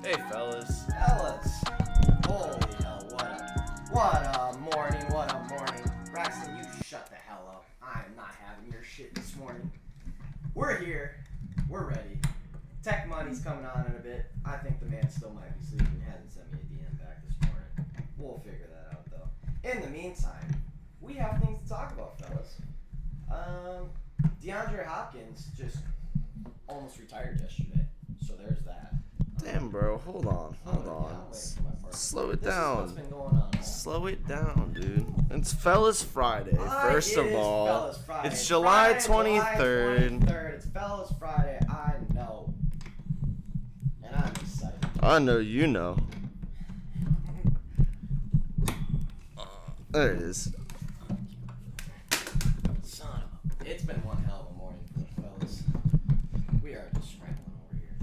Hey, fellas. Fellas. Holy hell, what a morning, what a morning. Braxton, you shut the hell up. I am not having your shit this morning. We're here. We're ready. Tech Money's coming on in a bit. I think the man still might be sleeping. Hasn't sent me a DM back this morning. We'll figure that out, though. In the meantime, we have things to talk about, fellas. DeAndre Hopkins just almost retired yesterday, so there's that. Damn, bro. Hold on. Slow it down. What's been going on, man? Slow it down, dude. It's Fellas Friday, first of all. Fellas Friday. It's July Friday, 23rd. It's Fellas Friday, I know. I'm excited. I know you know. There it is. Son of a... It's been one hell of a morning for the fellas. We are just scrambling over here.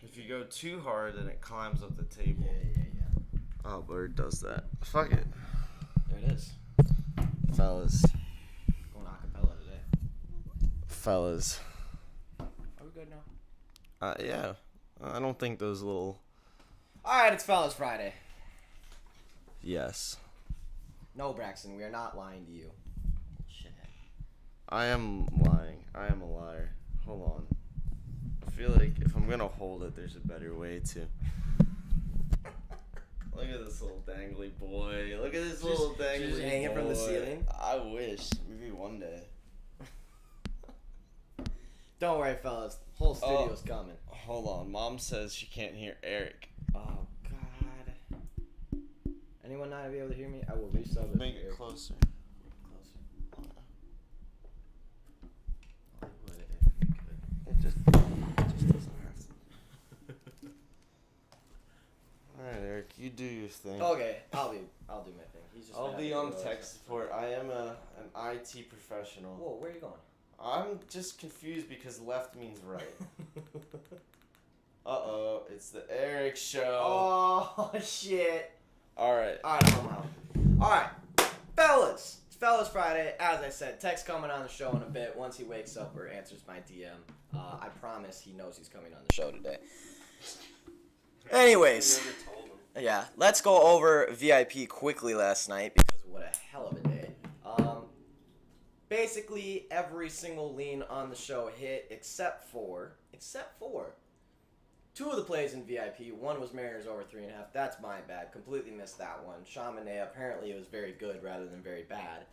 If you go too hard, then it climbs up the table. Yeah. Oh, Bird does that. Fuck it. There it is. Fellas. Going acapella today. Fellas. Are we good now? Yeah. I don't think those little... Alright, it's Fellas Friday. Yes. No, Braxton, we are not lying to you. Shithead. I am lying. I am a liar. Hold on. I feel like if I'm gonna hold it, there's a better way to. Look at this little dangly boy. Look at this little dangly just hang it boy. from the ceiling? I wish. Maybe one day. Don't worry, fellas. Whole studio's coming. Hold on. Mom says she can't hear Eric. Oh, God. Anyone not be able to hear me? I will resub it. Make it closer. Closer. I would if we could. It just doesn't have to. Alright, Eric, you do your thing. Okay, I'll do my thing. He's just I'll mad be at on me, tech support. I am an IT professional. Whoa, where are you going? I'm just confused because left means right. Uh-oh, it's the Eric show. Oh, shit. Alright. Alright, I'm out. Alright, fellas. It's Fellas Friday. As I said, Tech's coming on the show in a bit once he wakes up or answers my DM. I promise he knows he's coming on the show today. Anyways, yeah, let's go over VIP quickly last night because what a hell of a day. Basically, every single lean on the show hit except for two of the plays in VIP. One was Mariners over 3.5. That's my bad. Completely missed that one. Chaminade, apparently it was very good rather than very bad.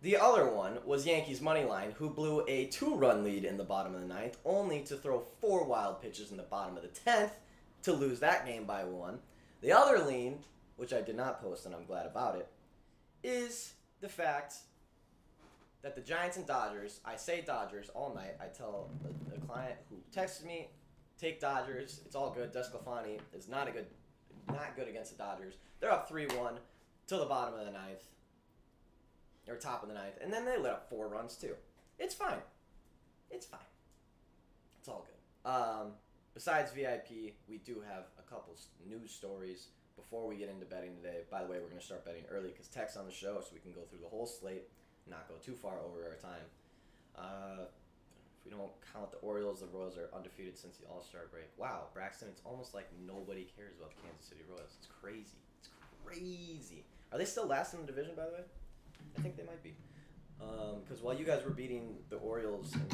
The other one was Yankees money line, who blew a 2-run lead in the bottom of the 9th, only to throw 4 wild pitches in the bottom of the 10th to lose that game by 1. The other lean, which I did not post and I'm glad about it, is the fact that the Giants and Dodgers, I say Dodgers all night. I tell a client who texts me, take Dodgers. It's all good. Desclafani is not good against the Dodgers. They're up 3-1 till the bottom of the 9th, or top of the 9th, and then they let up 4 runs too. It's fine. It's all good. Besides VIP, we do have a couple news stories before we get into betting today. By the way, we're going to start betting early because Tech's on the show, so we can go through the whole slate, not go too far over our time. If we don't count the Orioles, the Royals are undefeated since the All-Star break. Wow, Braxton, it's almost like nobody cares about the Kansas City Royals. It's crazy. It's crazy. Are they still last in the division, by the way? I think they might be. Because while you guys were beating the Orioles, and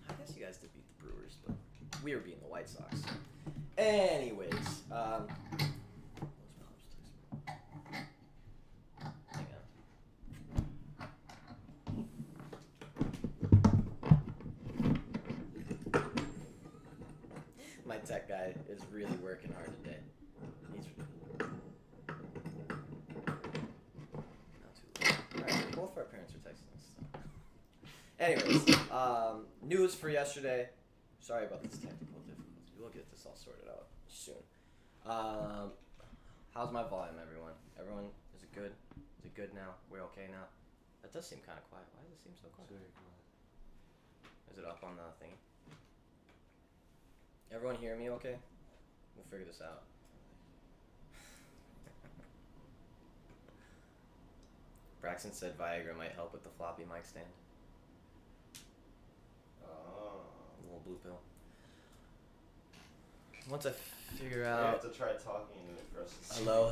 I guess you guys did beat the Brewers, but we were beating the White Sox. Anyways, hang on. My tech guy is really working hard today. He's not too late. Alright, both of our parents are texting us. Anyways, news for yesterday. Sorry about this technical difficulty. We'll get this all sorted out soon. How's my volume, everyone? Everyone, is it good? Is it good now? We're okay now? That does seem kind of quiet. Why does it seem so quiet? Very quiet. Is it up on the thing? Everyone hear me okay? We'll figure this out. Braxton said Viagra might help with the floppy mic stand. A little blue pill. Once I figure out... You have to try talking into it for us to see. Hello.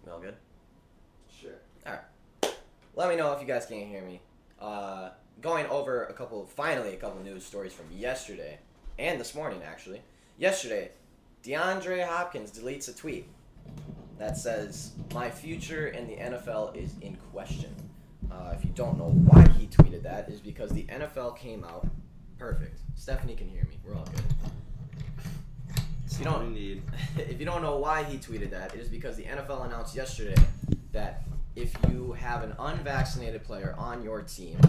We all good? Sure. Alright. Let me know if you guys can't hear me. Going over a couple news stories from yesterday, and this morning, actually. Yesterday, DeAndre Hopkins deletes a tweet that says, "My future in the NFL is in question." If you don't know why he tweeted that, is because the NFL came out. Perfect. Stephanie can hear me. We're all good. So if you don't know why he tweeted that, it is because the NFL announced yesterday that if you have an unvaccinated player on your team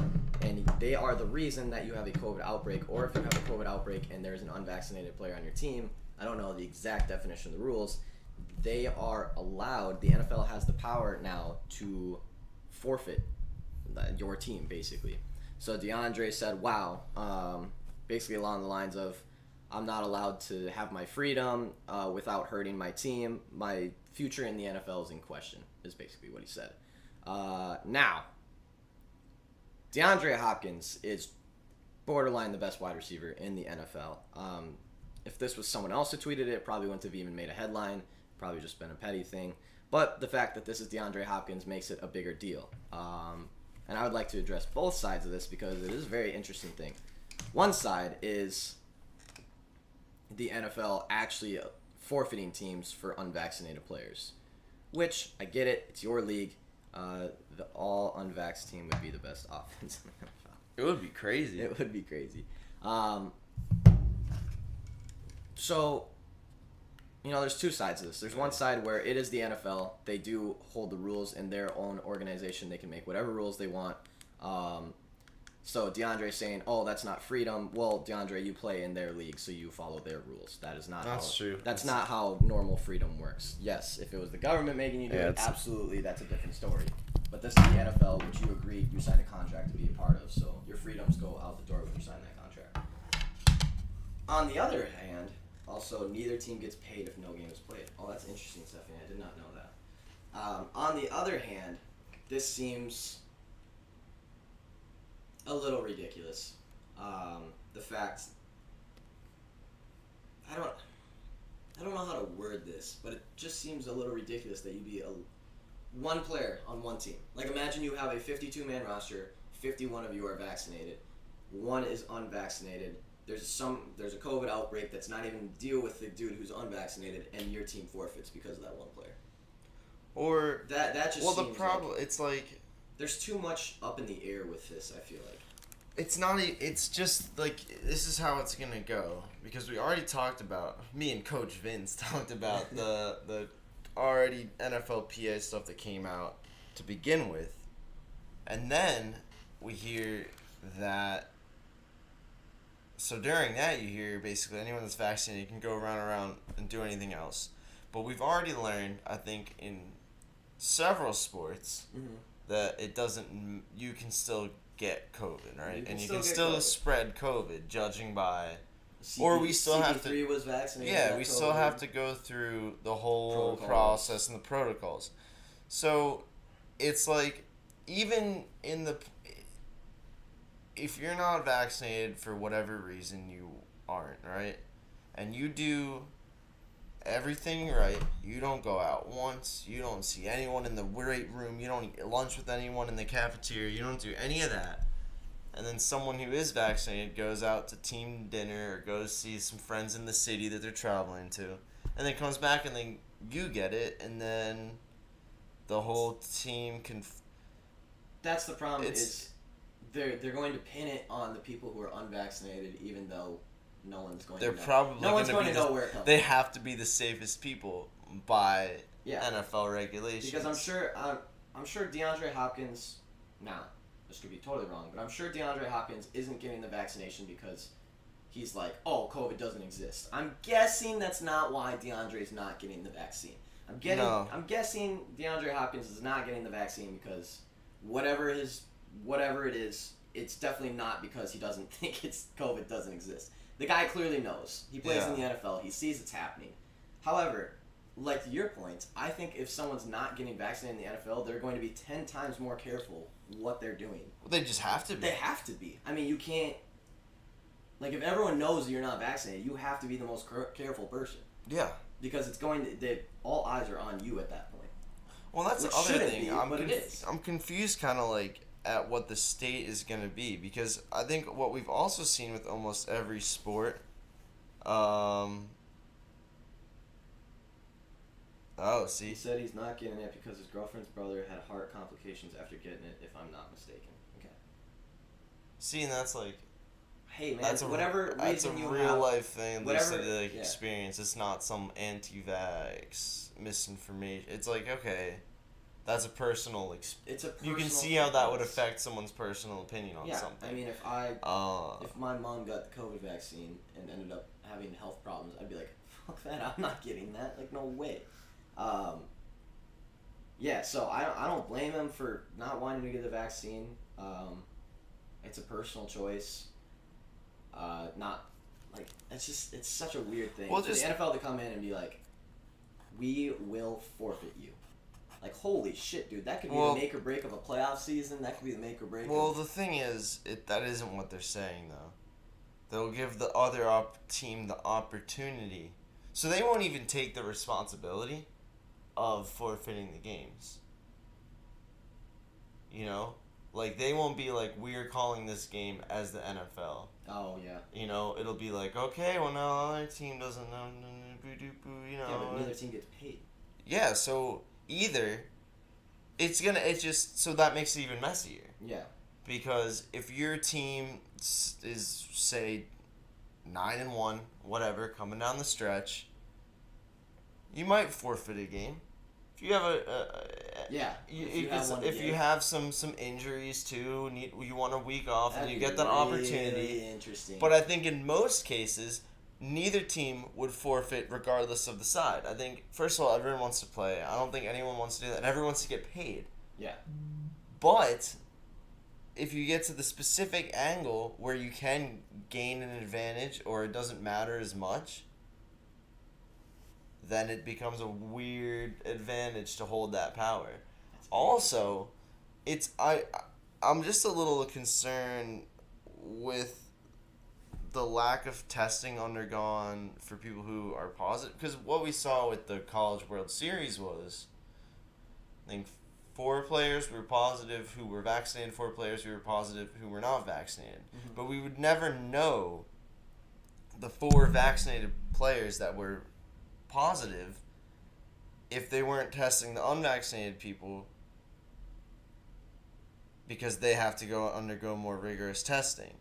and they are the reason that you have a COVID outbreak, or if you have a COVID outbreak and there's an unvaccinated player on your team, I don't know the exact definition of the rules, they are allowed, the NFL has the power now to forfeit your team, basically. So DeAndre said, wow, basically along the lines of, I'm not allowed to have my freedom without hurting my team. My future in the NFL is in question, is basically what he said. Now, DeAndre Hopkins is borderline the best wide receiver in the NFL. If this was someone else who tweeted it probably wouldn't have even made a headline. Probably just been a petty thing. But the fact that this is DeAndre Hopkins makes it a bigger deal. And I would like to address both sides of this because it is a very interesting thing. One side is the NFL actually forfeiting teams for unvaccinated players, which I get it. It's your league. The all unvaxxed team would be the best offense in the NFL. It would be crazy. It would be crazy. So, there's two sides of this. There's one side where it is the NFL. They do hold the rules in their own organization. They can make whatever rules they want. So DeAndre saying, "Oh, that's not freedom." Well, DeAndre, you play in their league, so you follow their rules. That is not. That's true. That's not how normal freedom works. Yes, if it was the government making you do it, absolutely, that's a different story. But this is the NFL, which you agreed, you signed a contract to be a part of, so your freedoms go out the door when you sign that contract. On the other hand, also, neither team gets paid if no game is played. Oh, that's interesting, Stephanie. I did not know that. On the other hand, this seems a little ridiculous. The fact, I don't know how to word this, but it just seems a little ridiculous that you'd be one player on one team. Like, imagine you have a 52-man roster, 51 of you are vaccinated, one is unvaccinated. There's a COVID outbreak that's not even deal with the dude who's unvaccinated, and your team forfeits because of that one player. Or that just well, seems the problem, like it's like there's too much up in the air with this. I feel like it's not. It's just like this is how it's gonna go because we already talked about. Me and Coach Vince talked about the already NFLPA stuff that came out to begin with, and then we hear that. So during that, you hear basically anyone that's vaccinated can go around and do anything else. But we've already learned, I think, in several sports that it doesn't. You can still get COVID, right? And you can still spread COVID, judging by. Or we still have to. Was vaccinated. Yeah, we still have to go through the whole process and the protocols. So, it's like, even in the. If you're not vaccinated for whatever reason you aren't, right? And you do everything right, you don't go out once, you don't see anyone in the weight room, you don't eat lunch with anyone in the cafeteria, you don't do any of that. And then someone who is vaccinated goes out to team dinner or goes see some friends in the city that they're traveling to. And then comes back and then you get it, and then the whole team can... That's the problem is... They're going to pin it on the people who are unvaccinated, even though no one's going to know. No one's going to know where it comes from. They have to be the safest people by NFL regulations. Because I'm sure DeAndre Hopkins. Now, this could be totally wrong, but I'm sure DeAndre Hopkins isn't getting the vaccination because he's like, oh, COVID doesn't exist. I'm guessing that's not why DeAndre's not getting the vaccine. I'm guessing DeAndre Hopkins is not getting the vaccine because whatever it is, it's definitely not because he doesn't think COVID doesn't exist. The guy clearly knows. He plays in the NFL. He sees it's happening. However, like to your point, I think if someone's not getting vaccinated in the NFL, they're going to be 10 times more careful what they're doing. Well, they just have to be. They have to be. I mean, you can't... Like, if everyone knows that you're not vaccinated, you have to be the most careful person. Yeah. Because it's going to... all eyes are on you at that point. Well, that's the other thing. It I'm confused kind of like... at what the state is going to be, because I think what we've also seen with almost every sport, he said he's not getting it because his girlfriend's brother had heart complications after getting it, if I'm not mistaken. Okay. See, and that's like, hey man, whatever that's a reason you real have, life thing. whatever Experience. It's not some anti-vax misinformation. It's like, okay, that's a personal it's a personal you can see how that would affect someone's personal opinion on something. I mean, if my mom got the COVID vaccine and ended up having health problems, I'd be like, fuck that, I'm not getting that. Like, no way. Yeah, so I don't blame them for not wanting to get the vaccine. It's a personal choice. Not like it's such a weird thing for the NFL to come in and be like, we will forfeit you. Like, holy shit, dude, that could be the make or break of a playoff season. That could be the make or break. Well, the thing is, that isn't what they're saying though. They'll give the other team the opportunity, so they won't even take the responsibility of forfeiting the games. You know, like they won't be like, we're calling this game as the NFL. Oh yeah. You know, it'll be like, okay, well now the other team doesn't know, you know. Yeah, but neither team gets paid. Yeah, so either so that makes it even messier. Yeah. Because if your team is say 9-1, whatever, coming down the stretch, you might forfeit a game. If you have if you have some injuries too, you want a week off, and you get that opportunity. Interesting. But I think in most cases, neither team would forfeit regardless of the side. I think, first of all, everyone wants to play. I don't think anyone wants to do that, and everyone wants to get paid. Yeah. But if you get to the specific angle where you can gain an advantage or it doesn't matter as much, then it becomes a weird advantage to hold that power. Also, I'm just a little concerned with the lack of testing undergone for people who are positive. Because what we saw with the College World Series was, I think 4 players were positive who were vaccinated, 4 players who were positive who were not vaccinated. Mm-hmm. But we would never know the 4 vaccinated players that were positive if they weren't testing the unvaccinated people, because they have to undergo more rigorous testing.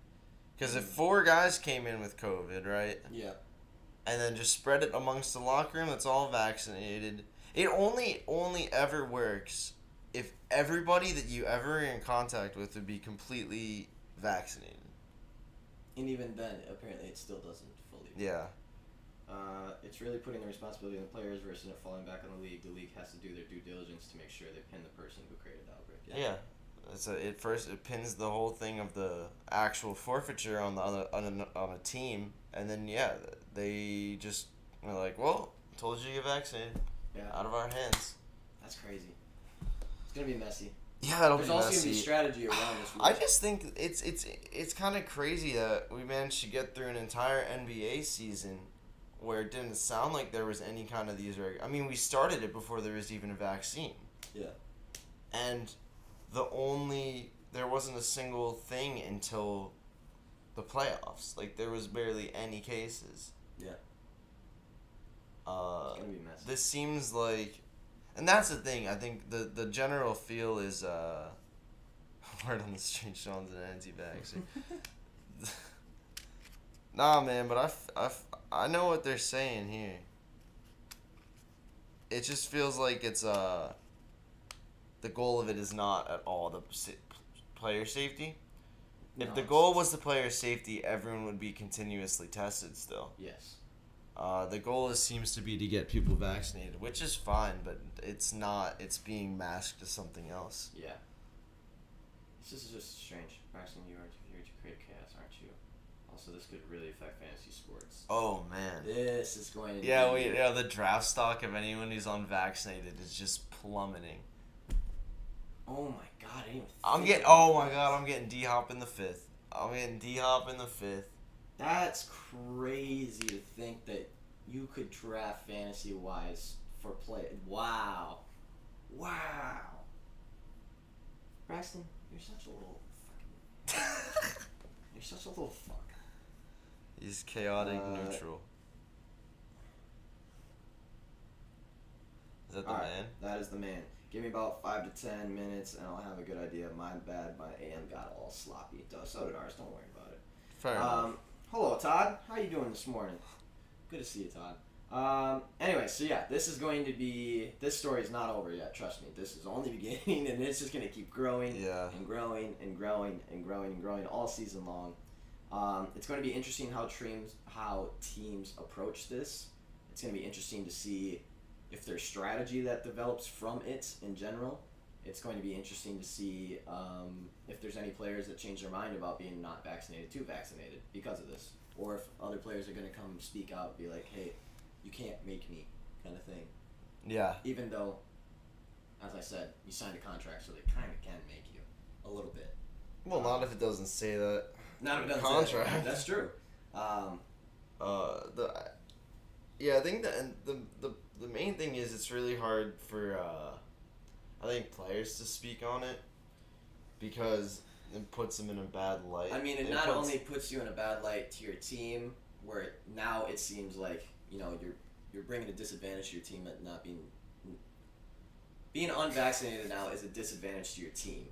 Because if 4 guys came in with COVID, right? Yeah. And then just spread it amongst the locker room that's all vaccinated, it only ever works if everybody that you ever are in contact with would be completely vaccinated. And even then, apparently it still doesn't fully work. Yeah. It's really putting the responsibility on the players versus it falling back on the league. The league has to do their due diligence to make sure they pin the person who created the outbreak. Yeah. It pins the whole thing of the actual forfeiture on a team, and then they just are like, well, told you to get vaccinated. Yeah. Out of our hands. That's crazy. It's gonna be messy. Yeah, it'll There's be messy. There's also gonna be strategy around this. I just think it's kind of crazy that we managed to get through an entire NBA season where it didn't sound like there was any kind of these. I mean, we started it before there was even a vaccine. Yeah. And there wasn't a single thing until the playoffs. Like, there was barely any cases. Yeah. It's gonna be messy. This seems like, and that's the thing. I think the general feel is word on the street, Sean's an anti-vaxxer. Nah, man, but I know what they're saying here. It just feels like it's the goal of it is not at all the player safety. If the goal was the player safety, everyone would be continuously tested still. Yes. The goal seems to be to get people vaccinated, which is fine, but it's not. It's being masked as something else. Yeah. This is just strange. Braxton, you're here to create chaos, aren't you? Also, this could really affect fantasy sports. Oh, man. This is going to the draft stock of anyone who's unvaccinated is just plummeting. Oh my god, I didn't even I'm getting D-Hop in the 5th. That's crazy to think that you could draft fantasy-wise for play. Wow. Braxton, you're such a little fucking... You're such a little fuck. He's chaotic neutral. Is that the man? That is the man. Give me about 5 to 10 minutes and I'll have a good idea. My bad, my AM got all sloppy. So did ours, don't worry about it. Fair enough. Hello, Todd. How you doing this morning? Good to see you, Todd. Anyway, so yeah, this story is not over yet, trust me. This is only beginning, and it's just going to keep growing and growing and growing and growing and growing all season long. It's going to be interesting how teams approach this. It's going to be interesting to see if there's strategy that develops from it in general. It's going to be interesting to see if there's any players that change their mind about being not vaccinated to vaccinated because of this. Or if other players are going to come speak out and be like, hey, you can't make me, kind of thing. Yeah. Even though, as I said, you signed a contract, so they kind of can make you a little bit. Well, not if it doesn't say that. Not if it doesn't contract. say that. That's true. I think that the main thing is it's really hard for I think players to speak on it because it puts them in a bad light. I mean, it not only puts you in a bad light to your team, where now it seems like you're bringing a disadvantage to your team at not being unvaccinated now is a disadvantage to your team.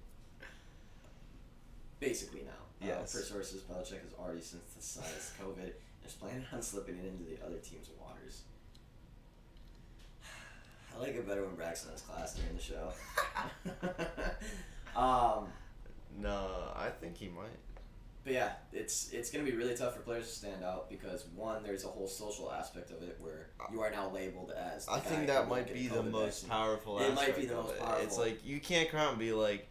Basically now. Yes. Per sources, Belichick has already synthesized COVID and is planning on slipping it into the other team's waters. I like it better when Braxton has class during the show. No, I think he might. But yeah, it's going to be really tough for players to stand out because, one, there's a whole social aspect of it where you are now labeled as the I guy think that might be the most powerful aspect. It might be the most powerful. It's like you can't come out and be like,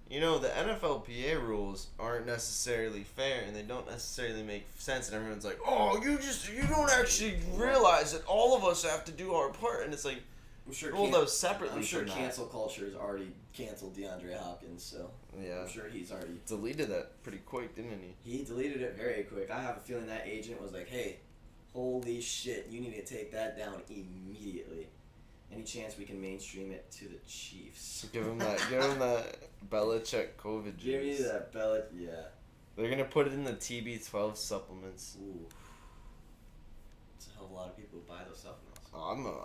the NFLPA rules aren't necessarily fair and they don't necessarily make sense, and everyone's like, oh, you don't actually realize that all of us have to do our part, and it's like, I'm sure rule those separately. I'm sure from cancel culture has already canceled DeAndre Hopkins, so yeah, I'm sure he's already deleted that pretty quick, didn't he? He deleted it very quick. I have a feeling that agent was like, hey, holy shit, you need to take that down immediately. Any chance we can mainstream it to the Chiefs? Give him that Belichick COVID juice. Give me that Belichick, yeah. They're gonna put it in the TB12 supplements. Ooh. It's a hell of a lot of people who buy those supplements. Oh,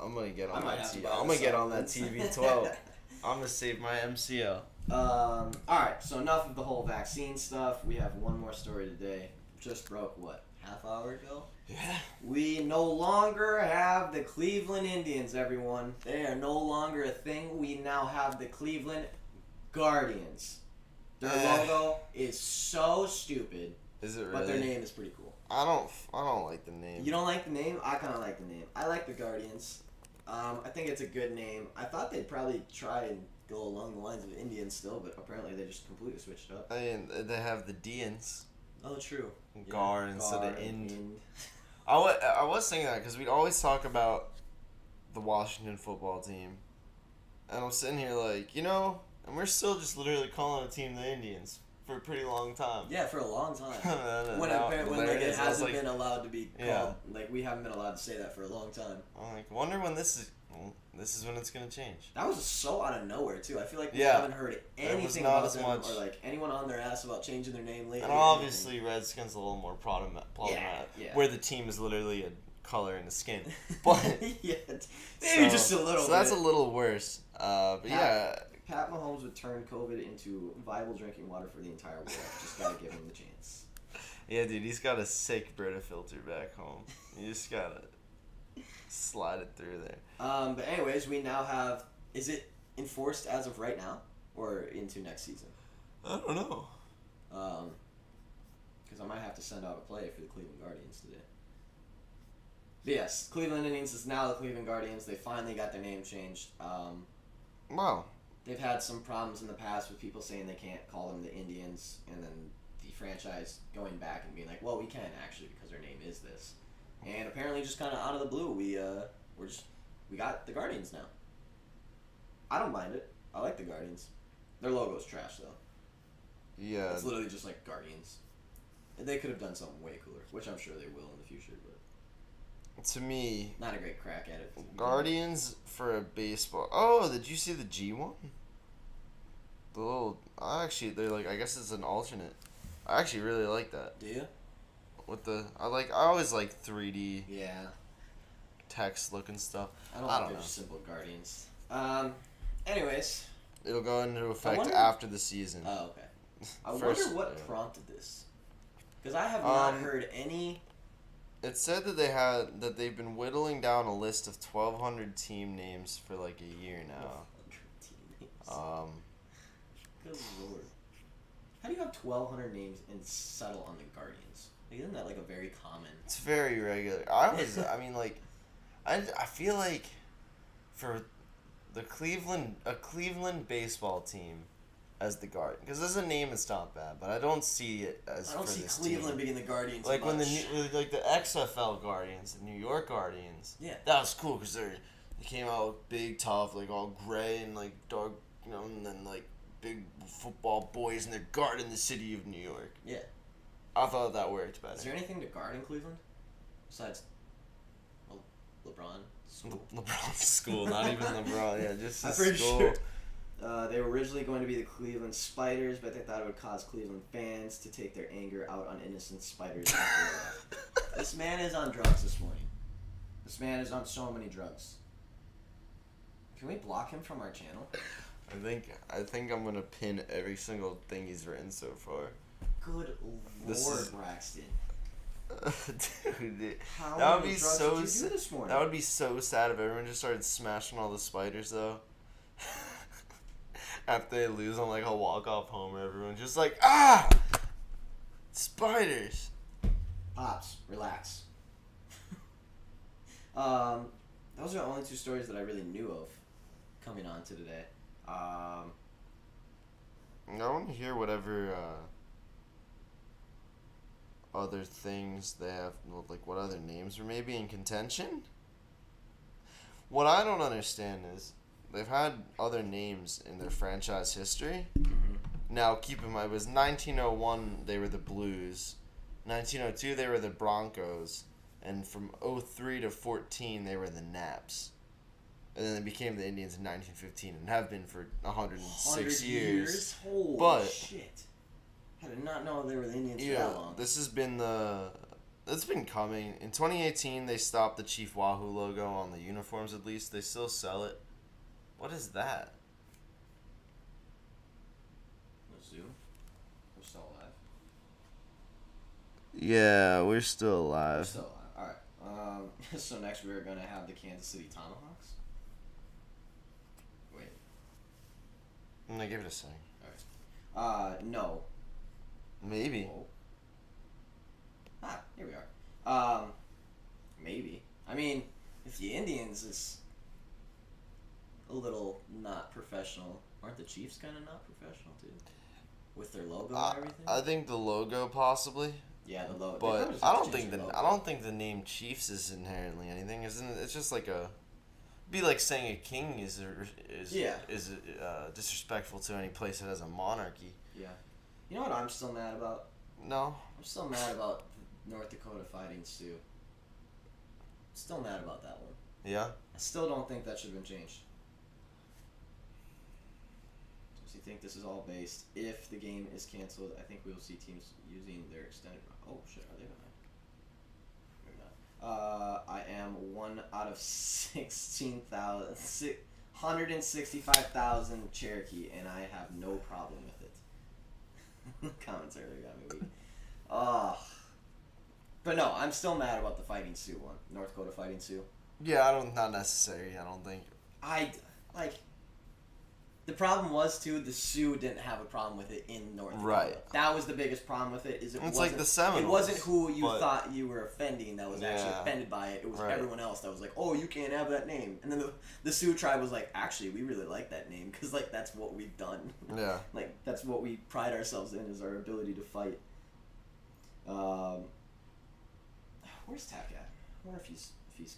I'm gonna get on that. I'm gonna get on that TB12. I'm gonna save my MCL. Alright, so enough of the whole vaccine stuff. We have one more story today. Just broke, what, half hour ago? Yeah. We no longer have the Cleveland Indians, everyone. They are no longer a thing. We now have the Cleveland Guardians. Their logo is so stupid. Is it really? But their name is pretty cool. I don't like the name. You don't like the name? I kind of like the name. I like the Guardians. I think it's a good name. I thought they'd probably try and go along the lines of Indians still, but apparently they just completely switched up. I mean, they have the Dians. Oh, true. Gar instead of Ind. I was thinking that because we'd always talk about the Washington football team. And I'm sitting here like, and we're still just literally calling a team the Indians for a pretty long time. Yeah, for a long time. when it hasn't been allowed to be called. Like, we haven't been allowed to say that for a long time. I'm like, wonder when this is when it's going to change. That was so out of nowhere, too. I feel like we haven't heard anything about them or, like, anyone on their ass about changing their name lately. And obviously, Redskins a little more problematic. Yeah. Where the team is literally a color in the skin. But yeah, maybe just a little bit. So that's a little worse. Pat Mahomes would turn COVID into viable drinking water for the entire world. Just gotta give him the chance. Yeah, dude, he's got a sick Brita filter back home. You just gotta slide it through there. But anyways, we now have. Is it enforced as of right now, or into next season? I don't know. Because I might have to send out a play for the Cleveland Guardians today. But yes, Cleveland Indians is now the Cleveland Guardians. They finally got their name changed. Wow. They've had some problems in the past with people saying they can't call them the Indians, and then the franchise going back and being like, well, we can actually because their name is this. And apparently just kind of out of the blue, we got the Guardians now. I don't mind it. I like the Guardians. Their logo's trash, though. Yeah. It's literally just like Guardians. And they could have done something way cooler, which I'm sure they will in the future, but... To me... Not a great crack at it. Guardians for a baseball... Oh, did you see the G one? The little... Actually, they're like... I guess it's an alternate. I actually really like that. Do you? With the... I always like 3D... Yeah. Text looking stuff. I don't think they're just simple Guardians. Anyways... It'll go into effect after the season. Oh, okay. I wonder what prompted this. Because I have not heard any. It said that they've been whittling down a list of 1,200 team names for like a year now. 1,200 team names. Good lord. How do you have 1,200 names and settle on the Guardians? Like, isn't that like a very common? It's very regular. I mean, like, I feel like for a Cleveland baseball team as the Guardian, because as a name it's not bad, but I don't see it as. I don't see Cleveland being the Guardians. Like much. when the XFL Guardians, the New York Guardians. Yeah. That was cool because they came out big, tough, like all gray and like dark, and then like big football boys, and they're guarding the city of New York. Yeah. I thought that worked better. Is there anything to guard in Cleveland besides LeBron? LeBron's school, not even LeBron. Yeah, just his I'm pretty school. sure. They were originally going to be the Cleveland Spiders, but they thought it would cause Cleveland fans to take their anger out on innocent spiders. This man is on drugs this morning. This man is on so many drugs. Can we block him from our channel? I think I'm gonna pin every single thing he's written so far. Good lord, Braxton. Dude, How that would many be drugs so. did you do this morning? That would be so sad if everyone just started smashing all the spiders though. After they lose on like a walk-off homer, everyone's just like, spiders. Pops, relax. Those are the only two stories that I really knew of coming on to today. I want to hear whatever other things they have, like what other names are maybe in contention. What I don't understand is they've had other names in their franchise history. Mm-hmm. Now, keep in mind, it was 1901, they were the Blues. 1902, they were the Broncos. And from 03 to 14, they were the Naps. And then they became the Indians in 1915 and have been for 106 years. Holy shit. I did not know they were the Indians for that long. This has been it's been coming. In 2018, they stopped the Chief Wahoo logo on the uniforms at least. They still sell it. What is that? The zoo? We're still alive. Yeah, we're still alive. We're still alive. Alright. So next we're going to have the Kansas City Tomahawks. Wait. I'm gonna give it a second. Alright. No. Maybe. Whoa. Here we are. Maybe. I mean, if the Indians is a little not professional, aren't the Chiefs kind of not professional too? With their logo and everything? I think the logo possibly. Yeah, the logo. But I don't think the name Chiefs is inherently anything. Isn't it? It's just like be like saying a king is disrespectful to any place that has a monarchy. Yeah. You know what I'm still mad about? No. I'm still mad about North Dakota Fighting Sioux. Still mad about that one. Yeah? I still don't think that should have been changed. So you think this is all based, if the game is canceled, I think we will see teams using their extended... Oh, shit, are they behind? Maybe not. I am 1 out of 165,000 Cherokee, and I have no problem with it. Comments earlier got me weak. But no, I'm still mad about the Fighting Sioux one. North Dakota Fighting Sioux. Yeah, not necessary, I don't think. The problem was, too, the Sioux didn't have a problem with it in North Dakota. Right. That was the biggest problem with it. It's like the Seminoles. It wasn't who you thought you were offending that was actually offended by it. It was everyone else that was like, oh, you can't have that name. And then the Sioux tribe was like, actually, we really like that name because, like, that's what we've done. Yeah. Like, that's what we pride ourselves in is our ability to fight. Where's Tack at? I wonder if he's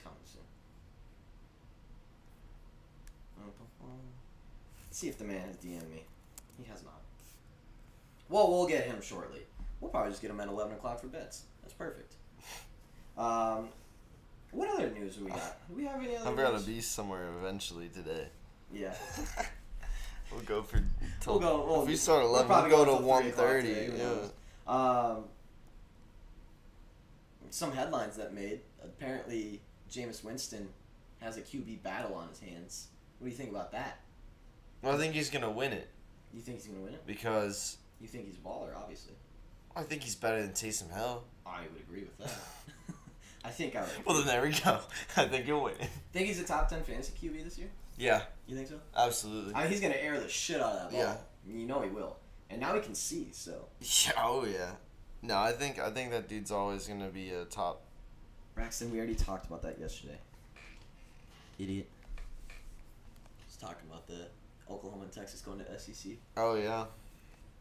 coming soon. Let's see if the man has DM'd me. He has not. Well, we'll get him shortly. We'll probably just get him at 11 o'clock for beds. That's perfect. What other news do we got? Do we have any other I'm news? gonna be somewhere eventually today. Yeah. We'll go for... if we start 11, we'll go to 1:30. Yeah. Some headlines that made. Apparently, Jameis Winston has a QB battle on his hands. What do you think about that? Well, I think he's gonna win it. You think he's gonna win it? Because... You think he's a baller, obviously. I think he's better than Taysom Hill. I would agree with that. I think I would agree. Well, then there we go. I think you'll win. Think he's a top 10 fantasy QB this year? Yeah. You think so? Absolutely. I mean, he's going to air the shit out of that ball. Yeah. You know he will. And now he can see, so. Yeah, oh, yeah. No, I think that dude's always going to be a top. Braxton, we already talked about that yesterday. Idiot. Just talking about the Oklahoma and Texas going to SEC. Oh, yeah.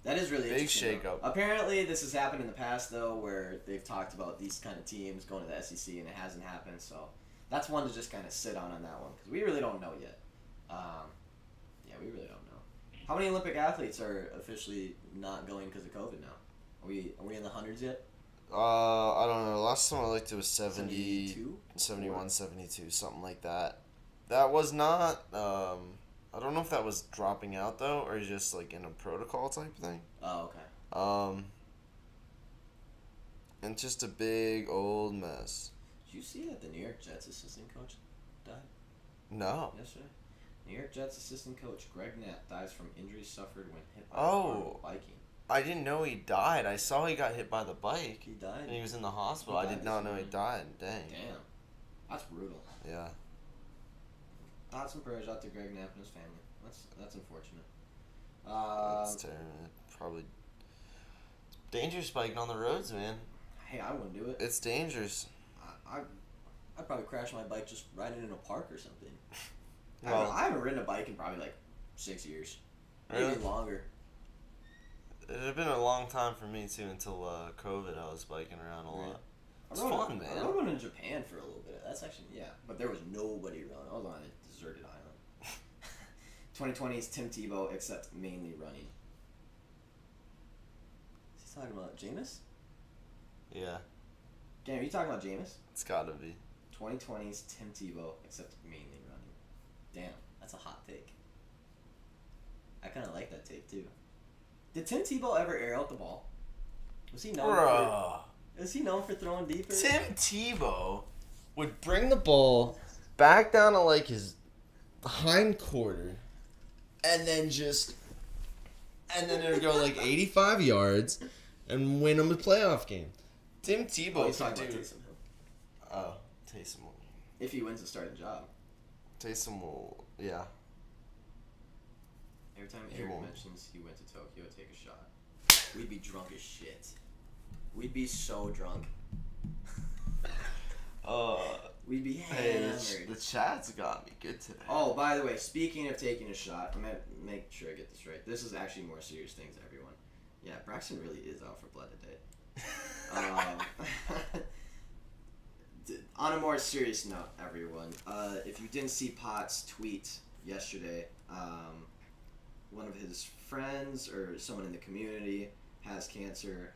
That is really big interesting. shakeup. Apparently, this has happened in the past, though, where they've talked about these kind of teams going to the SEC, and it hasn't happened. So that's one to just kind of sit on that one, because we really don't know yet. Yeah, we really don't know. How many Olympic athletes are officially not going because of COVID now? Are we in the hundreds yet? I don't know. Last time I looked, it was 70, 72? 71, 72, something like that. That was not. I don't know if that was dropping out though, or just like in a protocol type thing. Oh, okay. And just a big old mess. Did you see that the New York Jets assistant coach died? No. Yesterday. New York Jets assistant coach Greg Knapp dies from injuries suffered when hit by Oh. a biking. I didn't know he died. I saw he got hit by the bike. He died. And he was in the hospital. He I died did not know he this died. Dang. Damn. That's brutal. Yeah. Thoughts and prayers out to Greg Knapp and his family. That's unfortunate. That's terrible. Probably dangerous biking on the roads, man. Hey, I wouldn't do it. It's dangerous. I'd probably crash my bike just riding in a park or something. Well, I haven't ridden a bike in probably like 6 years. Maybe Really? longer. It had been a long time for me too until COVID. I was biking around a lot. It's fun, man. I rode one in Japan for a little bit. That's actually, yeah. But there was nobody around. I was on a deserted island. 2020's Tim Tebow, except mainly running. Is he talking about Jameis? Yeah, Damn, are you talking about Jameis? it's gotta be. 2020's Tim Tebow, except mainly running. Damn, that's a hot take. I kind of like that take too. Did Tim Tebow ever air out the ball? Was he known Bruh. Is he known for throwing deeper? Tim Tebow would bring the ball back down to like his hind quarter, and then it would go like 85 yards and win him a playoff game. Tim Tebow He's could talking about do. Taysom Hill. Oh, Taysom will. If he wins the starting job. Taysom will. Yeah. Every time He Eric won't. mentions he went to Tokyo to take a shot, we'd be drunk as shit. We'd be so drunk. We'd be Hey, hammered. the chat's got me good today. Oh, by the way, speaking of taking a shot, I'm gonna make sure I get this right. This is actually more serious things, everyone. Yeah, Braxton really is out for blood today. On a more serious note, everyone, if you didn't see Potts' tweet yesterday, one of his friends or someone in the community has cancer,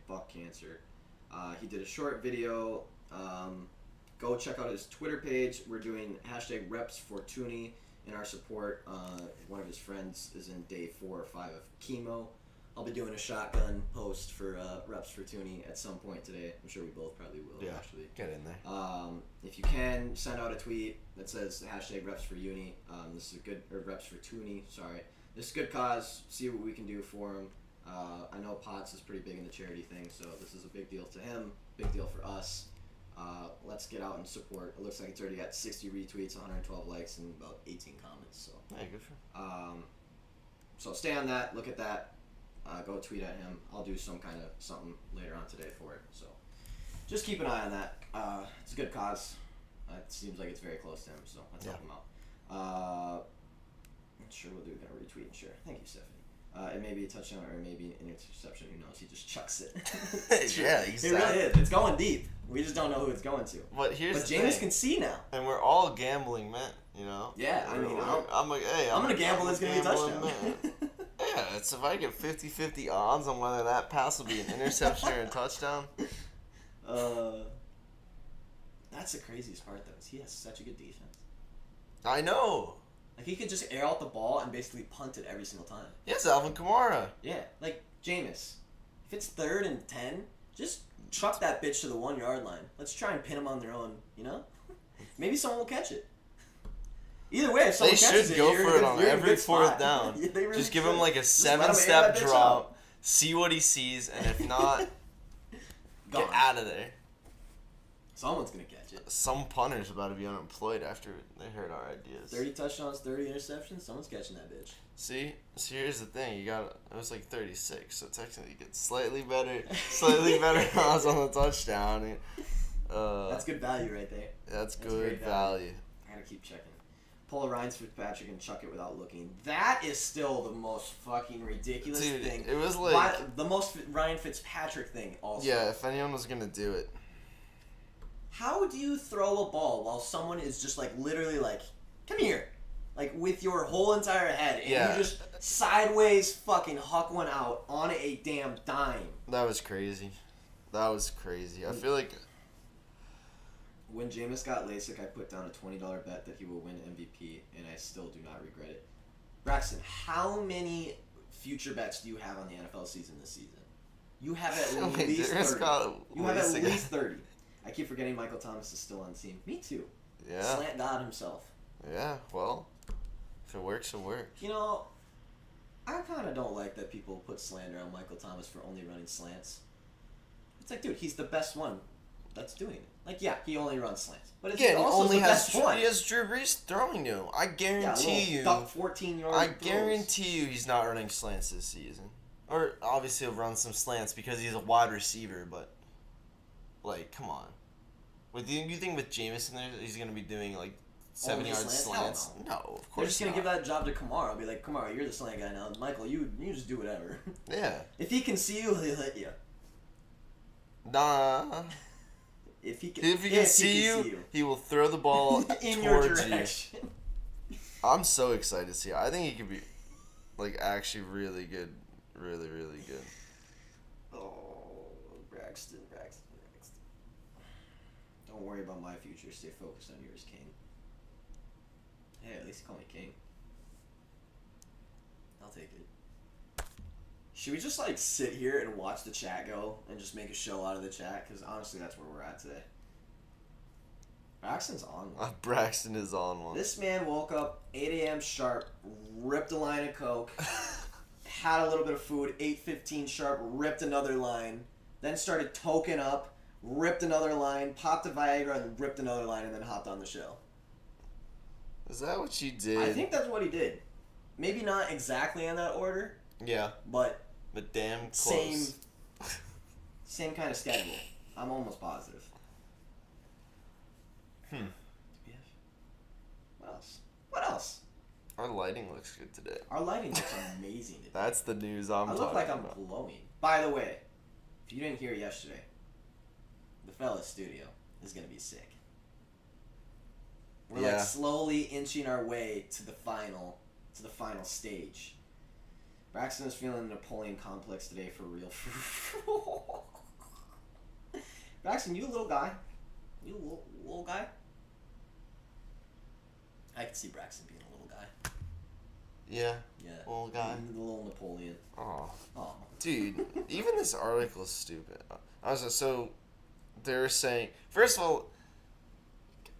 #BuckCancer. He did a short video. Go check out his Twitter page. We're doing #RepsFortuny in our support. One of his friends is in day 4 or 5 of chemo. I'll be doing a shotgun post for Reps for Tooney at some point today. I'm sure we both probably will, actually. Get in there. If you can, send out a tweet that says #Reps for Uni. This is a good, or Reps for Tooney, sorry. This is a good cause. See what we can do for him. I know Potts is pretty big in the charity thing, so this is a big deal to him, big deal for us. Let's get out and support. It looks like it's already got 60 retweets, 112 likes, and about 18 comments. So, Yeah, good for him. so stay on that. Look at that. Go tweet at him. I'll do some kind of something later on today for it. So just keep an eye on that. It's a good cause. It seems like it's very close to him, so let's help him out. Sure, we'll do a retweet and share. Thank you, Stephanie. It may be a touchdown or it may be an interception. Who knows? He just chucks it. Yeah, It exactly. really is. It's going deep. We just don't know who it's going to. But here's But the Jameis thing. can see now. And we're all gambling men, you know? Yeah, I mean, I'm like, hey, I'm gonna gamble it's gonna be a gambling touchdown. man. Yeah, it's if I get 50-50 odds on whether that pass will be an interception or a touchdown. That's the craziest part, though. Is he has such a good defense. I know. Like, he could just air out the ball and basically punt it every single time. Yes, Alvin Kamara. Yeah, like, Jameis. If it's 3rd and 10, just truck that bitch to the 1 yard line. Let's try and pin them on their own, you know? Maybe someone will catch it. Either way, if someone They catches should it, go you're in for a it good- on you're in a every good spot. 4th down. Yeah, they really Just give should. him like a Just let 'em air 7-step that bitch drop. out. see what he sees, and if not, Gone. get out of there. Someone's gonna catch it. Some punter's about to be unemployed after they heard our ideas. 30 touchdowns, 30 interceptions. Someone's catching that bitch. See, here's the thing. It was like 36, so technically you get slightly better odds on the touchdown. That's good value right there. That's good value. I gotta keep checking. Pull a Ryan Fitzpatrick and chuck it without looking. That is still the most fucking ridiculous thing. It was like the most Ryan Fitzpatrick thing. Also, yeah. If anyone was gonna do it, how do you throw a ball while someone is just like literally like, come here, like with your whole entire head, and you just sideways fucking huck one out on a damn dime? That was crazy. I feel like. When Jameis got LASIK, I put down a $20 bet that he will win MVP, and I still do not regret it. Braxton, how many future bets do you have on the NFL season this season? You have at least 30. You have at least 30. I keep forgetting Michael Thomas is still on the team. Me too. Yeah. Slant God himself. Yeah, well, if it works, it works. You know, I kind of don't like that people put slander on Michael Thomas for only running slants. It's like, dude, he's the best one that's doing it. Like, yeah, he only runs slants, but it's also the best one. He has Drew Brees throwing to him. I guarantee you. Duck 14-yard I guarantee you, he's not running slants this season. Or obviously he'll run some slants because he's a wide receiver. But like, come on. You think with Jameis in there, he's gonna be doing like 7-yard slants? No, of course. They're just gonna give that job to Kamara. Be like, Kamara, you're the slant guy now. Michael, you just do whatever. Yeah. If he can see you, he'll hit you. Nah. If he can see you, he will throw the ball in towards your direction. I'm so excited to see. I think he could be, like, actually really good, really, really good. Oh, Braxton. Don't worry about my future. Stay focused on yours, King. Hey, at least call me King. I'll take it. Should we just like sit here and watch the chat go and just make a show out of the chat? Because honestly, that's where we're at today. Braxton's on one. Braxton is on one. This man woke up 8 a.m. sharp, ripped a line of Coke, had a little bit of food, 8:15 sharp, ripped another line, then started toking up, ripped another line, popped a Viagra, and ripped another line, and then hopped on the show. Is that what you did? I think that's what he did. Maybe not exactly in that order. Yeah. But damn close. Same kind of schedule. I'm almost positive. What else? Our lighting looks good today. Our lighting looks amazing today. That's the news I'm talking about. I look like I'm glowing. By the way, if you didn't hear yesterday, the Fellas studio is going to be sick. We're like slowly inching our way to the final stage. Braxton is feeling the Napoleon complex today for real. Braxton, you a little guy? You a little guy? I can see Braxton being a little guy. Yeah. Yeah. Little guy. The little Napoleon. Oh. Oh. Dude, even this article is stupid. So they're saying first of all,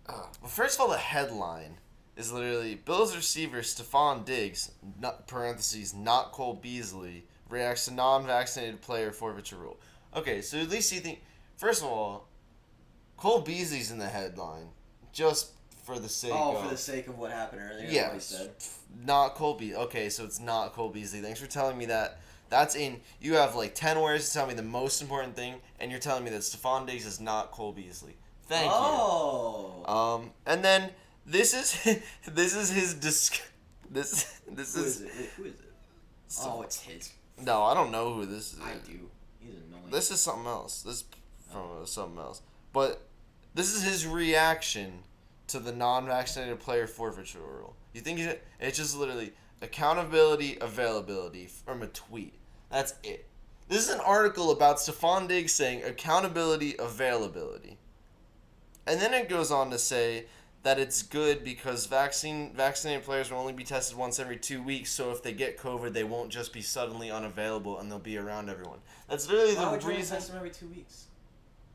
the headline is literally Bills receiver Stephon Diggs, not Cole Beasley, reacts to non-vaccinated player forfeiture rule. Okay, so at least you think. First of all, Cole Beasley's in the headline, just for the sake of... for the sake of what happened earlier. Yeah, what he said. Not Cole Beasley. Okay, so it's not Cole Beasley. Thanks for telling me that. That's in... You have like 10 words to tell me the most important thing, and you're telling me that Stephon Diggs is not Cole Beasley. Thank you. And then this is his Who is it? Oh, it's his. No, I don't know who this is. I do. He's annoying. This is something else. This is from something else. But this is his reaction to the non-vaccinated player forfeiture rule. You think it's just literally accountability, availability from a tweet. That's it. This is an article about Stephon Diggs saying accountability, availability. And then it goes on to say that it's good because vaccinated players will only be tested once every 2 weeks, so if they get COVID, they won't just be suddenly unavailable and they'll be around everyone. That's literally the reason. Why would you test them every 2 weeks?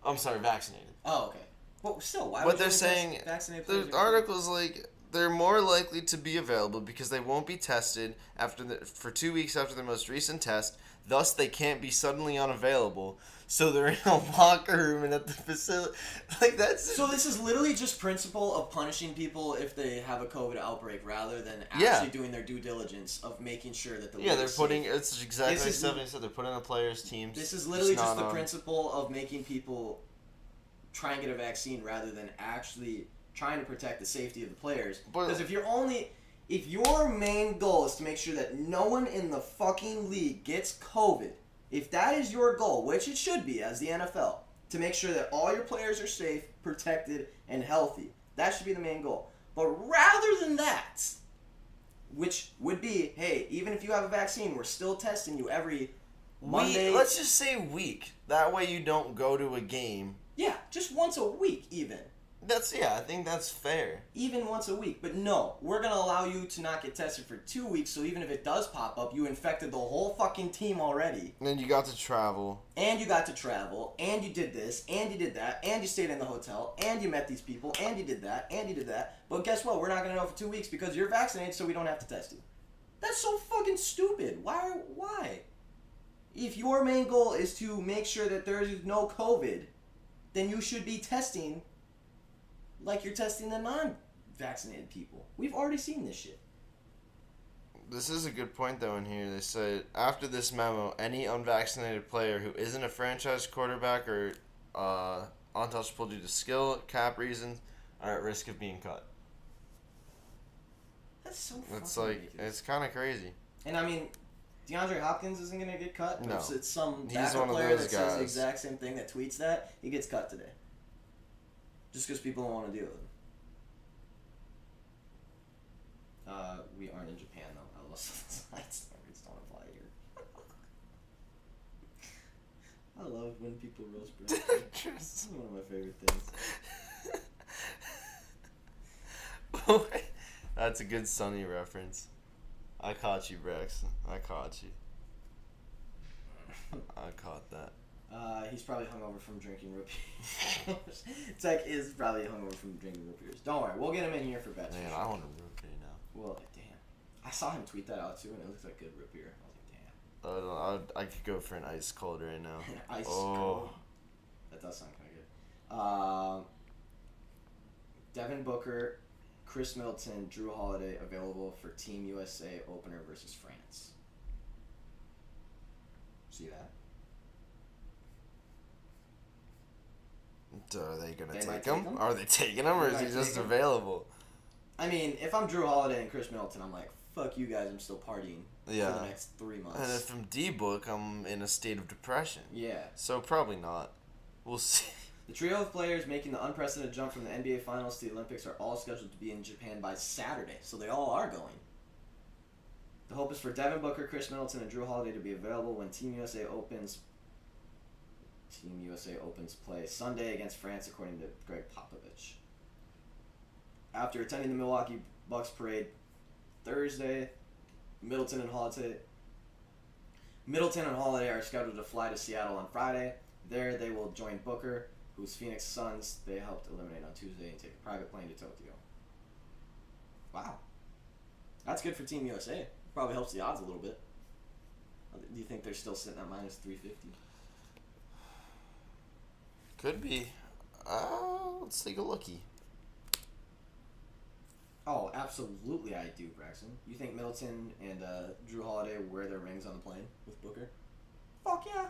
I'm sorry, vaccinated. Oh, okay. Well, still, why what they're saying, the article's like, they're more likely to be available because they won't be tested for 2 weeks after their most recent test. Thus, they can't be suddenly unavailable. So they're in a locker room and at the facility. Like, that's... So this is literally just principle of punishing people if they have a COVID outbreak rather than actually doing their due diligence of making sure that the league they're is putting... safe. It's exactly like Stephanie said. They're putting in the players' teams. This is literally just the principle of making people try and get a vaccine rather than actually trying to protect the safety of the players. Because if your main goal is to make sure that no one in the fucking league gets COVID, if that is your goal, which it should be as the NFL, to make sure that all your players are safe, protected, and healthy, that should be the main goal. But rather than that, which would be, hey, even if you have a vaccine, we're still testing you every Monday. Let's just say week. That way you don't go to a game. Yeah, just once a week even. I think that's fair. Even once a week. But no, we're going to allow you to not get tested for 2 weeks, so even if it does pop up, you infected the whole fucking team already. And then you got to travel. And you got to travel, and you did this, and you did that, and you stayed in the hotel, and you met these people, and you did that, and you did that. But guess what? We're not going to know for 2 weeks because you're vaccinated, so we don't have to test you. That's so fucking stupid. Why? If your main goal is to make sure that there is no COVID, then you should be testing like you're testing the non-vaccinated people. We've already seen this shit. This is a good point, though, in here. They said, after this memo, any unvaccinated player who isn't a franchise quarterback or untouchable due to skill, cap reasons, are at risk of being cut. That's so fucking ridiculous. It's kind of crazy. And, I mean, DeAndre Hopkins isn't going to get cut. No. If it's some He's backup one of player those that guys. says the exact same thing that tweets that, he gets cut today. Just because people don't want to deal with him. We aren't in Japan, though. I lost the side standards. Don't apply here. I love when people roast Brexit. It's one of my favorite things. That's a good Sunny reference. I caught you, Brex. I caught you. I caught that. He's probably hungover from drinking root beers. Tech is probably hungover from drinking root beers. Don't worry, we'll get him in here for bets. Man, I want a root beer now. Well, damn. I saw him tweet that out too, and it looks like good root beer. I was like, damn. I could go for an ice cold right now. Ice cold. That does sound kind of good. Devin Booker, Chris Middleton, Drew Holiday available for Team USA opener versus France. See that? Are they going to take him? Are they taking him, or is he just available? I mean, if I'm Drew Holiday and Chris Middleton, I'm like, fuck you guys, I'm still partying for the next 3 months. And if I'm D-Book, I'm in a state of depression. Yeah. So probably not. We'll see. The trio of players making the unprecedented jump from the NBA Finals to the Olympics are all scheduled to be in Japan by Saturday, so they all are going. The hope is for Devin Booker, Chris Middleton, and Drew Holiday to be available when Team USA opens play Sunday against France, according to Greg Popovich. After attending the Milwaukee Bucks parade Thursday, Middleton and Holiday are scheduled to fly to Seattle on Friday. There, they will join Booker, whose Phoenix Suns they helped eliminate on Tuesday, and take a private plane to Tokyo. Wow. That's good for Team USA. Probably helps the odds a little bit. Do you think they're still sitting at minus 350? Could be. Let's take a lookie. Oh, absolutely I do, Braxton. You think Middleton and Drew Holiday wear their rings on the plane with Booker? Fuck yeah.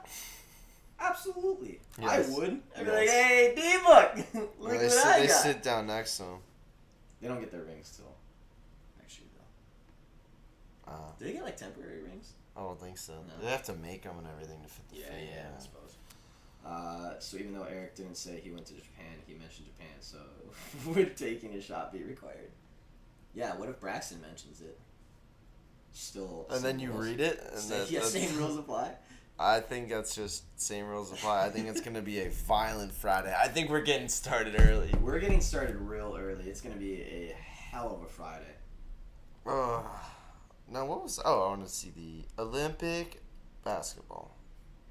Absolutely. Yes. I would. I'd be like, hey, D-Book, look what I got. They sit down next to him. They don't get their rings till next year, though. Do they get, like, temporary rings? I don't think so. No. They have to make them and everything to fit the fit. Yeah, I suppose. So even though Eric didn't say he went to Japan, he mentioned Japan, so would taking a shot be required? Yeah, what if Braxton mentions it? Still. And then you read it? And same rules apply? I think that's just same rules apply. I think it's going to be a violent Friday. I think we're getting started early. We're getting started real early. It's going to be a hell of a Friday. Now, what was... Oh, I want to see the Olympic basketball.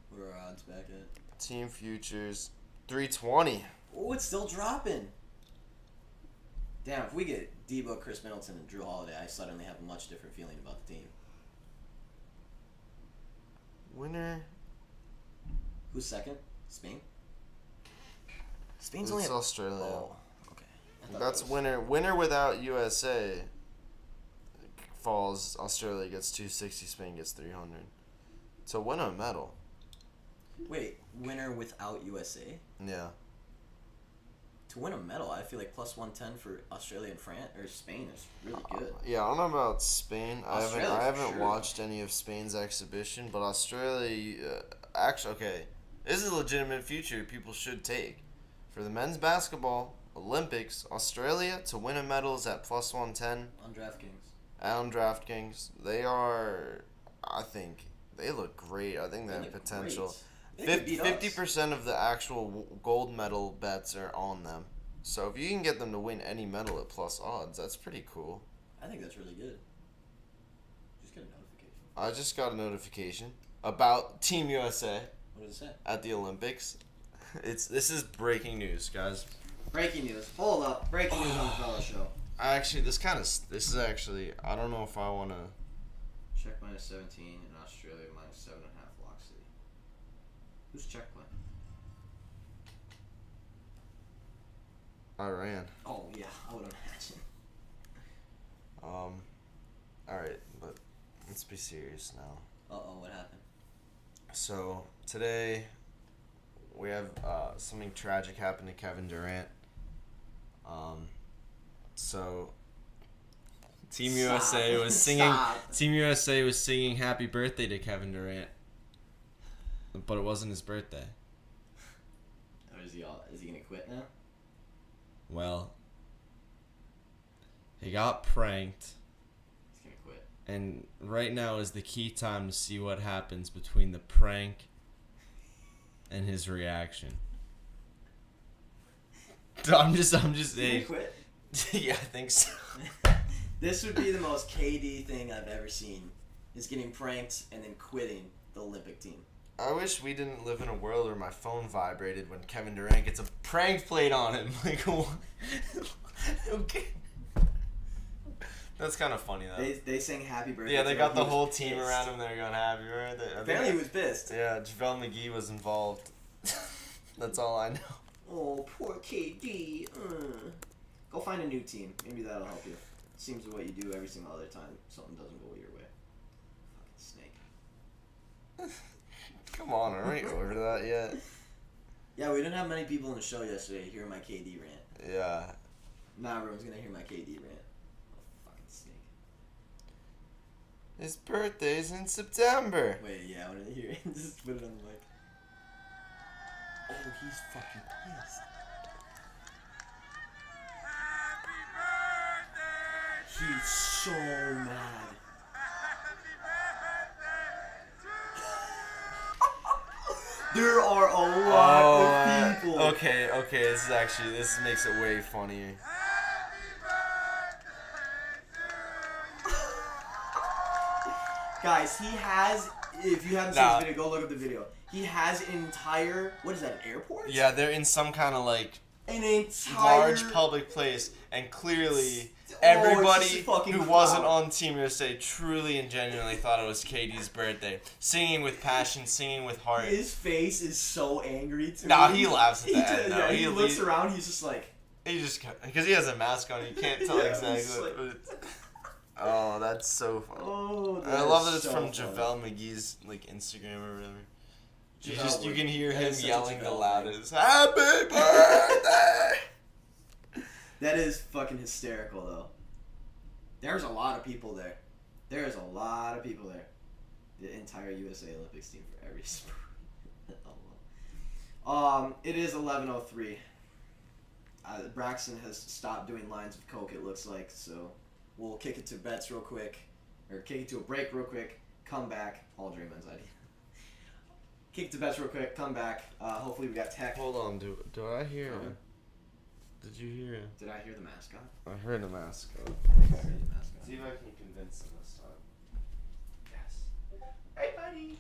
What are our odds back at? Team futures, 320. Oh, it's still dropping. Damn, if we get D-Book, Chris Middleton, and Drew Holiday, I suddenly have a much different feeling about the team. Winner. Who's second? Spain? Spain's It's only Australia. Oh, okay. That's winner. Winner without USA falls. Australia gets 260. Spain gets 300. So win a medal. Wait, winner without USA? Yeah. To win a medal, I feel like plus 110 for Australia and France or Spain is really good. Yeah, I don't know about Spain. Australia, I haven't sure. watched any of Spain's exhibition, but Australia, actually, okay, this is a legitimate future people should take. For the men's basketball Olympics, Australia to win a medal is at plus 110. On DraftKings. On DraftKings, they are. I think they look great. I think they have potential. 50% of the actual gold medal bets are on them. So if you can get them to win any medal at plus odds, that's pretty cool. I think that's really good. Just get a notification. I just got a notification about Team USA What does it say? at the Olympics. This is breaking news, guys. Breaking news. Hold up. Breaking news on the Fella Show. Actually, this is actually, I don't know if I want to. Czech minus 17 and Australia minus 7.5 Lock City. Who's Czech playing? Iran. Oh yeah, I would imagine. Alright, but let's be serious now. What happened? So, today, we have something tragic happened to Kevin Durant. So, Team USA was singing. Team USA was singing "Happy Birthday" to Kevin Durant, but it wasn't his birthday. Or is he gonna quit now? Well, he got pranked, He's gonna quit. and right now is the key time to see what happens between the prank and his reaction. I'm just He's gonna saying. quit. Yeah, I think so. This would be the most KD thing I've ever seen. Is getting pranked and then quitting the Olympic team. I wish we didn't live in a world where my phone vibrated when Kevin Durant gets a prank played on him. Like, what? Okay. That's kind of funny, though. They sang Happy Birthday. Yeah, they to got him. the He was whole team pissed. around him. They were going happy birthday. Apparently he was pissed. Yeah, JaVale McGee was involved. That's all I know. Oh, poor KD. Go find a new team. Maybe that'll help you. Seems what you do every single other time something doesn't go your way. Fucking snake. Come on, aren't we over that yet? Yeah, we didn't have many people in the show yesterday hearing my KD rant. Yeah. Now everyone's gonna hear my KD rant. Oh, fucking snake. His birthday's in September. Wait, yeah, I want to hear it. Just put it on the mic. Oh, he's fucking pissed. He's so mad. There are a lot of people. Okay, this makes it way funnier. Guys, he has, if you haven't seen the video, go look up the video. He has an entire, what is that, an airport? Yeah, they're in some kind of like An entire large public place, and clearly everybody who wasn't on Team USA truly and genuinely thought it was Katie's birthday. Singing with passion, singing with heart. His face is so angry too. Nah, he laughs at He that. does, No, yeah, he looks around, he's just like... He just, because he has a mask on, you can't tell Yeah, exactly. he's like- Oh, that's so funny. Oh, And I love that it's so from funny. JaVale McGee's like Instagram or whatever. JaVale You can hear that him is such a yelling the JaVale loudest. Happy birthday! That is fucking hysterical, though. There's a lot of people there. There's a lot of people there. The entire USA Olympics team for every sport. It is 11:03. Braxton has stopped doing lines of coke, it looks like, so we'll kick it to bets real quick, or kick it to a break real quick, come back, all Draymond's idea. Kick it to bets real quick, come back, hopefully we got tech. Hold on, do I hear him? Did you hear him? Did I hear the mascot? I heard a mascot. I think I heard the mascot. See if I can convince him this time. Yes. Hey, buddy.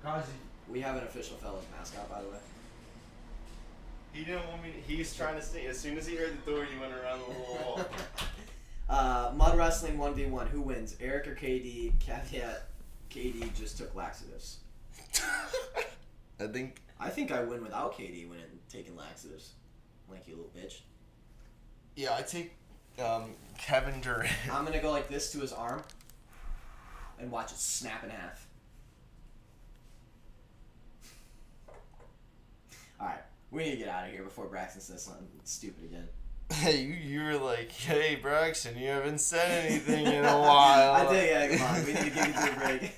Kazi. We have an official fellas mascot, by the way. He didn't want me to, he was trying to stay, as soon as he heard the door, he went around the whole wall. Mud wrestling 1v1. Who wins? Eric or KD? Caveat: KD just took laxatives. I think I win without KD winning taking laxatives. Like you little bitch. Yeah, I take Kevin Durant. I'm gonna go like this to his arm and watch it snap in half. Alright, we need to get out of here before Braxton says something stupid again. Hey, you were like, hey, Braxton, you haven't said anything in a while. I did, yeah, come on. We need to give you a break.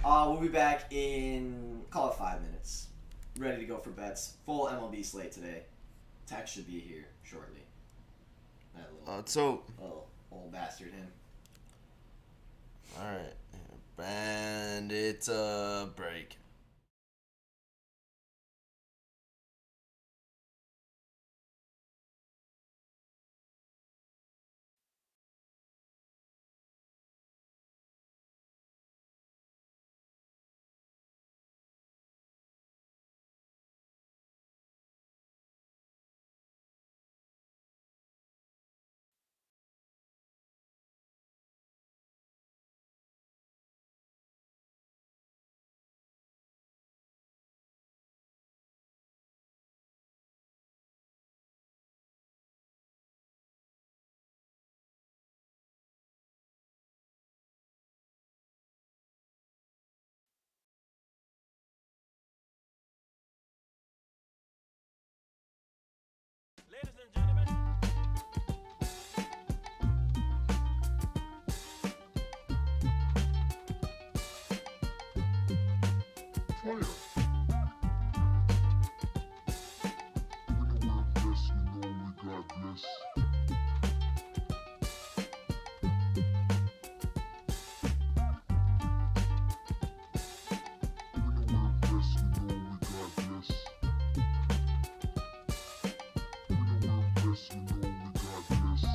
We'll be back in, call it 5 minutes. Ready to go for bets. Full MLB slate today. Tex should be here shortly. That little, little old bastard, him. Alright. And it's a break. Ladies and gentlemen. Fire. When the world bless, we know we God bless. When the world bless, we know we God bless. When the world bless, we know we God bless. When the world bless, we know we God bless. When the world bless, we know we God bless.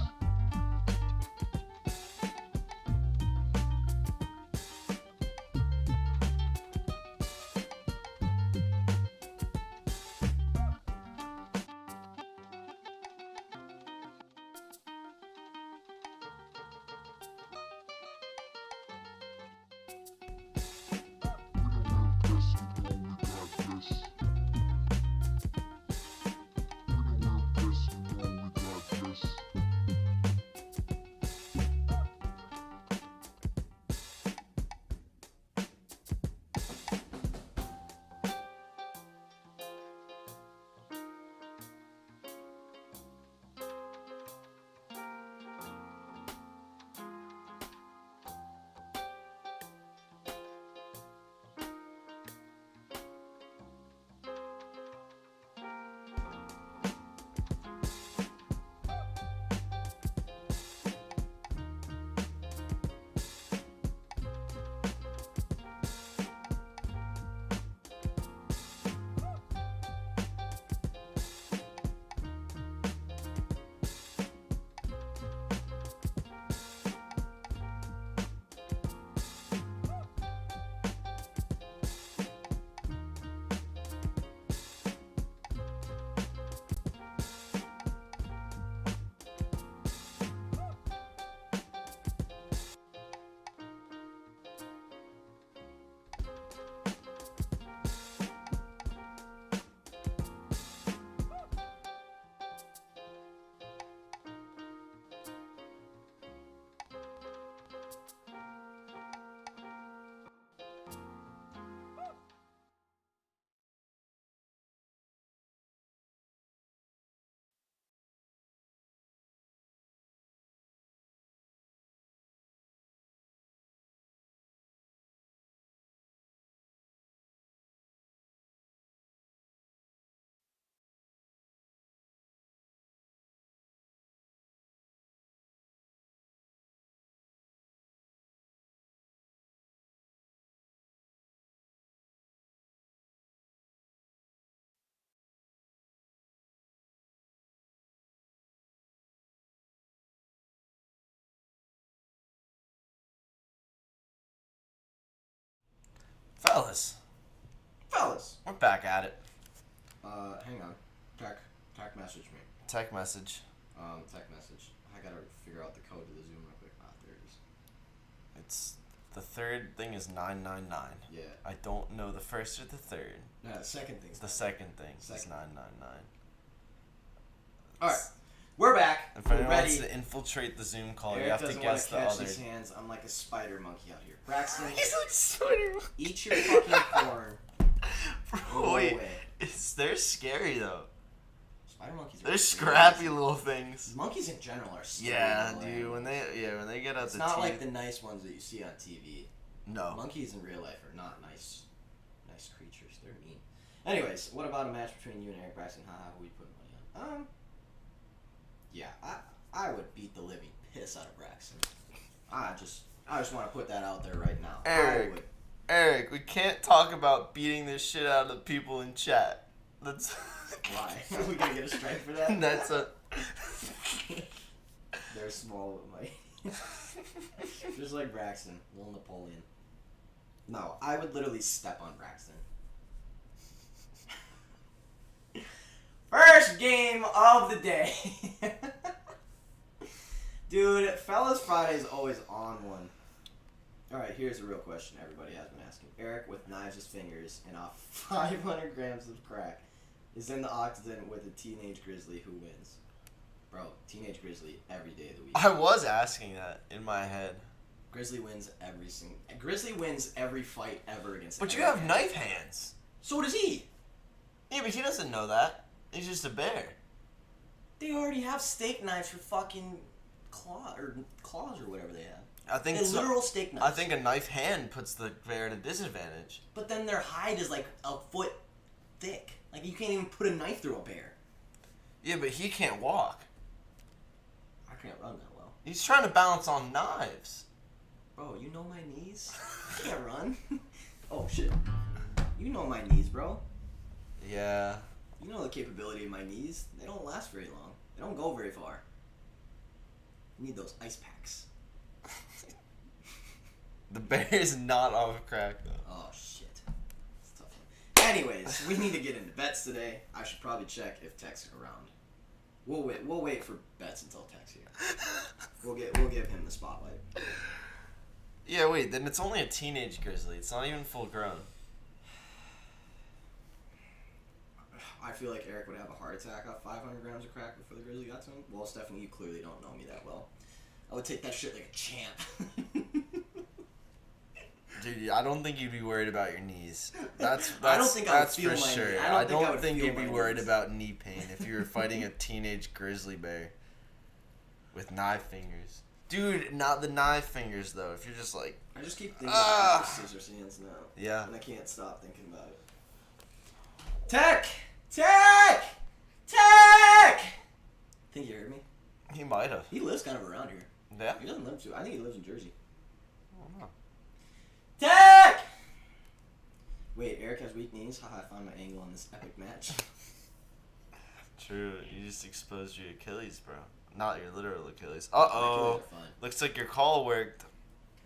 Fellas, we're back at it. Hang on. Tech message me. Tech message. Tech message. I gotta figure out the code to the Zoom real quick. There it is. It's the third thing is 999. Yeah. I don't know the first or the third. No, the second thing's The second thing is Second. 999. All right, we're back. If We're anyone ready. wants to infiltrate the Zoom call, Eric you have to doesn't guess the want to catch other. these hands. I'm like a spider monkey out here. Braxton, He's like spider. eat your fucking corn. Bro, Go wait. away. They're scary though. Spider monkeys. They're Are scrappy little things. Monkeys in general are scary. Yeah, little dude. When animals. they get out It's the not teeth. like the nice ones that you see on TV. No. Monkeys in real life are not nice creatures. They're mean. Anyways, what about a match between you and Eric Braxton? Haha, who we putting money on? Yeah, I would beat the living piss out of Braxton. I just want to put that out there right now. Eric, we can't talk about beating this shit out of the people in chat. That's Why? Are we gonna get a strike for that? That's a. They're small but mighty. Just like Braxton, little Napoleon. No, I would literally step on Braxton. First game of the day. Dude, Fellas Friday is always on one. Alright, here's a real question everybody has been asking. Eric with knives his fingers and off 500 grams of crack is in the octagon with a teenage grizzly who wins. Bro, teenage grizzly every day of the week. I was asking that in my head. Grizzly wins every fight ever against. But you every have man. knife hands. So does he. Yeah, but he doesn't know that. He's just a bear. They already have steak knives for fucking claws or whatever they have. I think They're literal steak knives. I think a knife hand puts the bear at a disadvantage. But then their hide is like a foot thick. Like you can't even put a knife through a bear. Yeah, but he can't walk. I can't run that well. He's trying to balance on knives. Bro, you know my knees? I can't run. Oh shit. You know my knees, bro. Yeah. You know the capability of my knees. They don't last very long. They don't go very far. You need those ice packs. The bear is not off crack though. Oh shit. It's a tough one. Anyways, we need to get into bets today. I should probably check if Tech's around. We'll wait for bets until Tech's here. We'll give him the spotlight. Yeah, wait, then it's only a teenage grizzly. It's not even full grown. I feel like Eric would have a heart attack off 500 grams of crack before the grizzly got to him. Well, Stephanie, you clearly don't know me that well. I would take that shit like a champ. Dude, I don't think you'd be worried about your knees. That's I don't think I would that's feel for my sure. knee. I I don't would think feel you'd be my worried knees. about knee pain if you were fighting a teenage grizzly bear with knife fingers. Dude, not the knife fingers though. If you're just like, I just keep thinking about scissors hands now. yeah. And I can't stop thinking about it. Tech! Think you heard me? He might have. He lives kind of around here. Yeah. He doesn't live too. I think he lives in Jersey. I don't know. Tech! Wait, Eric has weak knees. Haha, I found my angle on this epic match. True. You just exposed your Achilles, bro. Not your literal Achilles. My Uh Achilles oh. are fine. Looks like your call worked.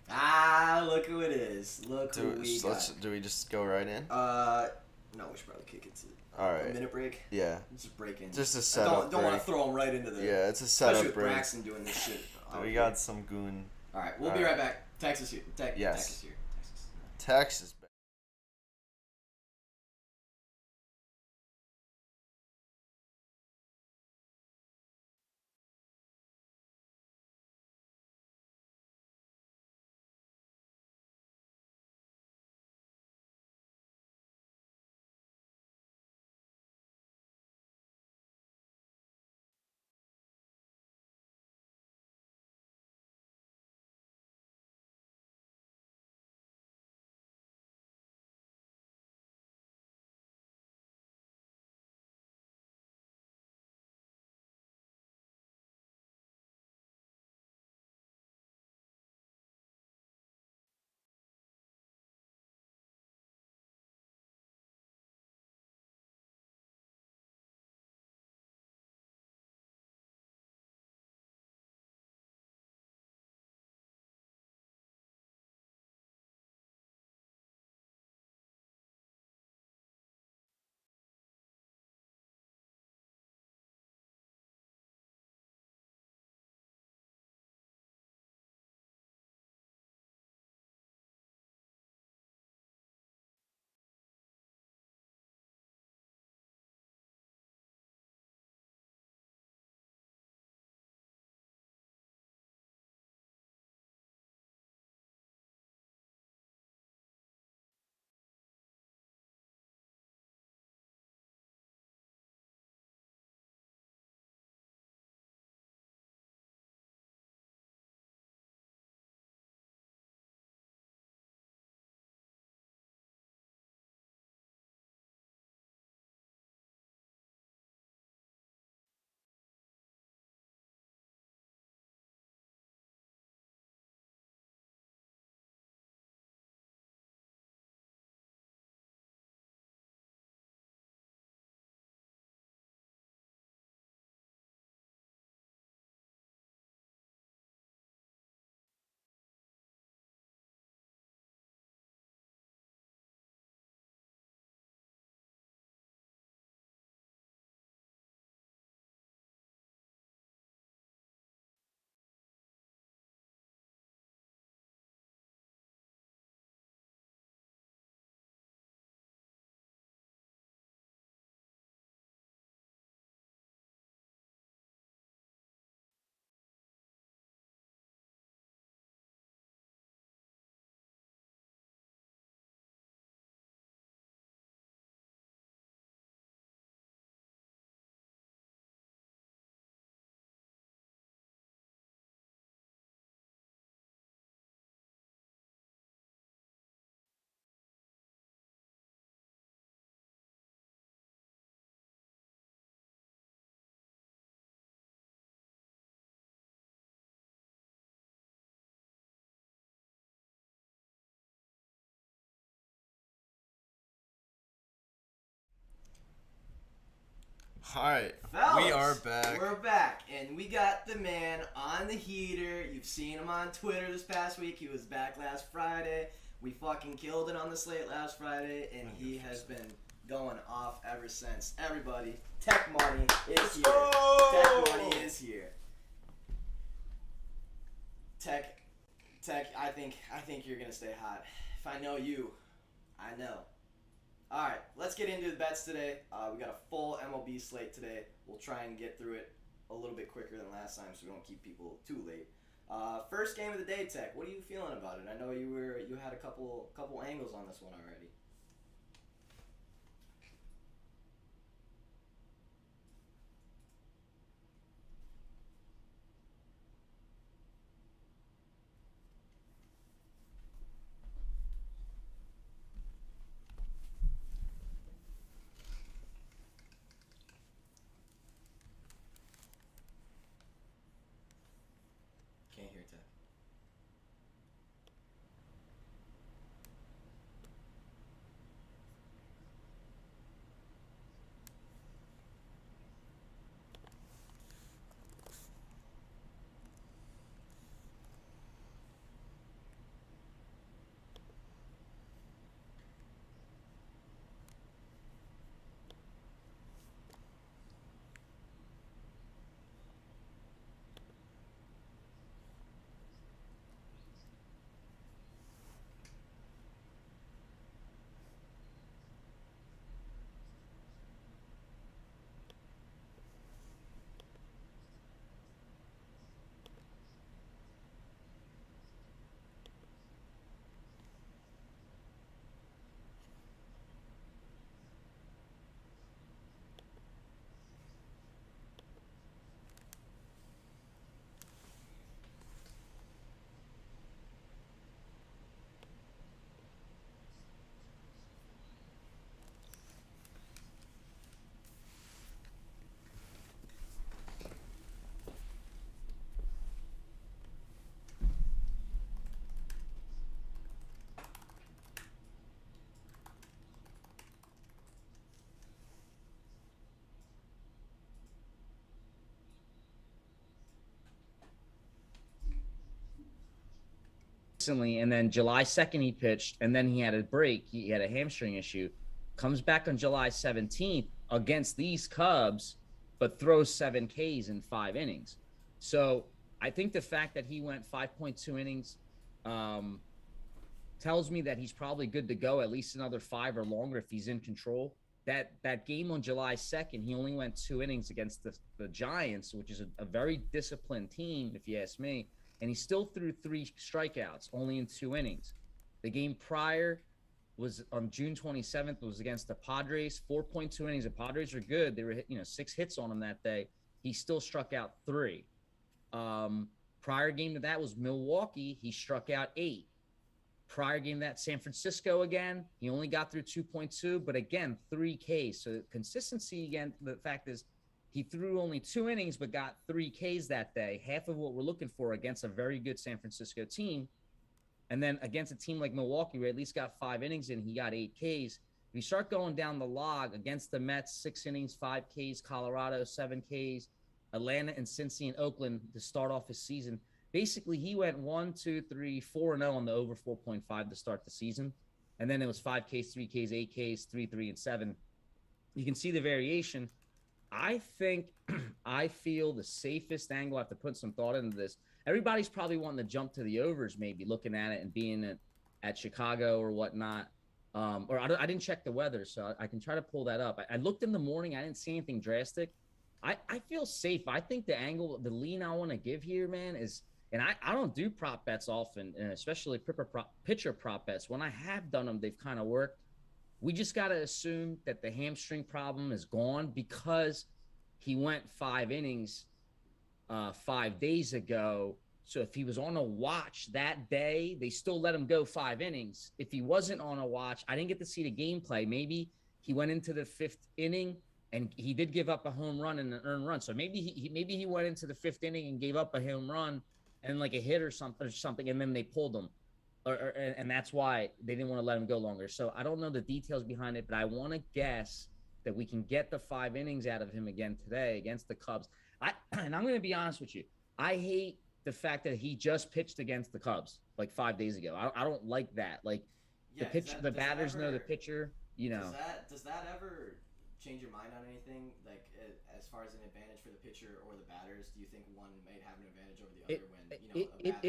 Ah, look who it is. Look who we got. Do we just go right in? No, we should probably kick it to All a right. minute break. Yeah. Just break in. Just a I setup don't want break. to throw him right into the. Yeah, it's a Especially setup with break. Braxton doing this shit. We got some goon. All right, we'll All be right. right back. Texas here. Yes. Texas here. Texas. Alright, Fellas, we are back. We're back, and we got the man on the heater. You've seen him on Twitter this past week. He was back last Friday. We fucking killed it on the slate last Friday, and he has been going off ever since. Everybody, Tech Money is here. Tech Money is here. Tech, I think you're gonna stay hot. If I know you, I know. All right, let's get into the bets today. We got a full MLB slate today. We'll try and get through it a little bit quicker than last time, so we don't keep people too late. First game of the day, Tech. What are you feeling about it? I know you had a couple angles on this one already. Can't hear Tech. Recently, and then July 2nd he pitched, and then he had a break. He had a hamstring issue. Comes back on July 17th against these Cubs, but throws 7 Ks in 5 innings. So I think the fact that he went 5.2 innings tells me that he's probably good to go at least another 5 or longer if he's in control. That game on July 2nd, he only went 2 innings against the Giants, which is a very disciplined team, if you ask me. And he still threw 3 strikeouts, only in 2 innings. The game prior was on June 27th, was against the Padres, 4.2 innings. The Padres are good. They were 6 hits on him that day. He still struck out 3. Prior game to that was Milwaukee. He struck out 8. Prior game that San Francisco again, he only got through 2.2, but again, 3 Ks. So consistency again, the fact is he threw only 2 innings, but got 3 Ks that day, half of what we're looking for against a very good San Francisco team. And then against a team like Milwaukee, where at least got 5 innings in, he got 8 Ks. If you start going down the log against the Mets, 6 innings, 5 Ks, Colorado, 7 Ks, Atlanta and Cincy and Oakland to start off his season. Basically, he went 1, 2, 3, 4-0 on the over 4.5 to start the season. And then it was 5 Ks, 3 Ks, 8 Ks, 3, 3, and 7. You can see the variation. I feel the safest angle, I have to put some thought into this. Everybody's probably wanting to jump to the overs, maybe looking at it and being at Chicago or whatnot. Or I didn't check the weather, so I can try to pull that up. I looked in the morning. I didn't see anything drastic. I feel safe. I think the angle, the lean I want to give here, man, is, and I don't do prop bets often, especially pitcher prop bets. When I have done them, they've kind of worked. We just got to assume that the hamstring problem is gone because he went 5 innings 5 days ago. So if he was on a watch that day, they still let him go 5 innings. If he wasn't on a watch, I didn't get to see the gameplay. Maybe he went into the 5th inning and he did give up a home run and an earned run. So maybe he went into the 5th inning and gave up a home run and like a hit or something, and then they pulled him. And that's why they didn't want to let him go longer. So I don't know the details behind it, but I want to guess that we can get the 5 innings out of him again today against the Cubs. And I'm going to be honest with you. I hate the fact that he just pitched against the Cubs like 5 days ago. I don't like that. Like the Yeah, pitch, the batters know the pitcher. Does that ever change your mind on anything? Like as far as an advantage for the pitcher or the batters, do you think one might have an advantage over the other when a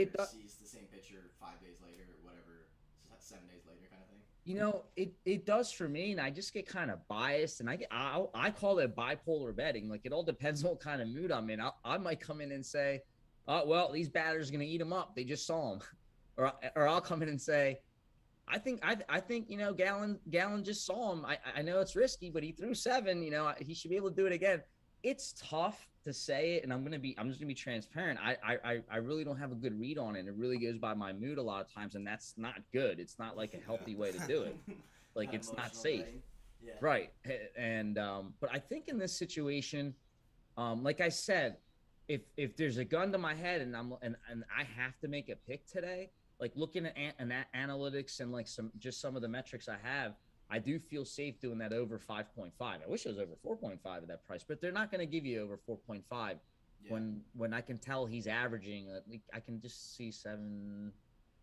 batter sees the same pitcher 5 days later or whatever, 7 days later, kind of thing? It does for me, and I just get kind of biased, and I call it bipolar betting. Like it all depends on what kind of mood I'm in. I might come in and say, "Oh well, these batters are gonna eat them up. They just saw them," or I'll come in and say, I think Gallon just saw him. I know it's risky, but he threw 7. He should be able to do it again. It's tough to say it, and I'm just gonna be transparent. I really don't have a good read on it. It really goes by my mood a lot of times, and that's not good. It's not like a healthy way to do it. Like it's not safe. Yeah. Right. And but I think in this situation, like I said, if there's a gun to my head and I have to make a pick today, like looking at analytics and like some of the metrics I have, I do feel safe doing that over 5.5. I wish it was over 4.5 at that price, but they're not going to give you over 4.5 when I can tell he's averaging. I can just see 7.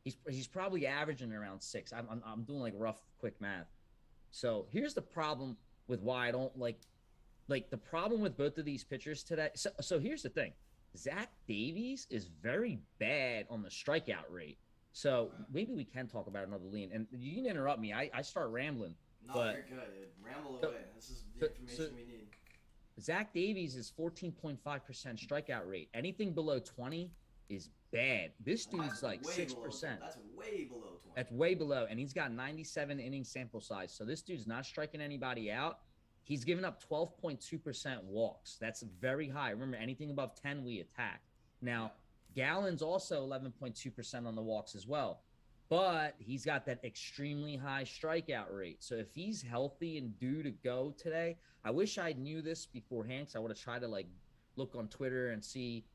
He's probably averaging around 6. I'm doing like rough quick math. So here's the problem with why I don't like the problem with both of these pitchers today. So here's the thing. Zach Davies is very bad on the strikeout rate. So maybe we can talk about another lean. And you can interrupt me. I start rambling. No, but, you're good. Ramble away. This is the information we need. Zach Davies is 14.5% strikeout rate. Anything below 20 is bad. This dude's like 6%. That's way below 20. That's way below. And he's got 97 inning sample size. So this dude's not striking anybody out. He's given up 12.2% walks. That's very high. Remember, anything above 10, we attack. Now, Gallon's also 11.2% on the walks as well. But he's got that extremely high strikeout rate. So if he's healthy and due to go today, I wish I knew this beforehand, because I would have tried to like look on Twitter and see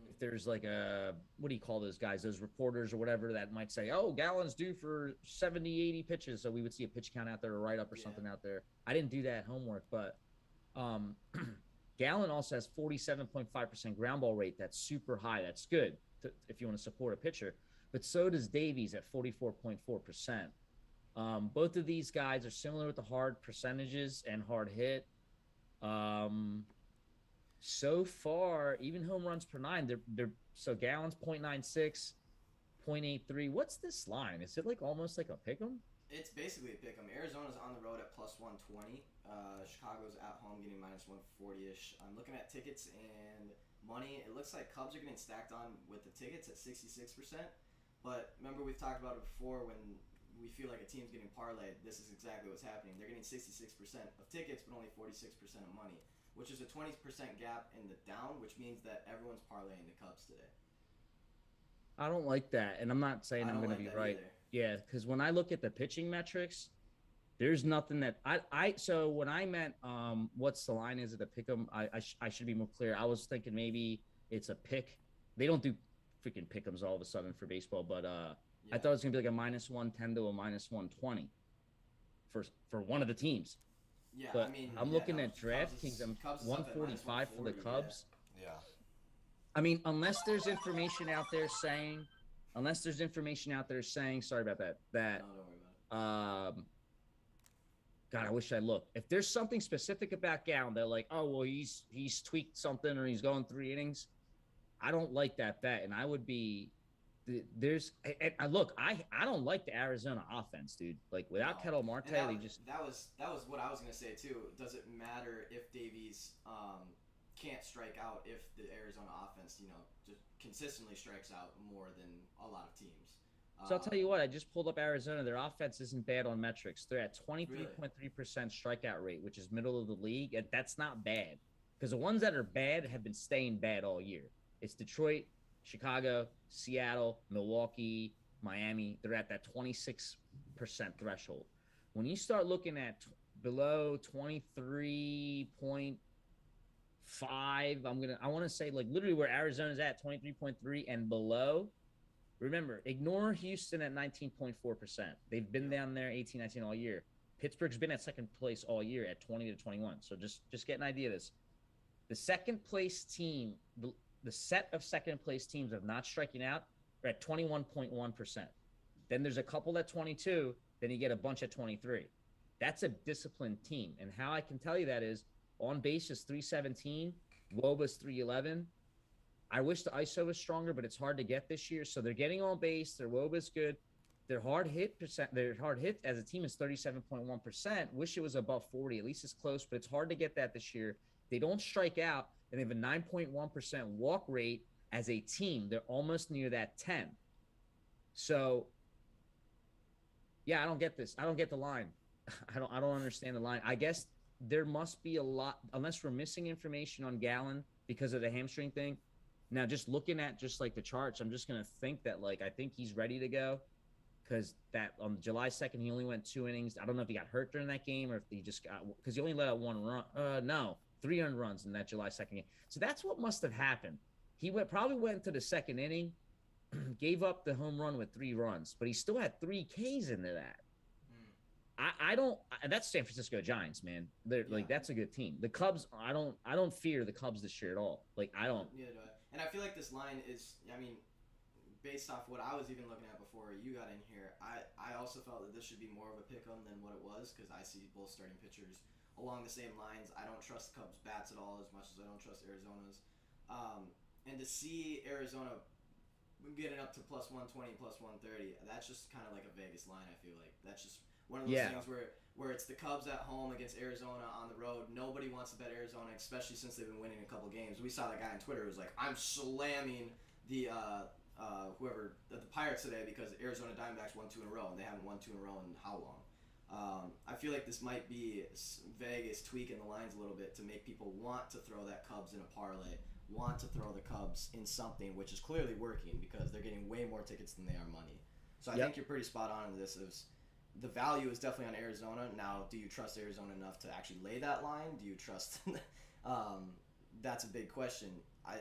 if there's like what do you call those guys, those reporters or whatever that might say, oh, Gallon's due for 70, 80 pitches. So we would see a pitch count out there or write up or something out there. I didn't do that homework, but Gallon also has 47.5% ground ball rate. That's super high. That's good if you want to support a pitcher. But so does Davies at 44.4%. Both of these guys are similar with the hard percentages and hard hit. So far, even home runs per 9, they're so Gallon's 0.96, 0.83. What's this line? Is it like almost like a pick'em? It's basically a pick'em. Arizona's on the road at plus 120. Chicago's at home getting minus 140-ish. I'm looking at tickets and money. It looks like Cubs are getting stacked on with the tickets at 66%. But remember, we've talked about it before, when we feel like a team's getting parlayed, this is exactly what's happening. They're getting 66% of tickets, but only 46% of money, which is a 20% gap in the down, which means that everyone's parlaying the Cubs today. I don't like that, and I'm not saying I'm going to be right. Either. Yeah, because when I look at the pitching metrics, there's nothing that so when I meant what's the line, is it a pick 'em? I should be more clear. I was thinking maybe it's a pick. They don't do freaking pick 'ems all of a sudden for baseball, but I thought it was gonna be like a minus 110 to a minus 120 for one of the teams. Yeah, but I mean, I'm looking at DraftKings. I'm 145 for the Cubs. Yeah. I mean, unless there's information out there saying, sorry about that. That no, don't worry about it. God, I wish I looked. If there's something specific about Gallon, they're like, oh well, he's tweaked something or he's going 3 innings. I don't like that bet, and I would be. I don't like the Arizona offense, dude. Like without Ketel Marte, they just. That was what I was gonna say too. Does it matter if Davies can't strike out if the Arizona offense, just consistently strikes out more than a lot of teams? So I'll tell you what, I just pulled up Arizona. Their offense isn't bad on metrics. They're at 23.3% strikeout rate, which is middle of the league, and that's not bad. Because the ones that are bad have been staying bad all year. It's Detroit, Chicago, Seattle, Milwaukee, Miami. They're at that 26% threshold. When you start looking at below 23.5, I want to say like literally where Arizona's at 23.3 and below. Remember, ignore Houston at 19.4%. They've been down there 18, 19 all year. Pittsburgh's been at second place all year at 20 to 21. So just get an idea of this. The second place team, the set of second place teams of not striking out are at 21.1%. Then there's a couple at 22. Then you get a bunch at 23. That's a disciplined team. And how I can tell you that is on base is 317, Woba's 311. I wish the ISO was stronger, but it's hard to get this year. So they're getting on base. Their Woba's good. Their hard hit as a team is 37.1%. Wish it was above 40. At least it's close, but it's hard to get that this year. They don't strike out, and they have a 9.1% walk rate as a team. They're almost near that 10. So, yeah, I don't get this. I don't get the line. I don't understand the line. I guess there must be a lot, unless we're missing information on Gallen because of the hamstring thing. Now, just looking at just like the charts, I'm just gonna think that I think he's ready to go. Because that on July 2nd, he only went 2 innings. I don't know if he got hurt during that game or if he just got, because he only let out 1 run. No, 3 earned runs in that July 2nd game. So that's what must have happened. He probably went to the second inning, gave up the home run with 3 runs, but he still had 3 Ks into that. I don't. That's San Francisco Giants, man. They're that's a good team. The Cubs, I don't fear the Cubs this year at all. I don't. Yeah, and I feel like this line is. I mean, based off what I was even looking at before you got in here, I also felt that this should be more of a pick-em than what it was because I see both starting pitchers along the same lines. I don't trust the Cubs' bats at all as much as I don't trust Arizona's. And to see Arizona getting up to plus 120, plus 130, that's just kind of like a Vegas line, I feel like. That's just one of those things where it's the Cubs at home against Arizona on the road. Nobody wants to bet Arizona, especially since they've been winning a couple games. We saw that guy on Twitter who was like, I'm slamming the the Pirates today because Arizona Diamondbacks won 2 in a row, and they haven't won 2 in a row in how long? I feel like this might be Vegas tweaking the lines a little bit to make people want to throw that Cubs in a parlay, want to throw the Cubs in something, which is clearly working because they're getting way more tickets than they are money. So I think you're pretty spot on in this. The value is definitely on Arizona. Now, do you trust Arizona enough to actually lay that line? Do you trust... that's a big question.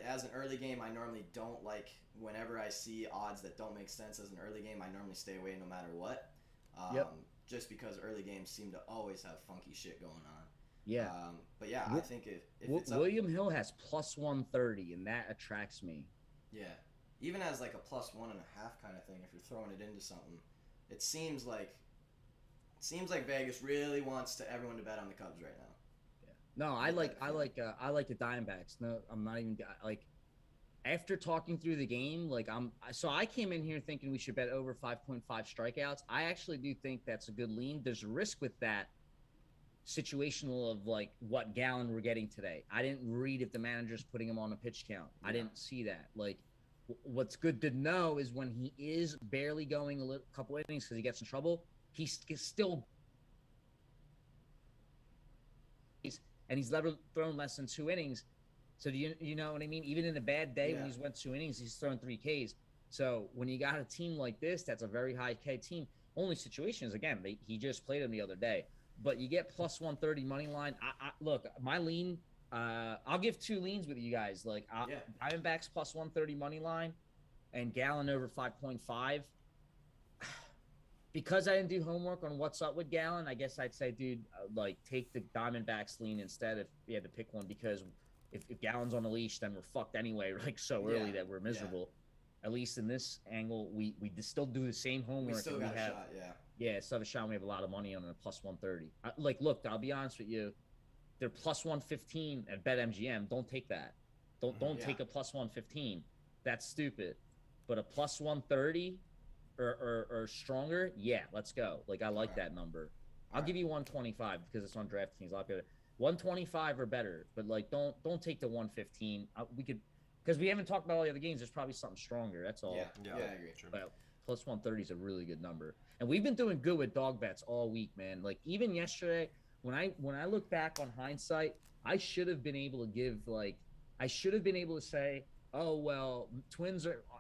As an early game, I normally don't like whenever I see odds that don't make sense as an early game. I normally stay away no matter what. Just because early games seem to always have funky shit going on. Yeah. But yeah, I think if it's William Hill has plus 130, and that attracts me. Yeah. Even as like a plus 1.5 kind of thing, if you're throwing it into something, it seems like Vegas really wants everyone to bet on the Cubs right now. No, I like the Diamondbacks. No, I'm not even after talking through the game, I came in here thinking we should bet over 5.5 strikeouts. I actually do think that's a good lean. There's a risk with that situational of what Gallen we're getting today. I didn't read if the manager's putting him on a pitch count. I didn't see that. What's good to know is when he is barely going a couple innings because he gets in trouble, he's still. And he's never thrown less than 2 innings. So do you know what I mean? Even in a bad day when he's went 2 innings, he's thrown 3 Ks. So when you got a team like this, that's a very high K team. Only situation is, again, he just played him the other day. But you get plus 130 money line. Look, my lean, I'll give 2 leans with you guys. Diamondbacks plus 130 money line and Gallen over 5.5. Because I didn't do homework on what's up with Gallen, I guess I'd say, dude, take the Diamondbacks lean instead if you had to pick one, because if Gallen's on the leash, then we're fucked anyway, early that we're miserable. At least in this angle, we still do the same homework. We still got a shot, Yeah, still have a shot. We have a lot of money on a plus 130. Look, I'll be honest with you. They're plus 115 at BetMGM. Don't take that. Don't take a plus 115. That's stupid. But a plus 130... Or stronger, let's go. I like that number. I'll give you 125 because it's on DraftKings. I'll give it 125 or better, but don't take the 115. We could, because we haven't talked about all the other games. There's probably something stronger. That's all. Yeah, I agree. But plus 130 is a really good number, and we've been doing good with dog bets all week, man. Even yesterday, when I look back on hindsight, I should have been able to give I should have been able to say, oh, well,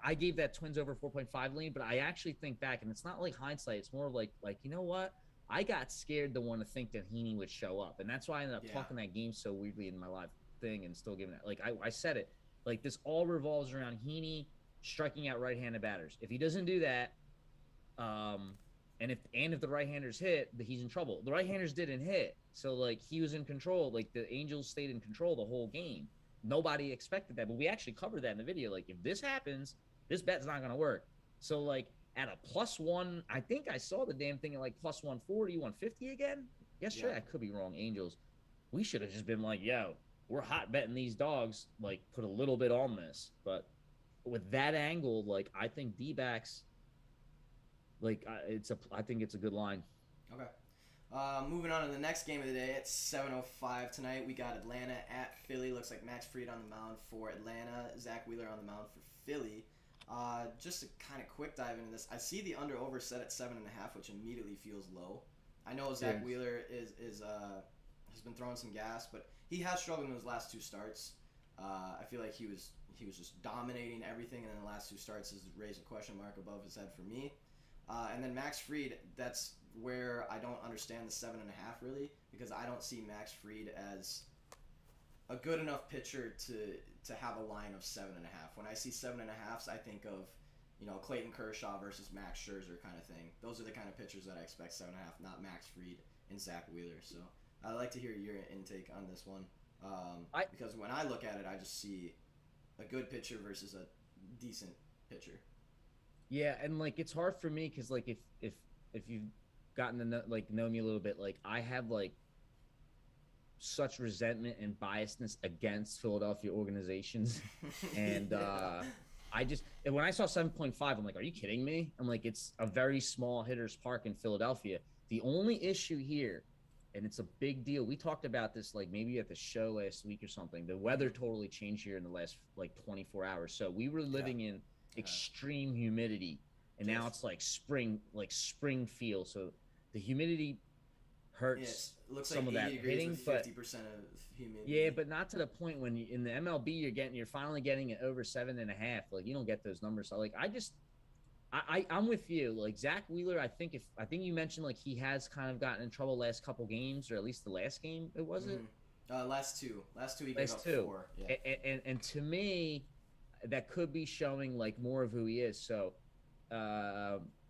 I gave that Twins over 4.5 lean, but I actually think back, and it's not like hindsight. It's more like you know what? I got scared to want to think that Heaney would show up, and that's why I ended up talking that game so weirdly in my live thing and still giving it. I said it. This all revolves around Heaney striking out right-handed batters. If he doesn't do that, And if the right-handers hit, he's in trouble. The right-handers didn't hit, so like he was in control. Like the Angels stayed in control the whole game. Nobody expected that, but we actually covered that in the video. Like if this happens, this bet's not gonna work. So like at a +1, I think I saw the damn thing at like plus 140, 150 again. Yesterday, Yeah. I could be wrong. Angels, we should have just been like, yo, we're hot betting these dogs. Like put a little bit on this, but with that angle, like I think D-backs, like I think it's a good line. Okay. Moving on to the next game of the day at 7:05 tonight, we got Atlanta at Philly. Looks like Max Fried on the mound for Atlanta, Zach Wheeler on the mound for Philly. Just to kind of quick dive into this, I see the under/over set at 7.5, which immediately feels low. I know Zach Wheeler has been throwing some gas, but he has struggled in his last two starts. I feel like he was just dominating everything, and then the last two starts has raised a question mark above his head for me. And then Max Fried, that's where I don't understand the 7.5 really, because I don't see Max Fried as a good enough pitcher to have a line of 7.5. When I see 7.5s, I think of Clayton Kershaw versus Max Scherzer kind of thing. Those are the kind of pitchers that I expect 7.5, not Max Fried and Zach Wheeler. So I'd like to hear your intake on this one, because when I look at it, I just see a good pitcher versus a decent pitcher. Yeah, and like it's hard for me because like if you've gotten to know me a little bit, like I have like such resentment and biasness against Philadelphia organizations, and and when I saw 7.5, I'm like, are you kidding me? I'm like, it's a very small hitters park in Philadelphia. The only issue here, and it's a big deal. We talked about this like maybe at the show last week or something. The weather totally changed here in the last like 24 hours. So we were living in extreme humidity, and now it's like spring feel. So the humidity hurts It looks some like of 80 that degrees hitting, with but 50% of humidity. yeah, but not to the point when in the MLB you're finally getting it over 7.5. Like you don't get those numbers. So like I'm with you. Like Zach Wheeler, I think you mentioned like he has kind of gotten in trouble last couple games, or at least the last game. It was it. Last two he gave up 4. Yeah. And to me, that could be showing like more of who he is. So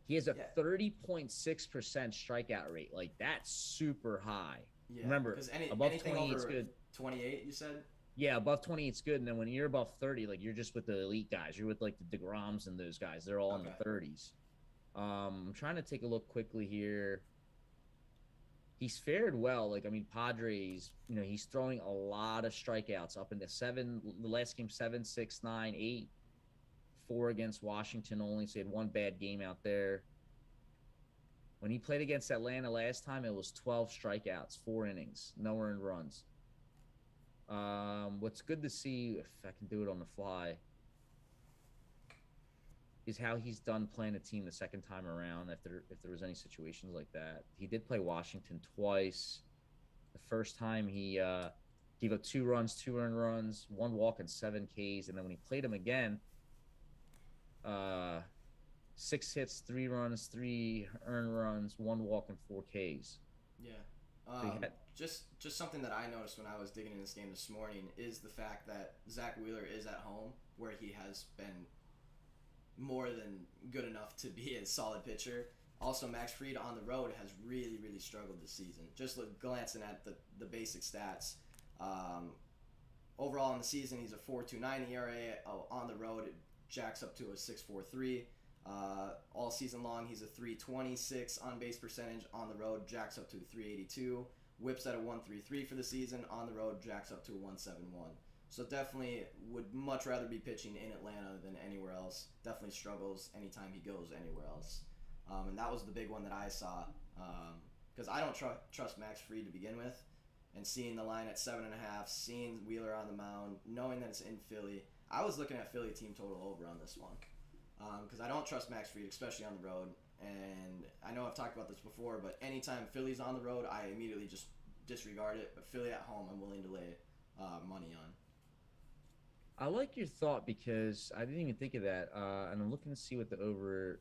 he has a 30.6% strikeout rate. Like that's super high. Yeah. Remember, above 20 it's good. 28 you said? Yeah, above 20 it's good, and then when you're above 30, like you're just with the elite guys. You're with like the DeGroms and those guys. They're all in the 30s. I'm trying to take a look quickly here. He's fared well. Like I mean, Padres, he's throwing a lot of strikeouts up into 7. The last game 7, 6, 9, 8, 4 against Washington only. So he had one bad game out there. When he played against Atlanta last time, it was 12 strikeouts, 4 innings, no earned runs. What's good to see, if I can do it on the fly, is how he's done playing a team the second time around. If there was any situations like that, he did play Washington twice. The first time he gave up 2 runs, 2 earned runs, 1 walk, and 7 Ks. And then when he played him again, 6 hits, 3 runs, 3 earned runs, 1 walk, and 4 Ks. Yeah. Just something that I noticed when I was digging in this game this morning is the fact that Zach Wheeler is at home, where he has been more than good enough to be a solid pitcher. Also, Max Fried on the road has really, really struggled this season. Just glancing at the basic stats. Overall in the season, he's a 4.29 ERA. On the road, it jacks up to a 6.43. All season long, he's a 3.26 on base percentage. On the road, jacks up to a 3.82. Whips at a 1.33 for the season. On the road, jacks up to a 1.71. So definitely would much rather be pitching in Atlanta than anywhere else. Definitely struggles anytime he goes anywhere else. And that was the big one that I saw. Because I don't trust Max Fried to begin with. And seeing the line at 7.5, seeing Wheeler on the mound, knowing that it's in Philly, I was looking at Philly team total over on this one. Because I don't trust Max Fried, especially on the road. And I know I've talked about this before, but anytime Philly's on the road, I immediately just disregard it. But Philly at home, I'm willing to lay money on. I like your thought because I didn't even think of that. And I'm looking to see what the over.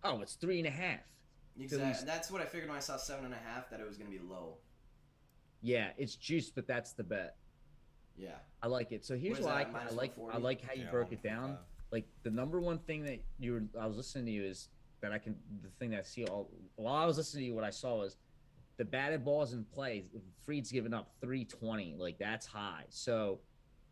Oh, it's 3.5. Exactly. That's what I figured when I saw 7.5, that it was going to be low. Yeah, it's juiced, but that's the bet. Yeah. I like it. So here's why I like how you broke it down. Like the number one thing that I was listening to you is that I can the thing that I see all while I was listening to you, what I saw was the batted balls in play. Fried's given up 320, like that's high. So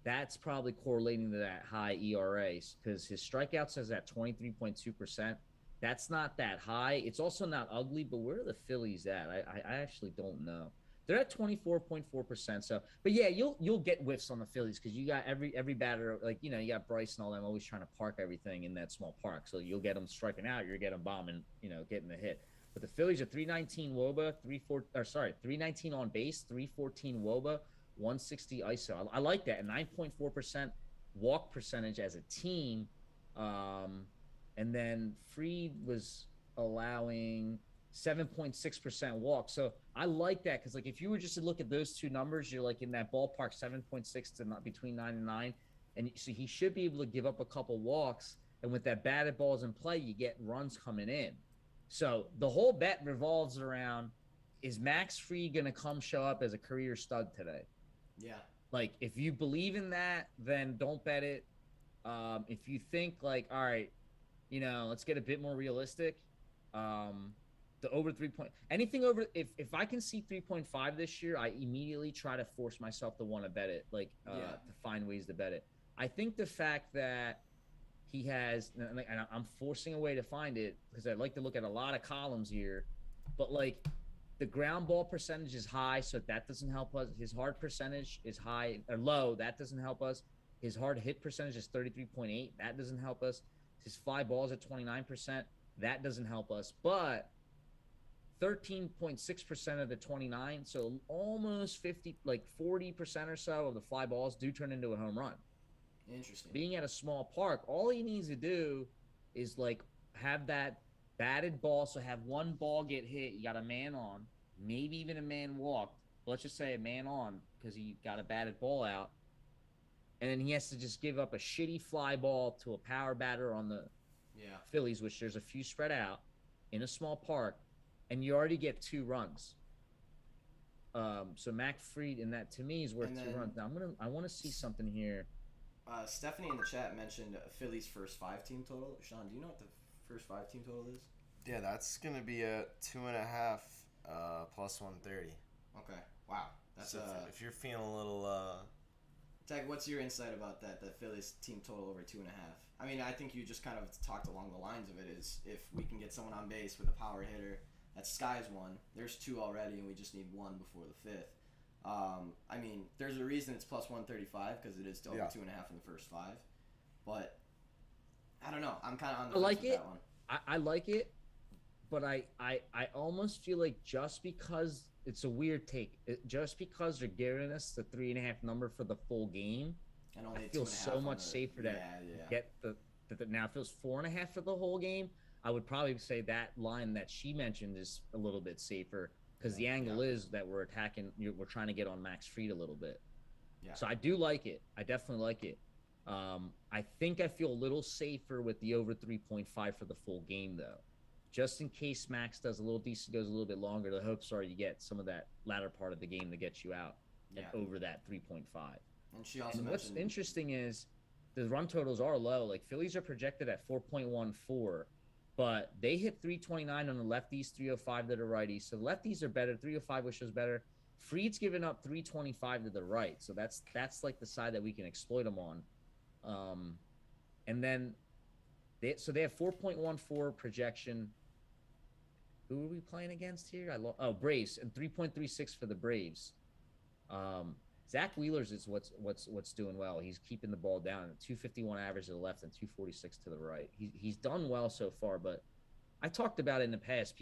that's probably correlating to that high ERA because his strikeouts is at 23.2%. That's not that high. It's also not ugly, but where are the Phillies at? I actually don't know. They're at 24.4%. So, but yeah, you'll get whiffs on the Phillies because you got every batter, like you got Bryce and all them always trying to park everything in that small park. So you'll get them striking out, you'll get them bombing, getting the hit. But the Phillies are 319 WOBA, 319 on base, 314 WOBA, 160 ISO. I like that. A 9.4% walk percentage as a team. And then Fried was allowing 7.6% walk. So I like that because like if you were just to look at those two numbers, you're like in that ballpark, 7.6 to not between 9 and 9. And so he should be able to give up a couple walks. And with that batted balls in play, you get runs coming in. So the whole bet revolves around, is Max Fried going to come show up as a career stud today? Yeah. Like if you believe in that, then don't bet it. If you think like, all right, let's get a bit more realistic. The over 3 point, anything over, if I can see 3.5 this year, I immediately try to force myself to want to bet it, like to find ways to bet it. I think the fact that he has, and I'm forcing a way to find it because I like to look at a lot of columns here, but like the ground ball percentage is high, so that doesn't help us. His hard percentage is high or low, that doesn't help us. His hard hit percentage is 33.8, that doesn't help us. His fly balls at 29%, that doesn't help us. But 13.6% of the 29, so almost 50, like 40% or so of the fly balls do turn into a home run. Interesting. Being at a small park, all he needs to do is like have that batted ball. So have one ball get hit, you got a man on, maybe even a man walked. Let's just say a man on because he got a batted ball out. And then he has to just give up a shitty fly ball to a power batter on the Phillies, which there's a few spread out in a small park, and you already get 2 runs. So Max Fried in that to me is worth 2 runs. Now I want to see something here. Stephanie in the chat mentioned Phillies first 5 team total. Sean, do you know what the first 5 team total is? Yeah, that's gonna be a 2.5 plus 130. Okay. Wow. That's so if you're feeling a little. Tag, what's your insight about that? The Phillies team total over 2.5. I mean, I think you just kind of talked along the lines of it. Is if we can get someone on base with a power hitter, that's sky's 1. There's 2 already, and we just need 1 before the 5th. I mean, there's a reason it's plus 135 because it is still over 2.5 in the first 5. But I don't know. I'm kind of on the fence with that one. I like it, but I almost feel like just because it's a weird take, just because they're giving us the 3.5 number for the full game, and only I feel so much safer to get the now if it was 4.5 for the whole game, I would probably say that line that she mentioned is a little bit safer because the angle is that we're attacking, we're trying to get on Max Fried a little bit. Yeah. So I do like it. I definitely like it. I think I feel a little safer with the over 3.5 for the full game though. Just in case Max does a little decent, goes a little bit longer, the hopes are you get some of that latter part of the game to get you out and over that 3.5. And she also mentioned, what's interesting is the run totals are low. Like Phillies are projected at 4.14, but they hit 329 on the lefties, 305 to the righties. So the lefties are better. 305, which is better. Fried's given up 325 to the right. So that's like the side that we can exploit them on. And then they have 4.14 projection. Who are we playing against here? Braves, and 3.36 for the Braves. Zach Wheeler's is what's doing well. He's keeping the ball down. 251 average to the left and 246 to the right. He's done well so far, but I talked about it in the past.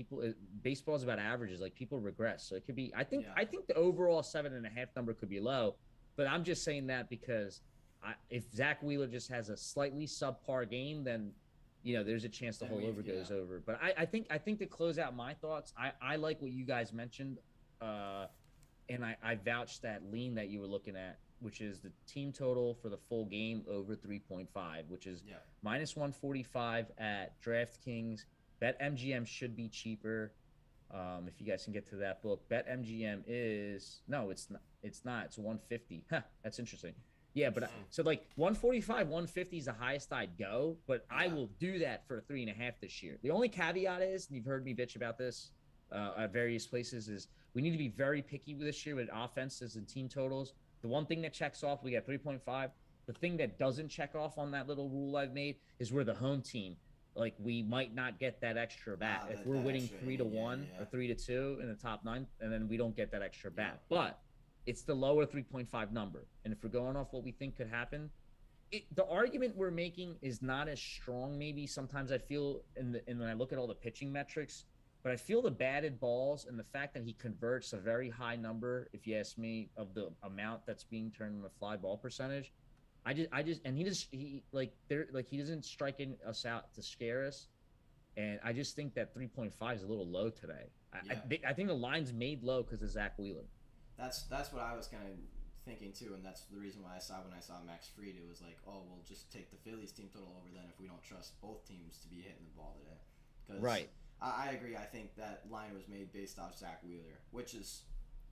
Baseball's about averages. Like people regress, so it could be. I think the overall 7.5 number could be low, but I'm just saying that because if Zach Wheeler just has a slightly subpar game, then there's a chance the whole over goes over. But I think to close out my thoughts, I like what you guys mentioned. And I vouched that lean that you were looking at, which is the team total for the full game over 3.5, which is minus 145 at DraftKings. BetMGM should be cheaper. If you guys can get to that book, BetMGM is it's not. It's 150. That's interesting. Yeah, but so like 145, 150 is the highest I'd go, but I will do that for a 3.5 this year. The only caveat is, and you've heard me bitch about this at various places, is we need to be very picky with this year with offenses and team totals. The one thing that checks off, we got 3.5. The thing that doesn't check off on that little rule I've made is we're the home team. Like we might not get that extra bat if we're winning 3-1 or 3-2 in the top 9, and then we don't get that extra bat. But it's the lower 3.5 number. And if we're going off what we think could happen, the argument we're making is not as strong. Maybe sometimes I feel and when I look at all the pitching metrics, but I feel the batted balls and the fact that he converts a very high number, if you ask me, of the amount that's being turned in a fly ball percentage. And he doesn't strike us out to scare us. And I just think that 3.5 is a little low today. I think the line's made low because of Zach Wheeler. That's what I was kind of thinking too, and that's the reason why when I saw Max Fried, it was like, oh, we'll just take the Phillies team total over then if we don't trust both teams to be hitting the ball today. Right. I agree. I think that line was made based off Zach Wheeler, which is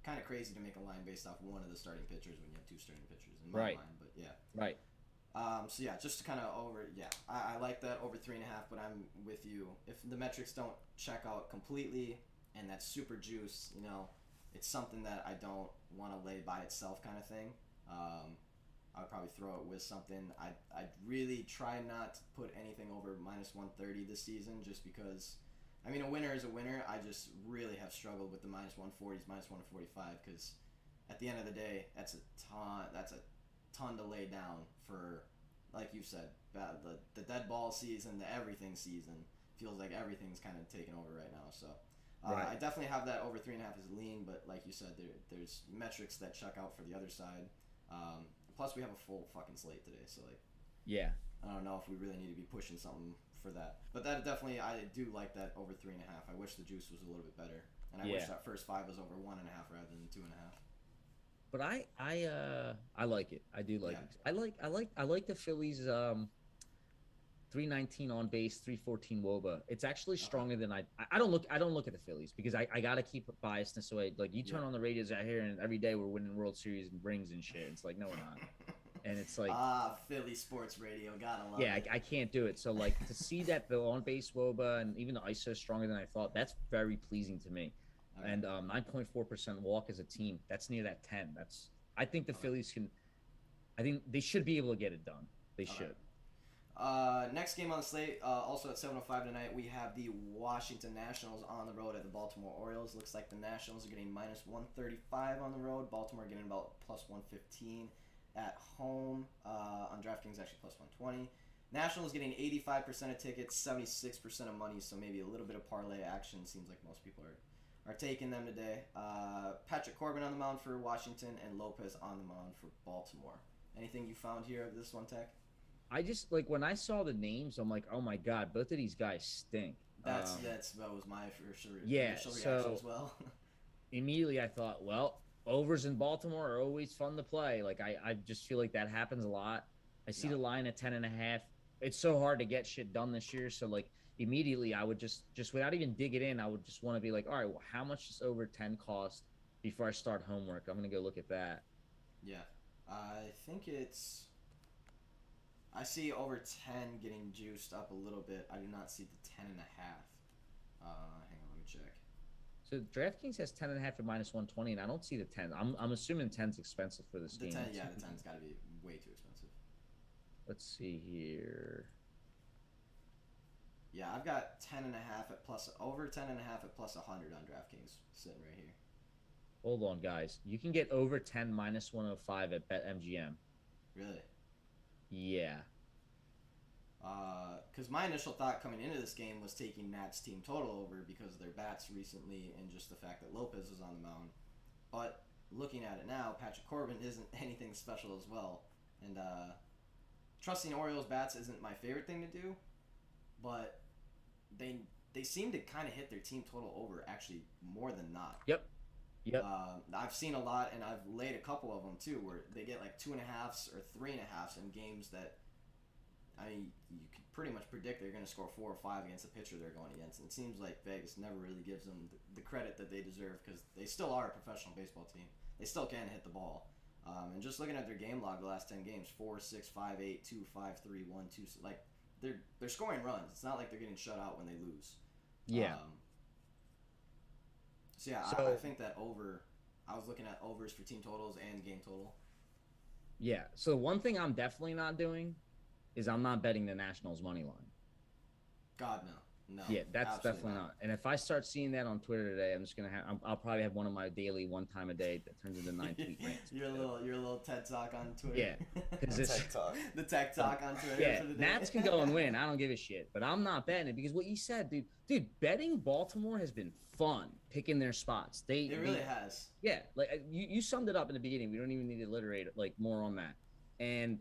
kind of crazy to make a line based off one of the starting pitchers when you have two starting pitchers in my mind. But yeah. Right. So yeah, just to kind of I like that over 3.5, but I'm with you. If the metrics don't check out completely and that's super juice, you know, it's something that I don't want to lay by itself kind of thing. I would probably throw it with something. I'd really try not to put anything over minus 130 this season just because, I mean, a winner is a winner. I just really have struggled with the minus 140s, minus 145 because at the end of the day, that's a ton to lay down for, like you said, the dead ball season, the everything season. Feels like everything's kind of taken over right now, so... I definitely have that over 3.5 as lean, but like you said, there's metrics that check out for the other side. Plus, we have a full fucking slate today, so like, yeah, I don't know if we really need to be pushing something for that. But that definitely, I do like that over 3.5. I wish the juice was a little bit better, and I wish that first 5 was over 1.5 rather than 2.5. But I like it. I do like it. I like the Phillies. 319 on base, 314 WOBA. It's actually stronger than I don't look at the Phillies because I gotta keep biasness away. Like you turn on the radios out here and every day we're winning World Series and rings and shit. It's like no we're not. And it's like Philly sports radio, gotta love it. I can't do it. So like to see that the on base WOBA and even the ISO is stronger than I thought, that's very pleasing to me. Okay. And 9.4% walk as a team, that's near that 10. I think the Phillies can. I think they should be able to get it done. They should. Next game on the slate, also at 7:05 tonight, we have the Washington Nationals on the road at the Baltimore Orioles. Looks like the Nationals are getting minus 135 on the road. Baltimore getting about plus 115 at home. On DraftKings, actually plus 120. Nationals getting 85% of tickets, 76% of money, so maybe a little bit of parlay action. Seems like most people are taking them today. Patrick Corbin on the mound for Washington and Lopez on the mound for Baltimore. Anything you found here of this one, Tech? I just like when I saw the names, I'm like, oh my god, both of these guys stink. That was my initial reaction as well. Immediately, I thought, well, overs in Baltimore are always fun to play. Like I just feel like that happens a lot. I see the line at 10.5. It's so hard to get shit done this year. So like immediately, I would just without even digging in, I would just want to be like, all right, well, how much does over 10 cost before I start homework? I'm gonna go look at that. Yeah, I think I see over 10 getting juiced up a little bit. I do not see the 10.5. Hang on, let me check. So DraftKings has 10.5 at minus 120, and I don't see the 10. I'm assuming 10's expensive for this game. 10, yeah, the 10's got to be way too expensive. Let's see here. Yeah, I've got 10.5 at plus over 10.5 at plus 100 on DraftKings sitting right here. Hold on, guys. You can get over 10 minus 105 at BetMGM. Really? Yeah. Because my initial thought coming into this game was taking Nat's team total over because of their bats recently and just the fact that Lopez was on the mound. But looking at it now, Patrick Corbin isn't anything special as well. And trusting Orioles bats isn't my favorite thing to do, but they seem to kind of hit their team total over actually more than not. Yep. I've seen a lot, and I've laid a couple of them too, where they get like 2.5s or 3.5s in games that, I mean, you can pretty much predict they're going to score 4 or 5 against the pitcher they're going against. And it seems like Vegas never really gives them the credit that they deserve because they still are a professional baseball team. They still can hit the ball. And just looking at their game log, the last 10 games, 4, 6, 5, 8, 2, 5, 3, 1, 2, like they're scoring runs. It's not like they're getting shut out when they lose. Yeah. I think that I was looking at overs for team totals and game total. Yeah. So one thing I'm definitely not doing is I'm not betting the Nationals money line. God, no. No. Yeah, that's definitely not. And if I start seeing that on Twitter today, I'm just gonna have. I'll probably have one of my daily one time a day that turns into 9 tweet rants. Your little TED talk on Twitter. Yeah, because the tech talk on Twitter. Yeah, for the day. Nats can go and win. I don't give a shit, but I'm not betting it because what you said, dude, betting Baltimore has been fun. Picking their spots, it really has. Yeah, like you summed it up in the beginning. We don't even need to alliterate like more on that. And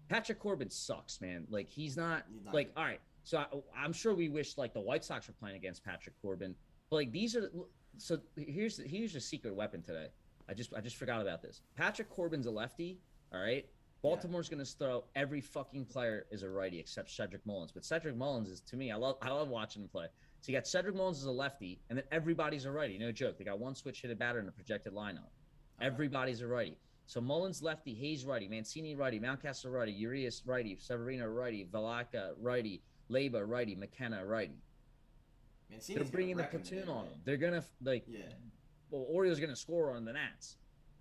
Patrick Corbin sucks, man. Like he's not like all right. So I'm sure we wish like the White Sox were playing against Patrick Corbin, but like these are. So here's the secret weapon today. I just forgot about this. Patrick Corbin's a lefty. All right. Baltimore's gonna throw every fucking player is a righty except Cedric Mullins. But Cedric Mullins is to me, I love watching him play. So you got Cedric Mullins as a lefty, and then everybody's a righty. No joke. They got one switch hit a batter in a projected lineup. Everybody's a righty. So Mullins lefty, Hayes righty, Mancini righty, Mountcastle righty, Urias righty, Severino righty, Valaka righty, Leyba righty, McKenna righty. Mancini's they're bringing the platoon on them. They're gonna well, Orioles gonna score on the Nats.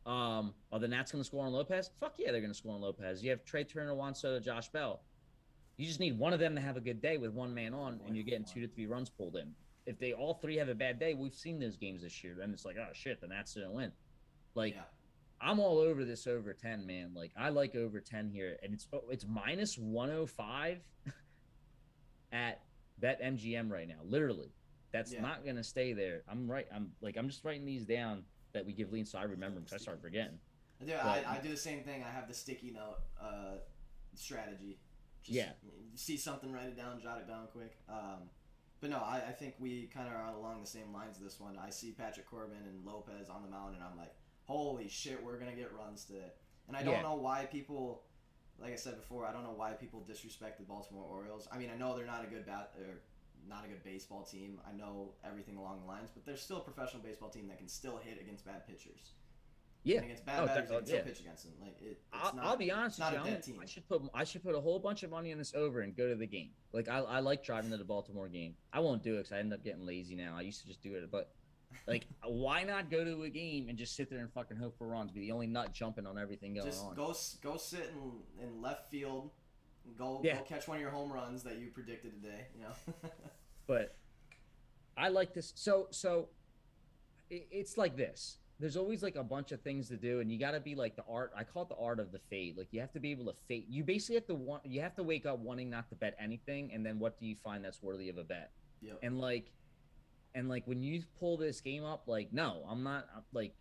Are the Nats gonna score on Lopez? Fuck yeah, they're gonna score on Lopez. You have Trey Turner, Juan Soto, Josh Bell. You just need one of them to have a good day with one man on, and you're getting 2 to 3 runs pulled in. If they all three have a bad day, we've seen those games this year. Then it's like, oh shit, the Nats didn't win. I'm all over this over 10, man. Like I like over 10 here, and it's minus 105 at BetMGM right now. Literally, that's not gonna stay there. I'm just writing these down that we give lean so I remember them because I start forgetting. I do the same thing. I have the sticky note strategy. You see something, write it down, jot it down quick. But no, I think we kind of are along the same lines this one. I see Patrick Corbin and Lopez on the mound, and I'm like, holy shit, we're going to get runs today. And I don't know why people, like I said before, I don't know why people disrespect the Baltimore Orioles. I mean, I know they're not a good not a good baseball team. I know everything along the lines, but they're still a professional baseball team that can still hit against bad pitchers. Yeah, and against bad batters, they can still pitch against them. Like I'll be honest with you, dead team. I should put a whole bunch of money on this over and go to the game. Like I like driving to the Baltimore game. I won't do it because I end up getting lazy now. I used to just do it, but like why not go to a game and just sit there and fucking hope for runs? Be the only nut jumping on everything going on. Just go sit in left field. Go catch one of your home runs that you predicted today. You know. But I like this. So it's like this. There's always like a bunch of things to do, and you got to be like the art. I call it the art of the fade. Like you have to be able to fade. You basically have to you have to wake up wanting not to bet anything, and then what do you find that's worthy of a bet? Yep. And like when you pull this game up, like no, I'm not. Like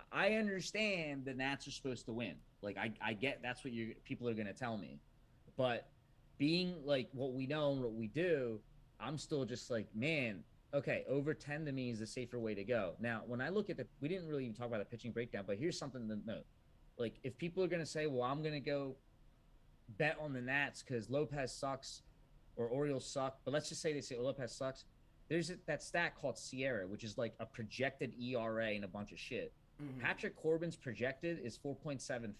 I understand the Nats are supposed to win. Like I get that's what people are gonna tell me, but being like what we know and what we do, I'm still just like, man. Okay, over 10 to me is the safer way to go. Now, when I look at we didn't really even talk about the pitching breakdown, but here's something to note. Like, if people are going to say, well, I'm going to go bet on the Nats because Lopez sucks or Orioles suck, but let's just say they say Lopez sucks. There's that stat called Sierra, which is like a projected ERA and a bunch of shit. Mm-hmm. Patrick Corbin's projected is 4.75.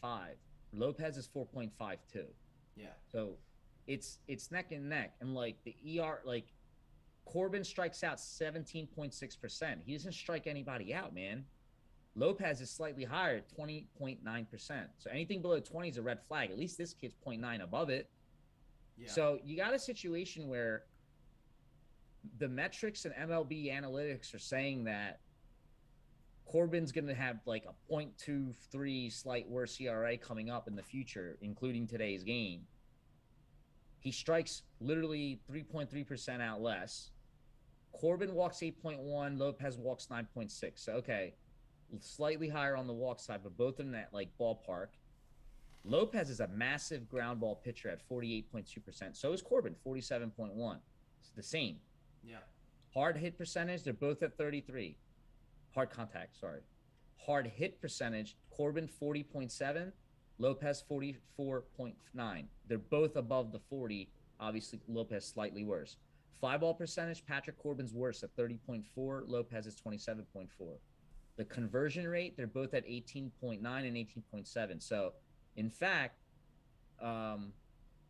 Lopez is 4.52. Yeah. So it's neck and neck. And like the like, Corbin strikes out 17.6%. He doesn't strike anybody out, man. Lopez is slightly higher, 20.9%. So anything below 20 is a red flag. At least this kid's 0.9 above it. Yeah. So you got a situation where the metrics and MLB analytics are saying that Corbin's going to have like a 0.23 slight worse ERA coming up in the future, including today's game. He strikes literally 3.3% out less. Corbin walks 8.1. Lopez walks 9.6. So, okay, slightly higher on the walk side, but both in that, like, ballpark. Lopez is a massive ground ball pitcher at 48.2%. So is Corbin, 47.1. It's the same. Yeah. Hard hit percentage, they're both at 33. Hard contact, sorry. Hard hit percentage, Corbin 40.7. Lopez 44.9. They're both above the 40. Obviously, Lopez slightly worse. Fly ball percentage, Patrick Corbin's worse at 30.4. Lopez is 27.4. The conversion rate, they're both at 18.9 and 18.7. So, in fact, um,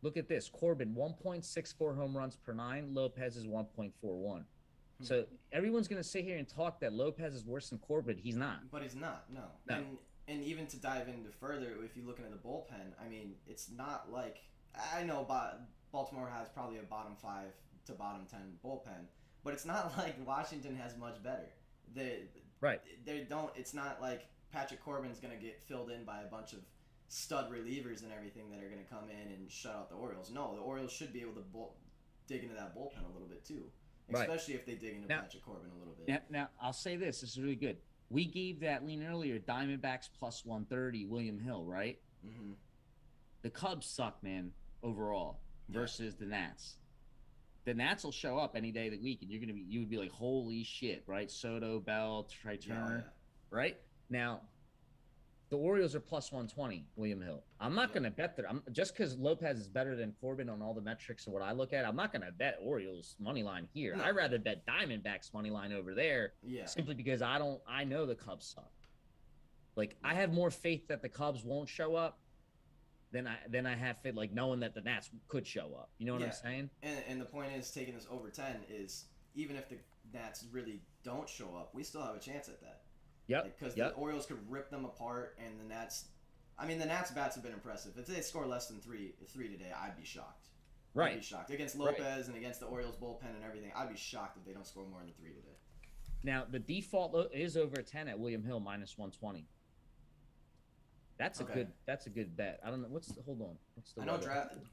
look at this. Corbin, 1.64 home runs per nine. Lopez is 1.41. So everyone's going to sit here and talk that Lopez is worse than Corbin. He's not. But he's not, no. And even to dive into further, if you're looking at the bullpen, I mean, it's not like I know Baltimore has probably a bottom 5 to bottom 10 bullpen, but it's not like Washington has much better. They don't. It's not like Patrick Corbin's going to get filled in by a bunch of stud relievers and everything that are going to come in and shut out the Orioles. No, the Orioles should be able to dig into that bullpen a little bit too. Especially if they dig into Patrick Corbin a little bit. Now, I'll say this. This is really good. We gave that lean earlier, Diamondbacks plus 130, William Hill, right? Mm-hmm. The Cubs suck, man, overall, versus the Nats. The Nats will show up any day of the week, and you would be like, holy shit, right? Soto, Bell, Trey Turner, right? Now, the Orioles are plus 120, William Hill. I'm not going to bet that. Just because Lopez is better than Corbin on all the metrics of what I look at, I'm not going to bet Orioles money line here. I'd rather bet Diamondbacks money line over there, simply because I know the Cubs suck. Like, I have more faith that the Cubs won't show up than I have faith, like, knowing that the Nats could show up. You know what I'm saying? And the point is, taking this over 10 is, even if the Nats really don't show up, we still have a chance at that. Yep. Because the Orioles could rip them apart, and the Nats. I mean, the Nats bats have been impressive. If they score less than three today, I'd be shocked. Right. I'd be shocked against Lopez and against the Orioles bullpen and everything. I'd be shocked if they don't score more than 3 today. Now the default is over 10 at William Hill minus 120. That's a good bet. I don't know hold on. I know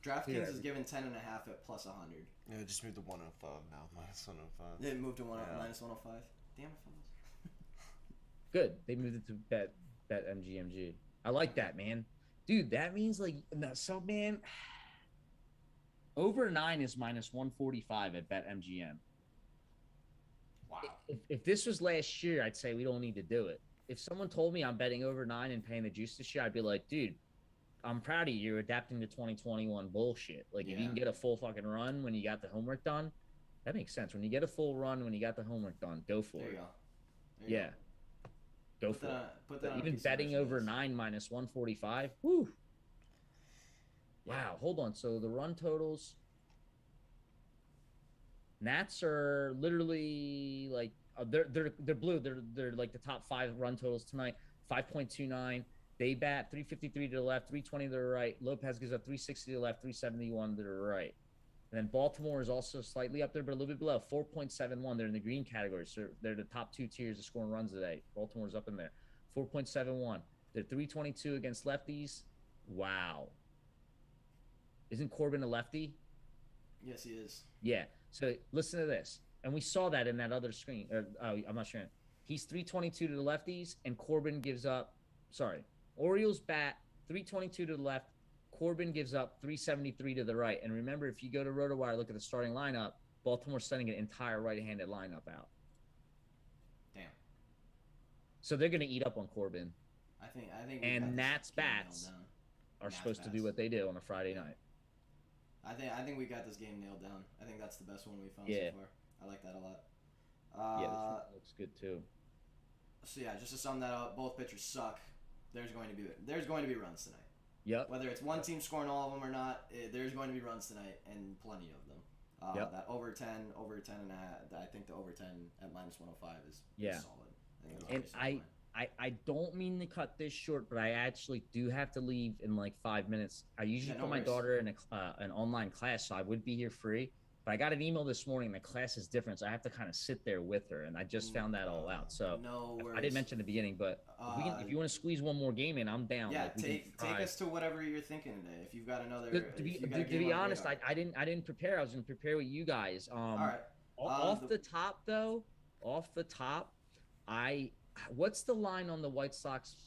DraftKings is given 10.5 at plus 100. Yeah, it just moved to 105 now, minus 105. It moved to minus 105. Damn it, fellas. Good. They moved it to bet MGMG. I like that, man. Dude, that means man, over 9 is minus 145 at bet MGM. Wow. If this was last year, I'd say we don't need to do it. If someone told me I'm betting over 9 and paying the juice this year, I'd be like, dude, I'm proud of you. You're adapting to 2021 bullshit. Like, if you can get a full fucking run when you got the homework done, that makes sense. When you get a full run when you got the homework done, go for it. There you go. Go for it. Even betting over 9 minus 145. Whoo. Wow. Hold on. So the run totals. Nats are literally like they're blue. They're like the top 5 run totals tonight. 5.29. They bat 353 to the left, 320 to the right. Lopez gives up 360 to the left, 371 to the right. And then Baltimore is also slightly up there, but a little bit below, 4.71. They're in the green category, so they're the top 2 tiers of scoring runs today. Baltimore's up in there, 4.71. They're 322 against lefties. Wow. Isn't Corbin a lefty? Yes, he is. Yeah. So listen to this. And we saw that in that other screen. I'm not sure. He's 322 to the lefties, and Corbin gives up. Orioles bat 322 to the left. Corbin gives up 373 to the right. And remember, if you go to RotoWire, look at the starting lineup, Baltimore's sending an entire right-handed lineup out. Damn. So they're going to eat up on Corbin. I think. And Nats bats are supposed to do what they do on a Friday night. I think we got this game nailed down. I think that's the best one we found so far. I like that a lot. This one looks good too. So yeah, just to sum that up, both pitchers suck. There's going to be runs tonight. Yep. Whether it's one team scoring all of them or not, there's going to be runs tonight and plenty of them. That over 10 and a half, I think the over 10 at minus 105 is solid. And I don't mean to cut this short, but I actually do have to leave in like 5 minutes. I usually put my daughter in an online class, so I would be here free. But I got an email this morning. The class is different, so I have to kind of sit there with her, and I just found that all out. So I didn't mention at the beginning, but if you want to squeeze one more game in, I'm down. Yeah, take us to whatever you're thinking today. If you've got another, to be honest, I didn't prepare. I was going to prepare with you guys. All right. Off the top, what's the line on the White Sox?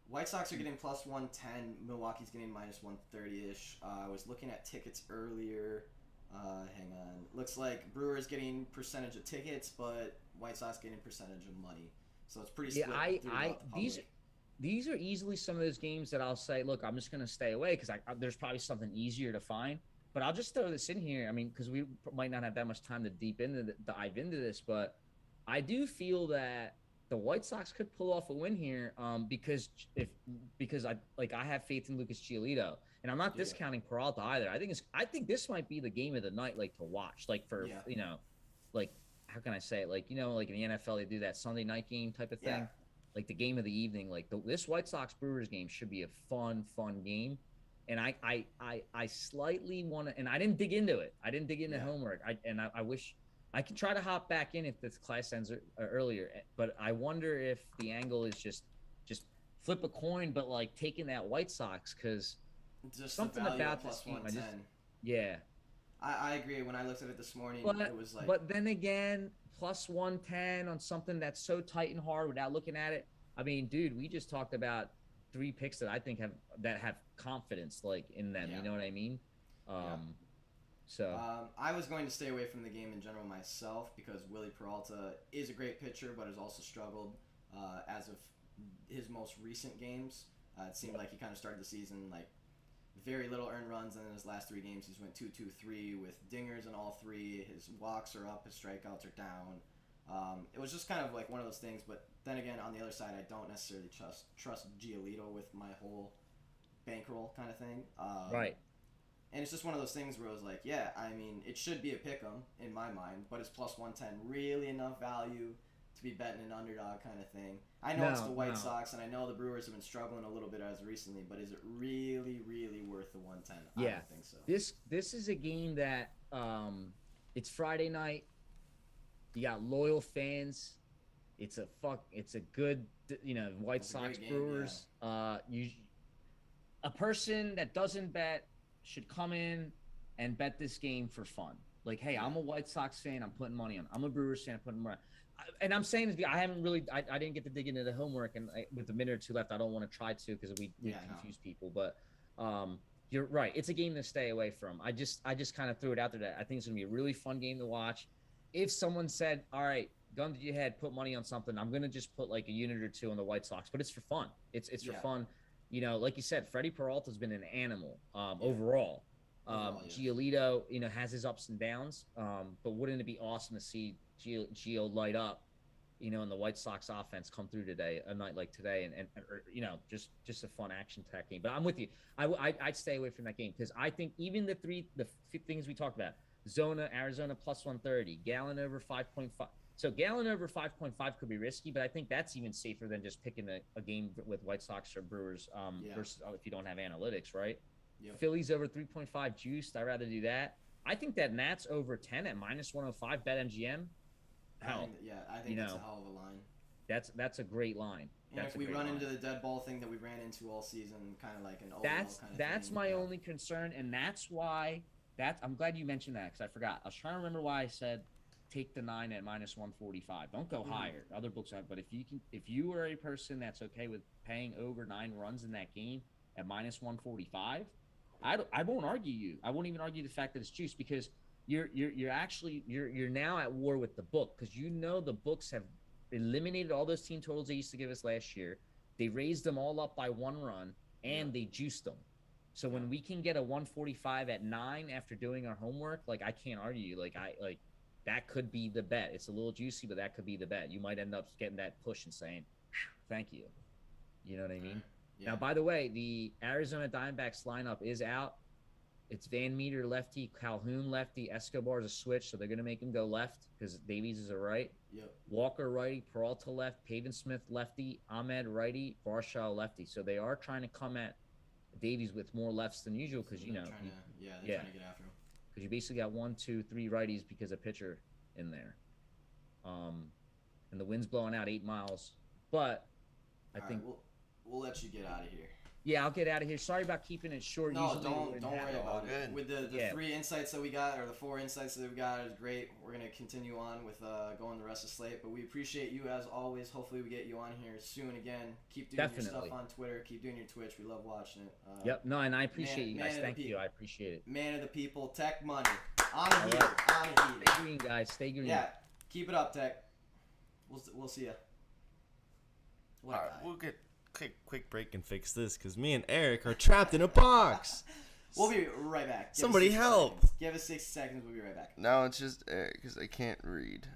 White Sox are getting plus 110. Milwaukee's getting minus 130-ish. I was looking at tickets earlier. Hang on. Looks like Brewers getting percentage of tickets, but White Sox getting percentage of money. So it's pretty split. These are easily some of those games that I'll say, look, I'm just going to stay away because there's probably something easier to find. But I'll just throw this in here. I mean, because we might not have that much time to dive into this, but I do feel that the White Sox could pull off a win here, because I have faith in Lucas Giolito, and I'm not Yeah. discounting Peralta either. I think this might be the game of the night, like to watch, like for Yeah. like how can I say it, like like in the NFL they do that Sunday night game type of thing, Yeah. like the game of the evening. Like this White Sox Brewers game should be a fun game. And I slightly want to, and I didn't dig into it. I didn't dig into Yeah. homework. I wish I can try to hop back in if this class ends earlier, but I wonder if the angle is just flip a coin, but like taking that White Sox, because Just something the value about at plus this game, 110. yeah. I agree. When I looked at it this morning, But it was like, but then again, plus 110 on something that's so tight and hard without looking at it. I mean, dude, we just talked about 3 picks that I think have confidence like in them. Yeah. You know what I mean? Yeah. So I was going to stay away from the game in general myself because Willie Peralta is a great pitcher, but has also struggled as of his most recent games. It seemed like he kind of started the season like very little earned runs, and in his last 3 games he's went 2-2-3 with dingers in all 3. His walks are up, his strikeouts are down. It was just kind of like one of those things. But then again, on the other side, I don't necessarily trust Giolito with my whole bankroll kind of thing. right. And it's just one of those things where I was like, yeah, I mean, it should be a pick'em in my mind, but is plus 110 really enough value to be betting an underdog kind of thing? I know it's the White Sox, and I know the Brewers have been struggling a little bit as recently, but is it really, really worth the 110? Yeah. I don't think so. This is a game that it's Friday night. You got loyal fans. It's a good White It's a Sox great game, Brewers. A person that doesn't bet should come in and bet this game for fun. Like, hey, I'm a White Sox fan. I'm putting money on. I'm a Brewers fan. I'm putting money. And I'm saying this, I haven't really, I didn't get to dig into the homework, and with a minute or two left, I don't want to try to because we confuse people. But you're right. It's a game to stay away from. I just kind of threw it out there that I think it's gonna be a really fun game to watch. If someone said, all right, gun to your head, put money on something, I'm gonna just put like a unit or two on the White Sox, but it's for fun. It's for fun. Like you said, Freddie Peralta's been an animal overall. Giolito, has his ups and downs. But wouldn't it be awesome to see Gio light up, in the White Sox offense come through today, a night like today, and just a fun action-packed game. But I'm with you. I'd stay away from that game because I think even the things we talked about, Zona, Arizona plus 130, Gallon over 5.5. So Gallon over 5.5 could be risky, but I think that's even safer than just picking a game with White Sox or Brewers versus if you don't have analytics, right? Yep. Phillies over 3.5 juiced. I'd rather do that. I think that Nats over 10 at minus 105 BetMGM. I think that's a hell of a line. That's a great line. And if we run into the dead ball thing that we ran into all season, kind of like an that's my only concern, and that's why I'm glad you mentioned that because I forgot. I was trying to remember why I said take the 9 at minus 145. Don't go higher. Other books have, but if you are a person that's okay with paying over 9 runs in that game at minus 145, I won't argue you. I won't even argue the fact that it's juice because you're now at war with the book because the books have eliminated all those team totals they used to give us last year. They raised them all up by 1 run and they juiced them. So when we can get a 145 at 9 after doing our homework, like I can't argue. That could be the bet. It's a little juicy, but that could be the bet. You might end up getting that push and saying, thank you. You know what I mean? Yeah. Now, by the way, the Arizona Diamondbacks lineup is out. It's Van Meter lefty, Calhoun lefty, Escobar's a switch, so they're going to make him go left because Davies is a right. Yep. Walker righty, Peralta left, Pavin-Smith lefty, Ahmed righty, Varshaw lefty. So they are trying to come at Davies with more lefts than usual because, they're trying to get after him. Because you basically got 1, 2, 3 righties because of pitcher in there. And the wind's blowing out 8 miles. But I think we'll let you get out of here. Yeah, I'll get out of here. Sorry about keeping it short. No, usually don't worry about it. With the 3 insights that we got, or the 4 insights that we got, is great. We're going to continue on with going the rest of the slate. But we appreciate you as always. Hopefully we get you on here soon again. Keep doing your stuff on Twitter. Keep doing your Twitch. We love watching it. Yep. No, and I appreciate you guys. Thank you. I appreciate it. Man of the people, Tech Money. On the heater. On the heater. Stay green, guys. Stay green. Yeah. Keep it up, Tech. We'll see ya. All right, we'll get quick break and fix this because me and Eric are trapped in a box. We'll be right back. Somebody help. Give us 60 seconds. We'll be right back. No, it's just Eric because I can't read.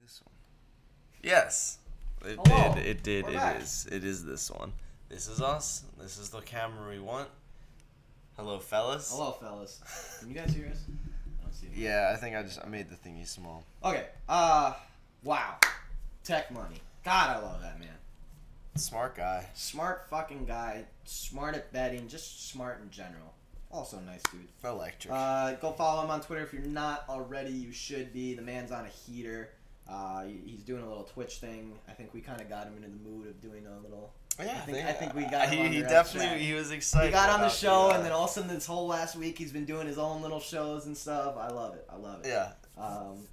this one. Yes. It Hello. did. It did. We're It back. is. It is this one. This is us. This is the camera we want. Hello, fellas. Hello, fellas. Can you guys hear us? I don't see it. Yeah, I think I made the thingy small. Okay. Wow. Tech money. God, I love that man. Smart guy. Smart fucking guy. Smart at betting. Just smart in general. Also nice dude. Electric. Go follow him on Twitter if you're not already. You should be. The man's on a heater. He's doing a little Twitch thing. I think we kind of got him into the mood of doing a little. Yeah, I think we got him. He on the definitely track. he was excited. He got on the about show, and then all of a sudden, this whole last week, he's been doing his own little shows and stuff. I love it. I love it. Yeah.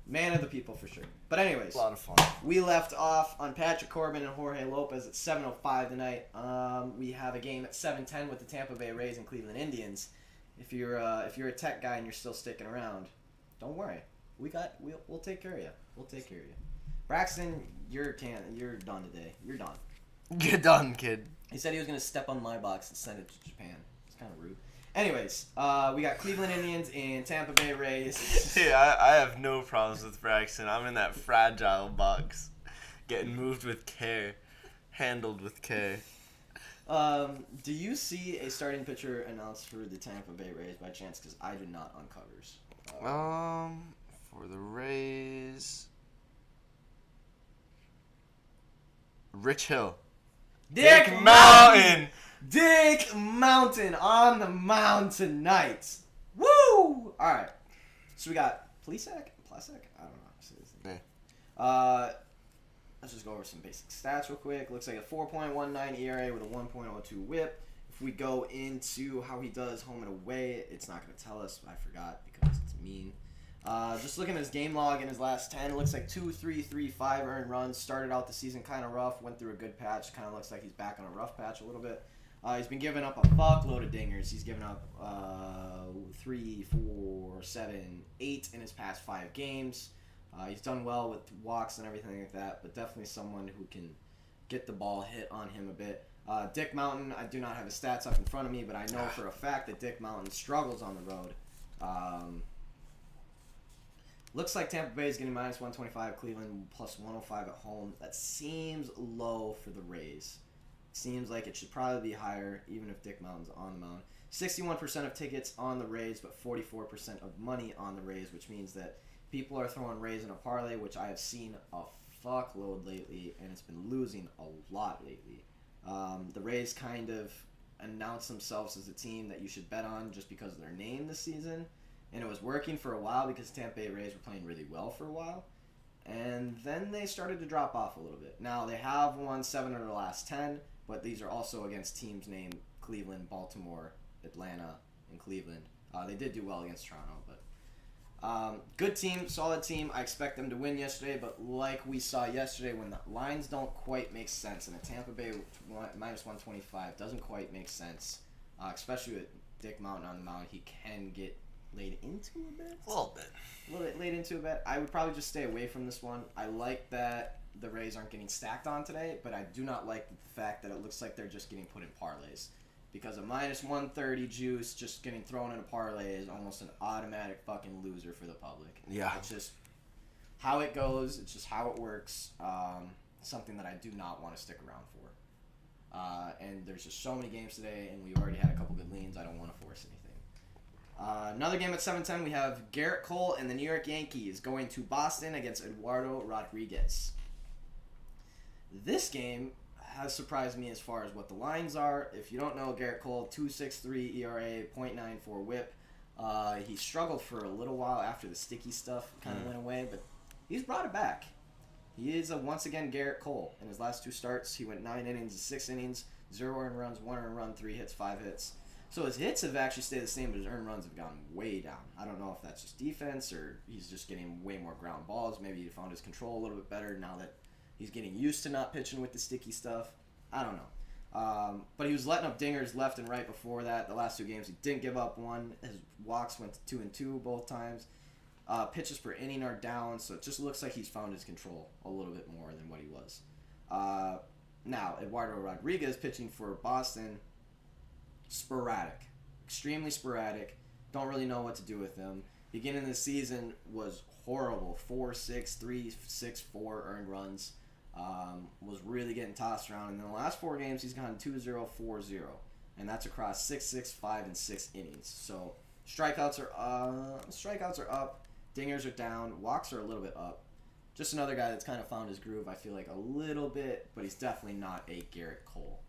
Man of the people for sure. But anyways, A lot of fun. we left off on Patrick Corbin and Jorge Lopez at 7:05 tonight. We have a game at 7:10 with the Tampa Bay Rays and Cleveland Indians. If you're a tech guy and you're still sticking around, don't worry. We'll take care of you. We'll take care of you. Braxton, you're done today. You're done. Get done, kid. He said he was gonna step on my box and send it to Japan. It's kind of rude. Anyways, we got Cleveland Indians and Tampa Bay Rays. Yeah, I have no problems with Braxton. I'm in that fragile box, getting moved with care, handled with care. Do you see a starting pitcher announced for the Tampa Bay Rays by chance? Because I do not on covers. For the Rays, Rich Hill. Dick Mountain. Dick Mountain on the mound tonight. Woo! All right. So we got Plesac? I don't know how to say this thing. Yeah. Let's just go over some basic stats real quick. Looks like a 4.19 ERA with a 1.02 WHIP. If we go into how he does home and away, it's not going to tell us. I forgot because it's mean. Just looking at his game log in his last 10, it looks like 2, 3, 3, 5 earned runs. Started out the season kind of rough, went through a good patch. Kind of looks like he's back on a rough patch a little bit. He's been giving up a fuckload of dingers. He's given up 3, 4, 7, 8 in his past 5 games. He's done well with walks and everything like that, but definitely someone who can get the ball hit on him a bit. Dick Mountain, I do not have his stats up in front of me, but I know for a fact that Dick Mountain struggles on the road. Looks like Tampa Bay is getting minus 125, Cleveland plus 105 at home. That seems low for the Rays. Seems like it should probably be higher, even if Dick Mountain's on the mound. 61% of tickets on the Rays, but 44% of money on the Rays, which means that people are throwing Rays in a parlay, which I have seen a fuckload lately, and it's been losing a lot lately. The Rays kind of announced themselves as a team that you should bet on just because of their name this season. And it was working for a while because Tampa Bay Rays were playing really well for a while. And then they started to drop off a little bit. Now, they have won 7 of their last 10, but these are also against teams named Cleveland, Baltimore, Atlanta, and Cleveland. They did do well against Toronto, but good team, solid team. I expect them to win yesterday, but like we saw yesterday, when the lines don't quite make sense, and a Tampa Bay minus 125 doesn't quite make sense, especially with Dick Mountain on the mound, he can get laid into a bit. A little bit Laid into a bit. I would probably just stay away from this one. I like that the Rays aren't getting stacked on today, but I do not like the fact that it looks like they're just getting put in parlays. Because a minus 130 juice just getting thrown in a parlay is almost an automatic fucking loser for the public. Yeah. It's just how it goes. It's just how it works. Something that I do not want to stick around for. And there's just so many games today, and we've already had a couple good leans. I don't want to force anything. Another game at 7:10, we have Garrett Cole and the New York Yankees going to Boston against Eduardo Rodriguez. This game has surprised me as far as what the lines are. If you don't know, Garrett Cole, 2.63 ERA, .94 WHIP. He struggled for a little while after the sticky stuff kind of went away, but he's brought it back. He is once again Garrett Cole. In his last 2 starts, he went 9 innings and 6 innings, 0 earned runs, 1 earned run, 3 hits, 5 hits. So his hits have actually stayed the same, but his earned runs have gone way down. I don't know if that's just defense or he's just getting way more ground balls. Maybe he found his control a little bit better now that he's getting used to not pitching with the sticky stuff. I don't know. But he was letting up dingers left and right before that. The last 2 games, he didn't give up one. His walks went to 2-2 both times. Pitches per inning are down, so it just looks like he's found his control a little bit more than what he was. Now, Eduardo Rodriguez pitching for Boston, extremely sporadic. Don't really know what to do with him. Beginning of the season was horrible 4-6, 3-6-4 earned runs. Was really getting tossed around. And in the last 4 games, he's gone 2-0, 4-0. And that's across 6, 6, 5, and 6 innings. So strikeouts are up. Dingers are down. Walks are a little bit up. Just another guy that's kind of found his groove, I feel like, a little bit. But he's definitely not a Garrett Cole.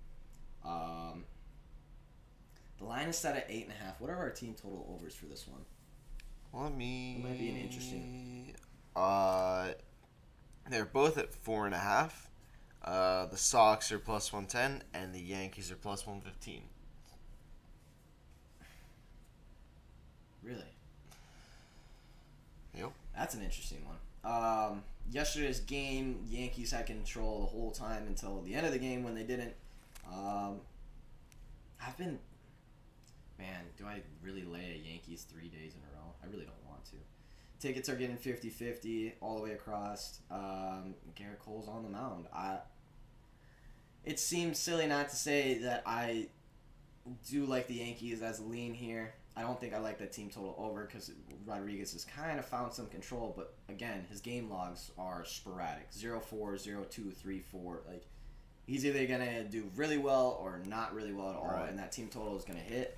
The line is set at 8.5. What are our team total overs for this one? Let me. It might be an interesting. They're both at 4.5. The Sox are plus 110, and the Yankees are plus 115. Really? Yep. That's an interesting one. Yesterday's game, Yankees had control the whole time until the end of the game when they didn't. Man, do I really lay a Yankees 3 days in a row? I really don't want to. Tickets are getting 50-50 all the way across. Garrett Cole's on the mound. It seems silly not to say that I do like the Yankees as a lean here. I don't think I like that team total over because Rodriguez has kind of found some control. But again, his game logs are sporadic. 0-4, 0-2, 3-4. Like, he's either going to do really well or not really well at all. Right. And that team total is going to hit.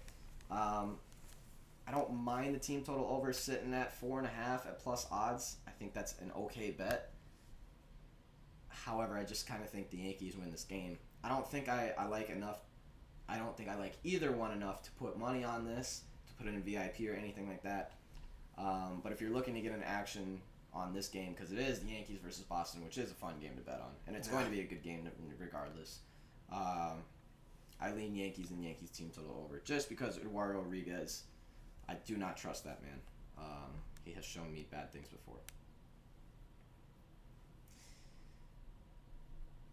I don't mind the team total over sitting at 4.5 at plus odds. I think that's an okay bet. However, I just kind of think the Yankees win this game. I don't think I like enough. I don't think I like either one enough to put money on this, to put it in VIP or anything like that. But if you're looking to get an action on this game, because it is the Yankees versus Boston, which is a fun game to bet on, and it's going to be a good game regardless. I lean Yankees and Yankees team total over just because Eduardo Rodriguez, I do not trust that man. He has shown me bad things before.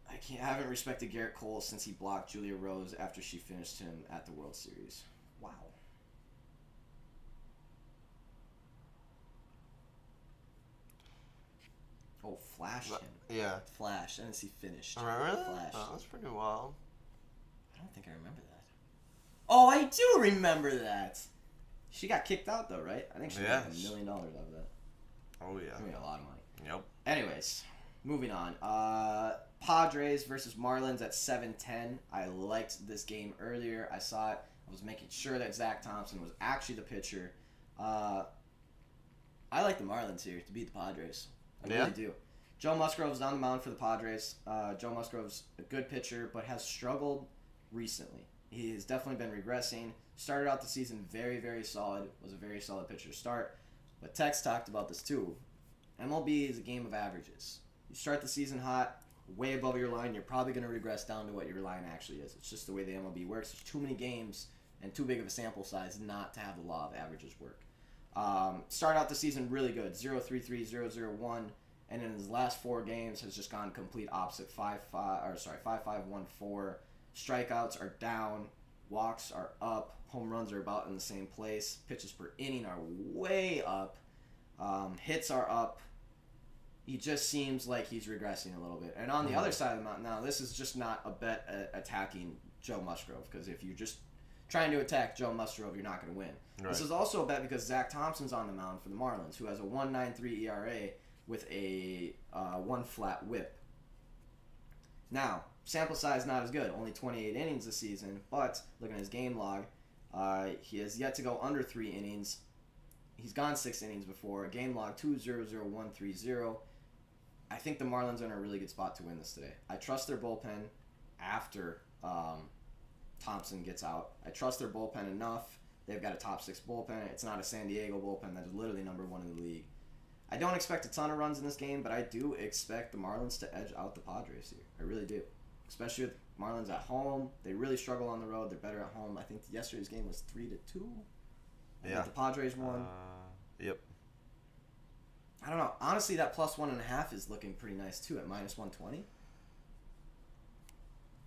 I haven't respected Garrett Cole since he blocked Julia Rose after she finished him at the World Series. Wow. Oh, flashed him. Yeah. Flash. I didn't see finished. Remember that? Flashed. Oh, that's pretty wild. I don't think I remember that. Oh, I do remember that. She got kicked out though, right? I think she got $1 million out of that. Oh yeah. I made a lot of money. Yep. Anyways, moving on. Padres versus Marlins at 7:10. I liked this game earlier. I saw it. I was making sure that Zach Thompson was actually the pitcher. I like the Marlins here to beat the Padres. I really do. Joe Musgrove's on the mound for the Padres. Joe Musgrove's a good pitcher, but has struggled recently. He has definitely been regressing. Started out the season very, very solid. Was a very solid pitcher to start. But Tex talked about this too. MLB is a game of averages. You start the season hot, way above your line, you're probably going to regress down to what your line actually is. It's just the way the MLB works. There's too many games and too big of a sample size not to have the law of averages work. Start out the season really good. 0-3-3, 0-0-1. And in his last 4 games has just gone complete opposite. 5-5-1-4. Strikeouts are down. Walks are up. Home runs are about in the same place. Pitches per inning are way up. Hits are up. He just seems like he's regressing a little bit. And on the other side of the mountain, now this is just not a bet attacking Joe Musgrove, because if you're just trying to attack Joe Musgrove, you're not going to win. Right. This is also a bet because Zach Thompson's on the mound for the Marlins, who has a 1.93 ERA with a 1 flat whip. Now, sample size not as good, only 28 innings this season, but looking at his game log, he has yet to go under 3 innings. He's gone 6 innings before. Game log 2-0-0-1-3-0. I think the Marlins are in a really good spot to win this today. I trust their bullpen after Thompson gets out. I trust their bullpen enough. They've got a top 6 bullpen. It's not a San Diego bullpen that is literally number 1 in the league. I don't expect a ton of runs in this game, but I do expect the Marlins to edge out the Padres here. I really do. Especially with Marlins at home. They really struggle on the road. They're better at home. I think yesterday's game was 3-2. Yeah. The Padres won. Yep. I don't know. Honestly, that plus 1.5 is looking pretty nice too at minus 120.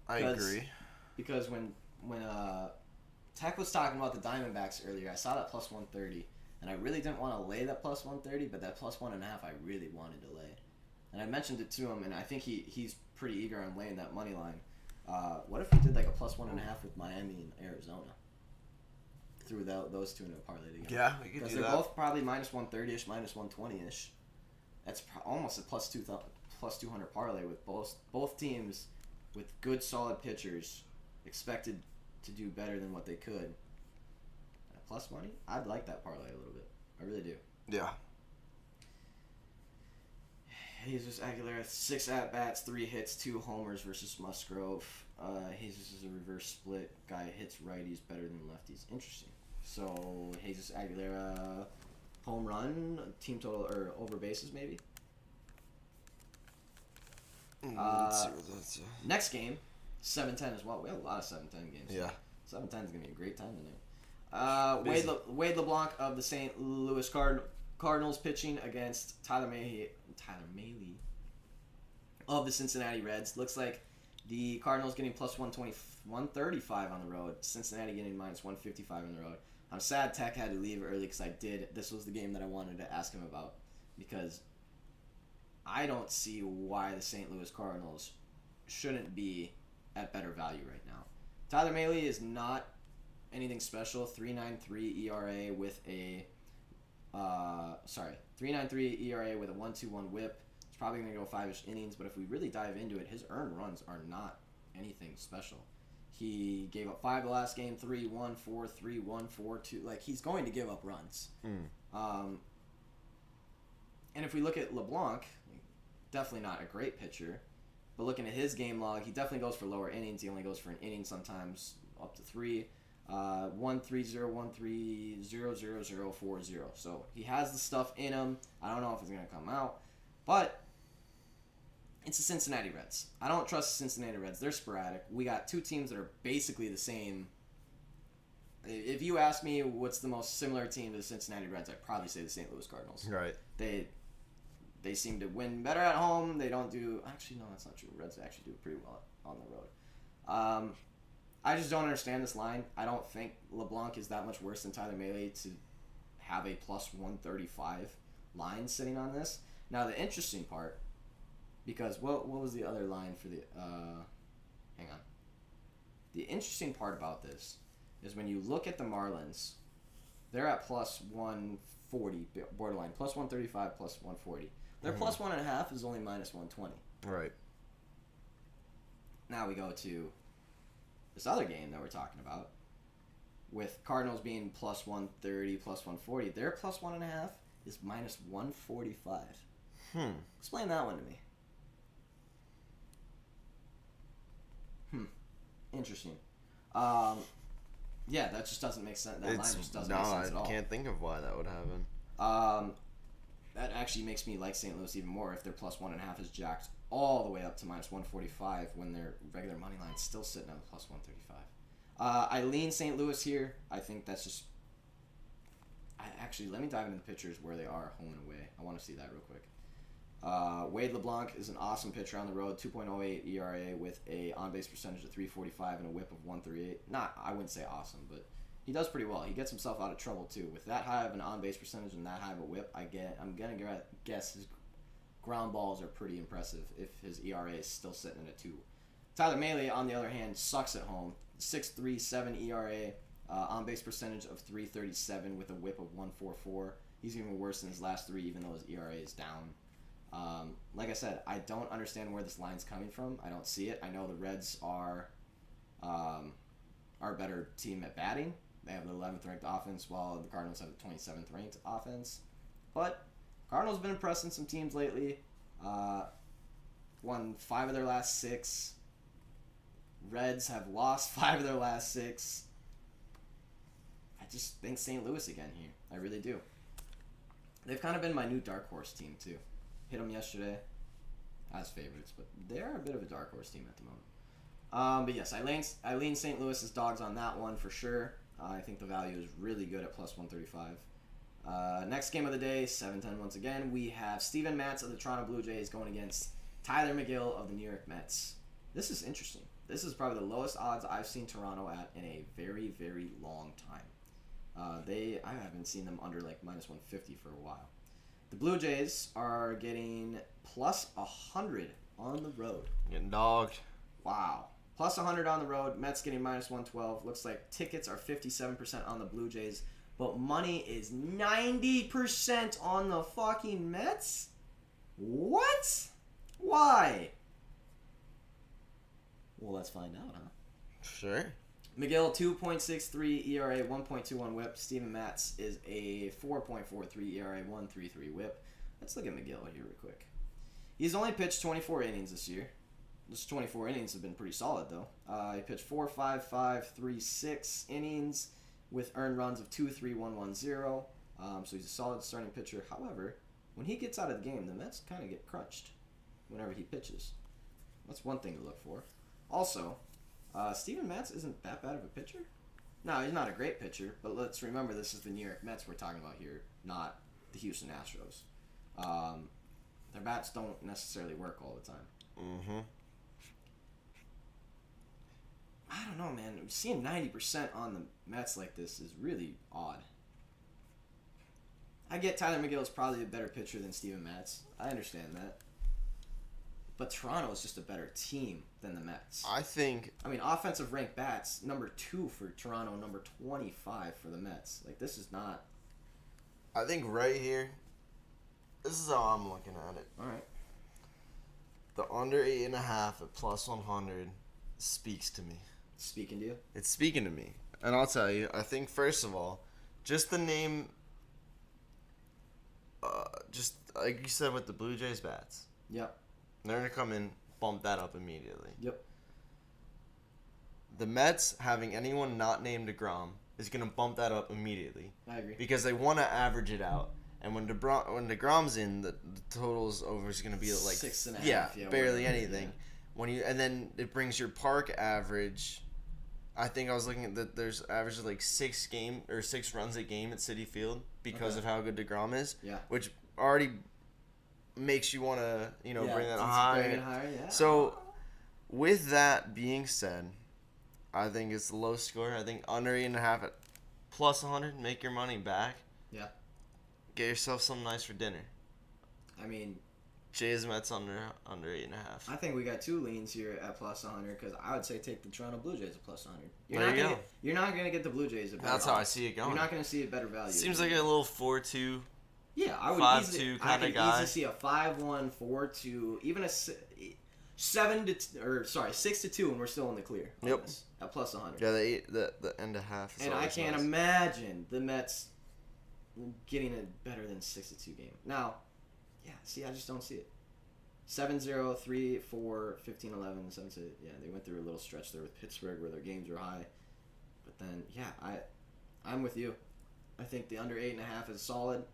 I agree. Because when Tech was talking about the Diamondbacks earlier, I saw that plus 130, and I really didn't want to lay that plus 130, but that plus 1.5 I really wanted to lay. And I mentioned it to him, and I think he's pretty eager on laying that money line. What if we did like a plus 1.5 with Miami and Arizona? Threw those two into a parlay together. Yeah, we could do that. Because they're both probably minus 130-ish, minus 120-ish. almost a plus 200 parlay with both teams with good solid pitchers expected to do better than what they could. Plus money, I'd like that parlay a little bit. I really do. Yeah. Jesus Aguilera, 6 at-bats, 3 hits, 2 homers versus Musgrove. Jesus is a reverse split. Guy hits righties better than lefties. Interesting. So, Jesus Aguilera, home run, team total, or over bases maybe? Let's see what that's. Next game, 7-10 as well. We have a lot of 7-10 games. Yeah. 7-10 is going to be a great time tonight. Wade LeBlanc of the St. Louis Cardinals pitching against Tyler Mahle of the Cincinnati Reds. Looks like the Cardinals getting plus 120, 135 on the road. Cincinnati getting minus 155 on the road. I'm sad Tech had to leave early because this was the game that I wanted to ask him about, because I don't see why the St. Louis Cardinals shouldn't be at better value right now. Tyler Mahle is not anything special. 3.93 ERA with a 3.93 ERA with a 1.21 WHIP. It's probably going to go 5-ish innings, but if we really dive into it, his earned runs are not anything special. He gave up 5 the last game, 3-1, 4-3, 1-4, 2. Like, he's going to give up runs. And if we look at LeBlanc, definitely not a great pitcher, but looking at his game log, he definitely goes for lower innings. He only goes for an inning sometimes, up to 3. 1-3-0-1-3-0-0-0-4-0. So he has the stuff in him. I don't know if it's going to come out, but it's the Cincinnati Reds. I don't trust the Cincinnati Reds. They're sporadic. We got 2 teams that are basically the same. If you ask me what's the most similar team to the Cincinnati Reds, I'd probably say the St. Louis Cardinals. Right. They seem to win better at home. They don't do... Actually, no, that's not true. Reds actually do pretty well on the road. I just don't understand this line. I don't think LeBlanc is that much worse than Tyler Mahle to have a plus 135 line sitting on this. Now, the interesting part, because what was the other line for the... hang on. The interesting part about this is when you look at the Marlins, they're at plus 140, borderline, plus 135, plus 140. Their plus 1.5 is only minus 120. Right. Now we go to this other game that we're talking about, with Cardinals being plus 130, plus 140. Their plus 1.5 is minus 145. Explain that one to me. Interesting. Yeah, that just doesn't make sense. That line just doesn't make sense at all. I can't think of why that would happen. That actually makes me like St. Louis even more if their plus 1.5 is jacked all the way up to minus 145 when their regular money line is still sitting at plus 135. I lean St. Louis here. I think that's just... Actually, let me dive into the pitchers where they are home and away. I want to see that real quick. Wade LeBlanc is an awesome pitcher on the road, 2.08 ERA with a on-base percentage of 345 and a whip of 138. I wouldn't say awesome, but he does pretty well. He gets himself out of trouble too. With that high of an on-base percentage and that high of a whip, I'm gonna guess his ground balls are pretty impressive if his ERA is still sitting at a 2. Tyler Mahle, on the other hand, sucks at home. 6.37 ERA, on-base percentage of 337 with a whip of 144. He's even worse than his last 3, even though his ERA is down. Like I said, I don't understand where this line's coming from. I don't see it. I know the Reds are a better team at batting. They have the 11th ranked offense, while the Cardinals have the 27th ranked offense. But Cardinals have been impressing some teams lately. Won 5 of their last 6. Reds have lost 5 of their last 6. I just think St. Louis again here. I really do. They've kind of been my new dark horse team too. Hit them yesterday as favorites, but they're a bit of a dark horse team at the moment. But yes, I lean St. Louis as dogs on that one for sure. I think the value is really good at plus 135. Next game of the day, 7-10 once again. We have Steven Matz of the Toronto Blue Jays going against Tyler McGill of the New York Mets. This is interesting. This is probably the lowest odds I've seen Toronto at in a very, very long time. I haven't seen them under like minus 150 for a while. The Blue Jays are getting plus 100 on the road. Getting dogged. Wow. Plus 100 on the road. Mets getting minus 112. Looks like tickets are 57% on the Blue Jays, but money is 90% on the fucking Mets? What? Why? Well, let's find out, huh? Sure. McGill, 2.63 ERA, 1.21 whip. Steven Matz is a 4.43 ERA, 1.33 whip. Let's look at McGill here real quick. He's only pitched 24 innings this year. Those 24 innings have been pretty solid, though. He pitched 4, 5, 5, 3, 6 innings with earned runs of 2, 3, 1, 1, 0. So he's a solid starting pitcher. However, when he gets out of the game, the Mets kind of get crunched whenever he pitches. That's one thing to look for. Also, Steven Matz isn't that bad of a pitcher. No, he's not a great pitcher, but let's remember this is the New York Mets we're talking about here, not the Houston Astros. Their bats don't necessarily work all the time. Mm-hmm. I don't know, man. Seeing 90% on the Mets like this is really odd. I get Tyler McGill is probably a better pitcher than Steven Matz. I understand that. But Toronto is just a better team than the Mets. I mean, offensive ranked bats, number 2 for Toronto, number 25 for the Mets. Like, this is not... I think right here, this is how I'm looking at it. All right. The under 8.5 at plus 100 speaks to me. Speaking to you? It's speaking to me. And I'll tell you, I think, first of all, just the name, just like you said with the Blue Jays bats. Yep. They're going to come in, bump that up immediately. Yep. The Mets, having anyone not named DeGrom, is going to bump that up immediately. I agree. Because they want to average it out. And when DeGrom's in, the totals over is going to be like 6.5. Yeah, barely whatever. anything. Yeah. And then it brings your park average. I think I was looking at that. There's average of like 6 runs a game at Citi Field because of how good DeGrom is. Yeah. Which already makes you want to bring that it's higher. bring it higher. Yeah. So, with that being said, I think it's a low score. I think under 8.5 at plus 100. Make your money back. Yeah. Get yourself something nice for dinner. I mean, Jays Mets under 8.5. I think we got 2 leans here at plus 100 because I would say take the Toronto Blue Jays at plus 100. You're not gonna get the Blue Jays at better That's how value. I see it going. You're not gonna see a better value. Seems like a little 4-2. Yeah, I would 5-2 easily, kinda I could guy. easily see a 5-1, 4-2, even a 6-2, and we're still in the clear. on Yep. this, at plus 100. Yeah, the end of half. Is And I always can't nice. imagine the Mets getting a better than 6-2 game. Now, yeah, see, I just don't see it. 7-0, 3-4, 15-11, 7-2. Yeah, they went through a little stretch there with Pittsburgh where their games were high. But then, yeah, I'm with you. I think the under 8.5 is solid.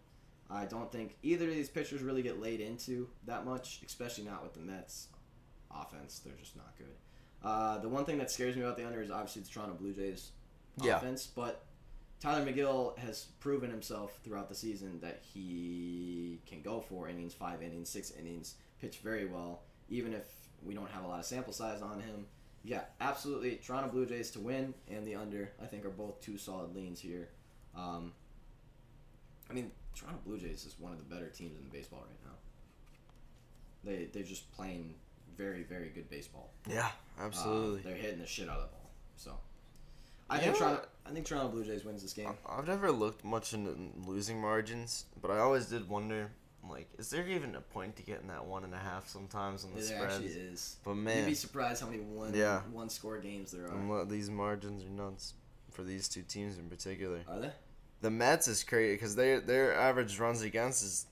I don't think either of these pitchers really get laid into that much, especially not with the Mets offense. They're just not good. The one thing that scares me about the under is obviously the Toronto Blue Jays offense, but Tyler McGill has proven himself throughout the season that he can go 4 innings, 5 innings, 6 innings, pitch very well, even if we don't have a lot of sample size on him. Yeah, absolutely. Toronto Blue Jays to win and the under, I think, are both 2 solid leans here. I mean, Toronto Blue Jays is one of the better teams in baseball right now. They're just playing very, very good baseball. Yeah, absolutely. They're hitting the shit out of the ball. So I think Toronto Blue Jays wins this game. I've never looked much into losing margins, but I always did wonder, like, is there even a point to getting that 1.5 sometimes on the There spreads? actually is. But man, You'd be surprised how many one score games there are. these margins are nuts for these 2 teams in particular. Are they? The Mets is crazy because their average runs against is,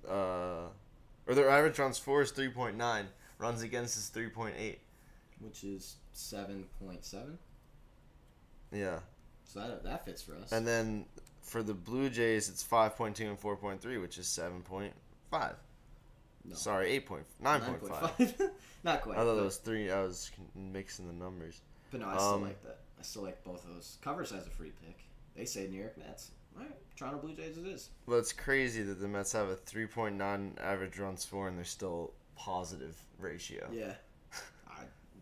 or their average runs for is 3.9. Runs against is 3.8. Which is 7.7. Yeah. So that fits for us. And then for the Blue Jays, it's 5.2 and 4.3, which is 7.5. No. Sorry, 9.5. Not quite. I thought but, it was 3. I was mixing the numbers. But no, I still like that. I still like both of those. Covers has a free pick. They say New York Mets. All right, Toronto Blue Jays it is. Well, it's crazy that the Mets have a 3.9 average runs for, and they're still positive ratio. Yeah.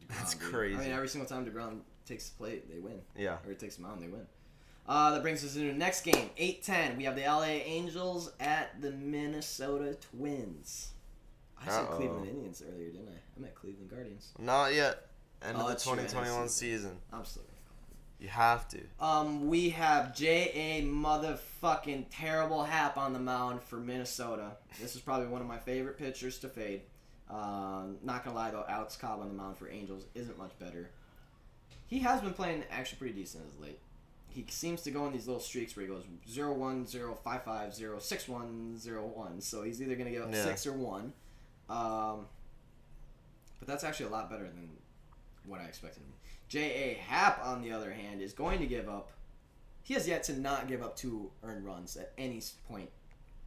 That's DeGrom, dude. crazy. I mean, every single time DeGrom takes the plate, they win. Yeah. Or he takes the mound, they win. That brings us into the next game, 8-10. We have the LA Angels at the Minnesota Twins. I said Cleveland Indians earlier, didn't I? I meant Cleveland Guardians. Not yet. End of the That's true, I 2021 see. season. I'm still You have to. We have J.A. motherfucking terrible Happ on the mound for Minnesota. This is probably one of my favorite pitchers to fade. Not gonna lie though, Alex Cobb on the mound for Angels isn't much better. He has been playing actually pretty decent as late. He seems to go in these little streaks where he goes 0-1, 0-5-5, 0-6-1, 0-1. So he's either gonna give up 6 or 1. But that's actually a lot better than what I expected him. J.A. Happ, on the other hand, is going to give up. He has yet to not give up 2 earned runs at any point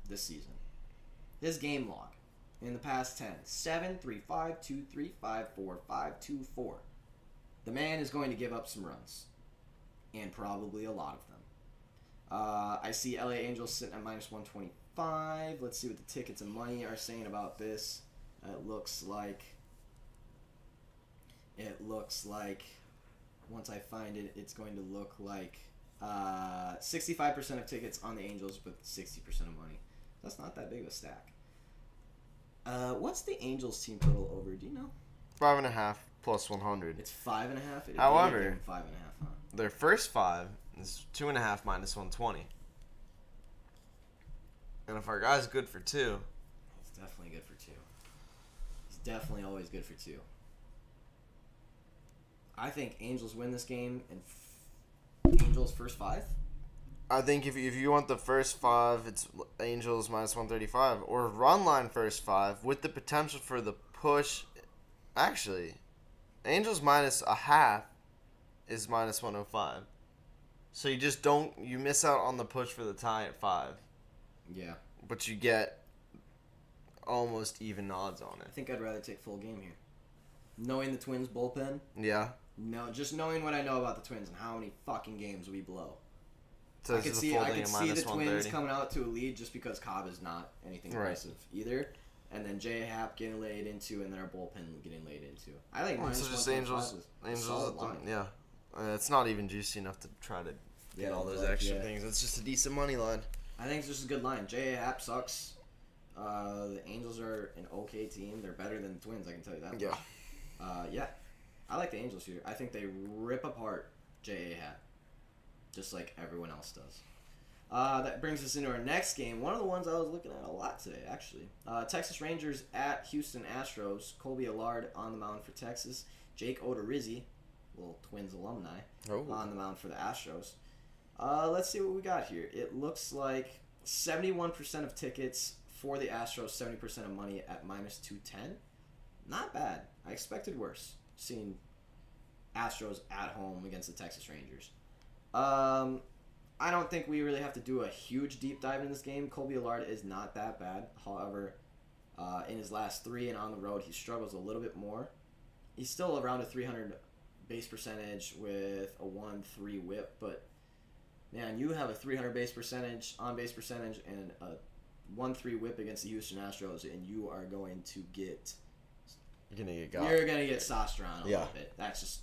this season. His game log in the past 10: 7, 3, 5, 2, 3, 5, 4, 5, 2, 4. The man is going to give up some runs, and probably a lot of them. I see LA Angels sitting at minus 125. Let's see what the tickets and money are saying about this. It looks like once I find it, it's going to look like 65% of tickets on the Angels, but 60% of money. That's not that big of a stack. What's the Angels team total over? Do you know? 5.5 plus 100. It's 5.5. However, 5.5, huh? their first 5 is 2.5 minus 120. And if our guy's good for 2, He's definitely good for 2. He's definitely always good for 2. I think Angels win this game and Angels first 5. I think if you want the first 5, it's Angels minus 135 or run line first 5 with the potential for the push. Actually, Angels minus a half is minus 105. So you miss out on the push for the tie at 5. Yeah. But you get almost even odds on I it. think I'd rather take full game here. Knowing the Twins bullpen. Yeah. No, just knowing what I know about the Twins and how many fucking games we blow. So I could see the Twins coming out to a lead just because Cobb is not anything aggressive either. And then J. Happ getting laid into, and then our bullpen getting laid into. I think minus so just 1.5 Angels is a solid line. yeah. It's not even juicy enough to try to get all those extra things. It's just a decent money line. I think it's just a good line. J. Happ sucks. The Angels are an okay team. They're better than the Twins, I can tell you that. Yeah. Yeah. I like the Angels here. I think they rip apart J.A. Happ, just like everyone else does. That brings us into our next game. One of the ones I was looking at a lot today, actually. Texas Rangers at Houston Astros. Colby Allard on the mound for Texas. Jake Odorizzi, little Twins alumni, on the mound for the Astros. Let's see what we got here. It looks like 71% of tickets for the Astros, 70% of money at minus 210. Not bad. I expected worse, seeing Astros at home against the Texas Rangers. I don't think we really have to do a huge deep dive in this game. Colby Allard is not that bad. However, in his last 3 and on the road, he struggles a little bit more. He's still around a 300 base percentage with a 1.3 whip, but man, you have a 300 on base percentage, and a 1.3 whip against the Houston Astros, and you are going to get... You're gonna get sauced around a little bit. That's just...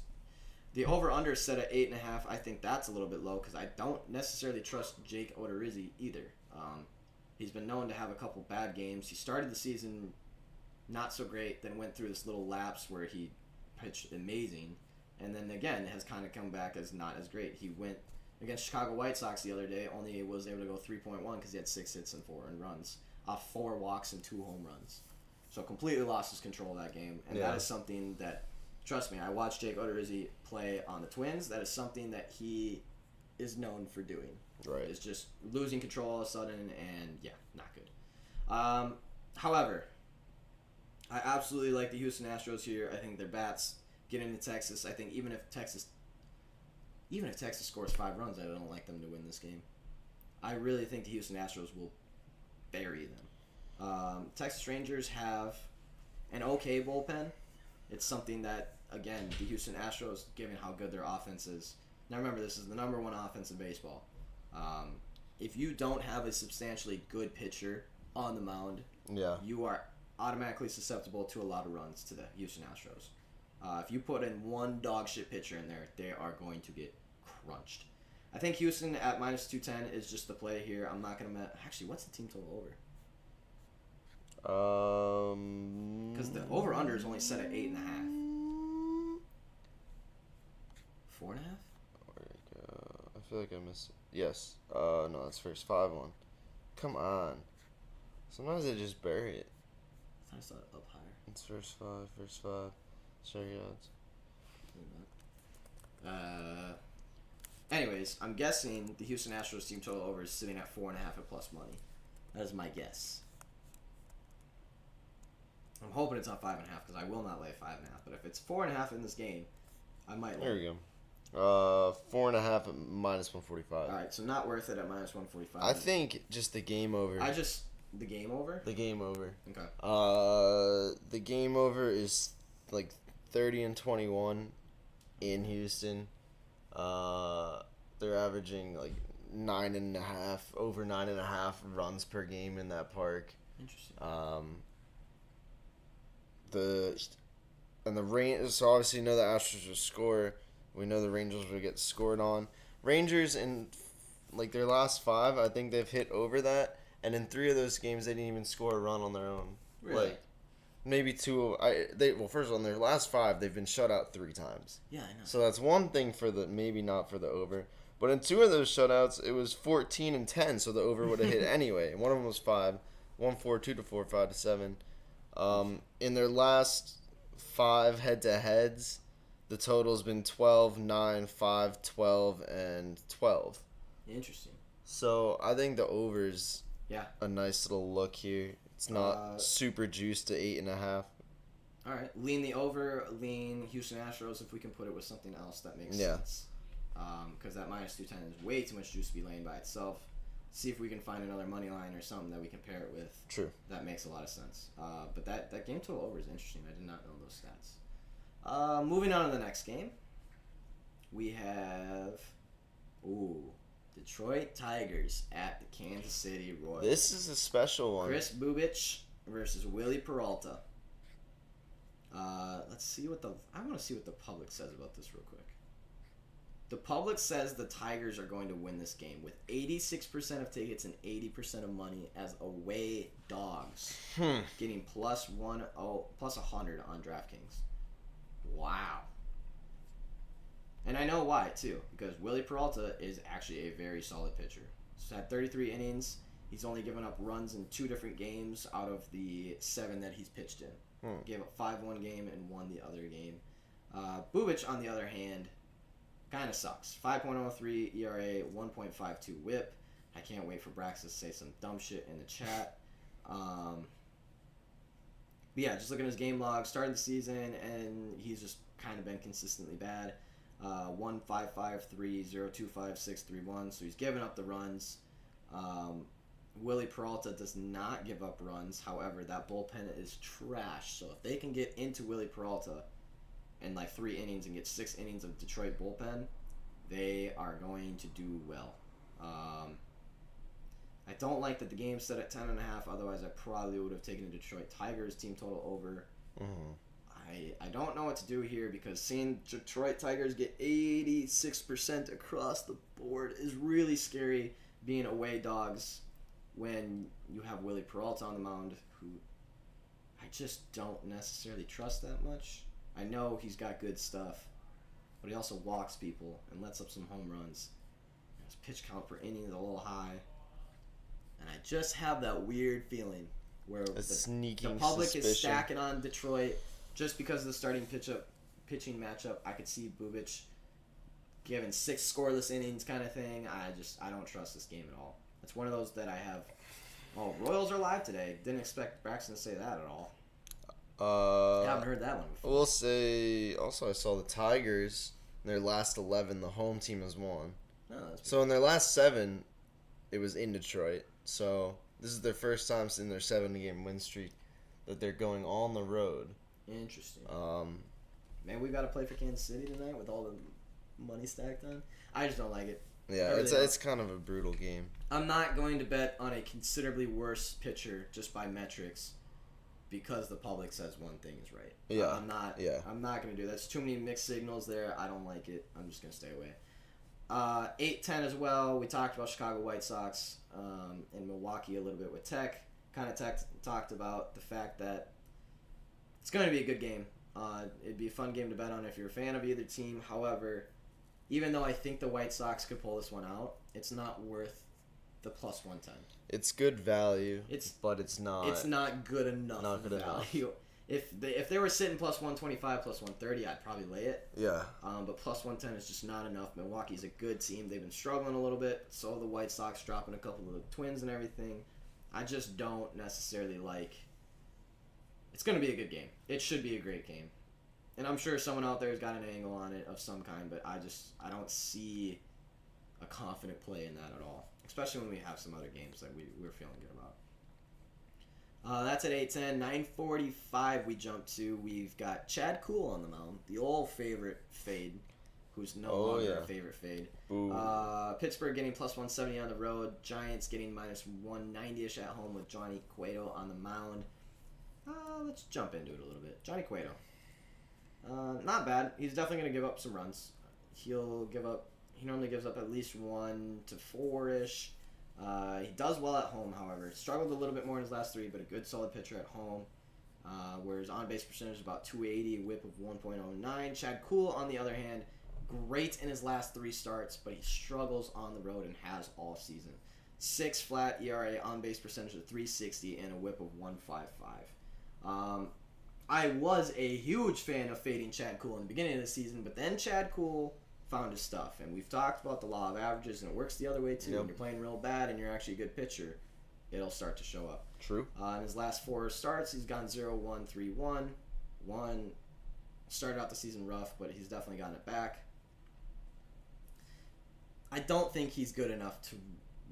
The over-under is set at 8.5. I think that's a little bit low because I don't necessarily trust Jake Odorizzi either. He's been known to have a couple bad games. He started the season not so great, then went through this little lapse where he pitched amazing, and then again has kind of come back as not as great. He went against Chicago White Sox the other day, only was able to go 3.1 because he had 6 hits and 4 earned runs, off 4 walks and 2 home runs. So completely lost his control of that game, and that is something that, trust me, I watched Jake Odorizzi play on the Twins. That is something that he is known for doing. Right. It's just losing control all of a sudden, and not good. However, I absolutely like the Houston Astros here. I think their bats get into Texas. I think even if Texas scores 5 runs, I don't like them to win this game. I really think the Houston Astros will bury them. Texas Rangers have an okay bullpen. It's something that, again, the Houston Astros, given how good their offense is. Now remember, this is the number 1 offense in baseball. If you don't have a substantially good pitcher on the mound, you are automatically susceptible to a lot of runs to the Houston Astros. If you put in one dog shit pitcher in there, they are going to get crunched. I think Houston at minus 210 is just the play here. I'm not going to... Actually, what's the team total over? Because the over-under is only set at 8.5. 4.5? feel like I missed it. Yes. No, that's first 5-1. Come on. Sometimes I just bury it. I saw it up higher. It's first 5. Show your odds. Anyways, I'm guessing the Houston Astros team total over is sitting at 4.5 at plus money. That is my guess. I'm hoping it's not 5.5 because I will not lay 5.5. But if it's 4.5 in this game, I might. There we go. 4.5 at -145. All right, so not worth it at -145. I think just the game over. The game over. The game over. Okay. The game over is like 30-21 in Houston. They're averaging like 9.5 over 9.5 runs per game in that park. Interesting. The Rangers. So obviously, you know the Astros will score. We know the Rangers will get scored on. Rangers in like their last 5, I think they've hit over that, and in 3 of those games they didn't even score a run on their own. Really? Like maybe 2. First on their last 5 they've been shut out 3 times. Yeah, I know. So that's one thing for the maybe not for the over. But in 2 of those shutouts, it was 14-10, so the over would have hit anyway. And one of them was 5, 1-4, 2-4, 5-7. In their last 5 head-to-heads, the total's been 12, 9, 5, 12, and 12. Interesting. So I think the over's Yeah. a nice little look here. It's not super juiced to 8.5. All right, lean the over, lean Houston Astros if we can put it with something else that makes Yeah. sense. Because that -210 is way too much juice to be laying by itself. See if we can find another money line or something that we can pair it with. True. That makes a lot of sense. But that game total over is interesting. I did not know those stats. Moving on to the next game, we have Detroit Tigers at the Kansas City Royals. This is a special one. Chris Bubich versus Willie Peralta. Let's see what I want to see what the public says about this real quick. The public says the Tigers are going to win this game with 86% of tickets and 80% of money as away dogs, getting plus 100 on DraftKings. Wow. And I know why too, because Willie Peralta is actually a very solid pitcher. He's had 33 innings. He's only given up runs in 2 different games out of the 7 that he's pitched in. Gave up 5 one game and 1 the other game. Bubich, on the other hand, kind of sucks. 5.03 ERA, 1.52 WHIP. I can't wait for Brax to say some dumb shit in the chat. But yeah, just looking at his game log, started the season, and he's just kind of been consistently bad. 1.553, 0.25, 6.31. So he's given up the runs. Willie Peralta does not give up runs. However, that bullpen is trash. So if they can get into Willie Peralta in like 3 innings and get 6 innings of Detroit bullpen, they are going to do well. I don't like that the game's set at 10.5. Otherwise, I probably would have taken the Detroit Tigers team total over. I don't know what to do here because seeing Detroit Tigers get 86% across the board is really scary, being away dogs when you have Willie Peralta on the mound, who I just don't necessarily trust that much. I know he's got good stuff, but he also walks people and lets up some home runs. His pitch count per inning is a little high. And I just have that weird feeling where the public is stacking on Detroit just because of the starting pitching matchup. I could see Bubich giving 6 scoreless innings kind of thing. I don't trust this game at all. It's one of those that I have. Oh, Royals are live today. Didn't expect Braxton to say that at all. I haven't heard that one before. We'll say also I saw the Tigers in their last 11. The home team has won. Oh, So in their last 7, it was in Detroit. So this is their first time in their 7-game win streak that they're going on the road. Interesting. Man, we got to play for Kansas City tonight with all the money stacked on. I just don't like it. Yeah, it's kind of a brutal game. I'm not going to bet on a considerably worse pitcher just by metrics because the public says one thing is right. Yeah. I'm not going to do that. There's too many mixed signals there. I don't like it. I'm just going to stay away. 8-10 as well. We talked about Chicago White Sox and Milwaukee a little bit with Tech. Kind of talked about the fact that it's going to be a good game. It'd be a fun game to bet on if you're a fan of either team. However, even though I think the White Sox could pull this one out, it's not worth the plus 110. It's good value, but it's not. It's not good enough. Not good value. If they were sitting plus 125, plus 130, I'd probably lay it. Yeah. But plus 110 is just not enough. Milwaukee's a good team. They've been struggling a little bit. So the White Sox dropping a couple of the Twins and everything. I just don't necessarily like. It's going to be a good game. It should be a great game. And I'm sure someone out there has got an angle on it of some kind, but I don't see a confident play in that at all. Especially when we have some other games that we're feeling good about. That's at 8:10. 9:45 we jump to. We've got Chad Kuhl on the mound, the old favorite fade, who's no longer a favorite fade. Pittsburgh getting plus 170 on the road. Giants getting minus 190-ish at home with Johnny Cueto on the mound. Let's jump into it a little bit. Johnny Cueto. Not bad. He's definitely going to give up some runs. He normally gives up at least 1 to 4-ish. He does well at home, however. Struggled a little bit more in his last 3, but a good solid pitcher at home. Where his on-base percentage is about 280, whip of 1.09. Chad Kuhl, on the other hand, great in his last 3 starts, but he struggles on the road and has all season. 6 flat ERA, on-base percentage of 360, and a whip of 155. I was a huge fan of fading Chad Kuhl in the beginning of the season, but then Chad Kuhl found his stuff, and we've talked about the law of averages, and it works the other way too. Yep. When you're playing real bad and you're actually a good pitcher, it'll start to show up. True. In his last 4 starts, he's gone 0-1-3-1. One started out the season rough, but he's definitely gotten it back. I don't think he's good enough to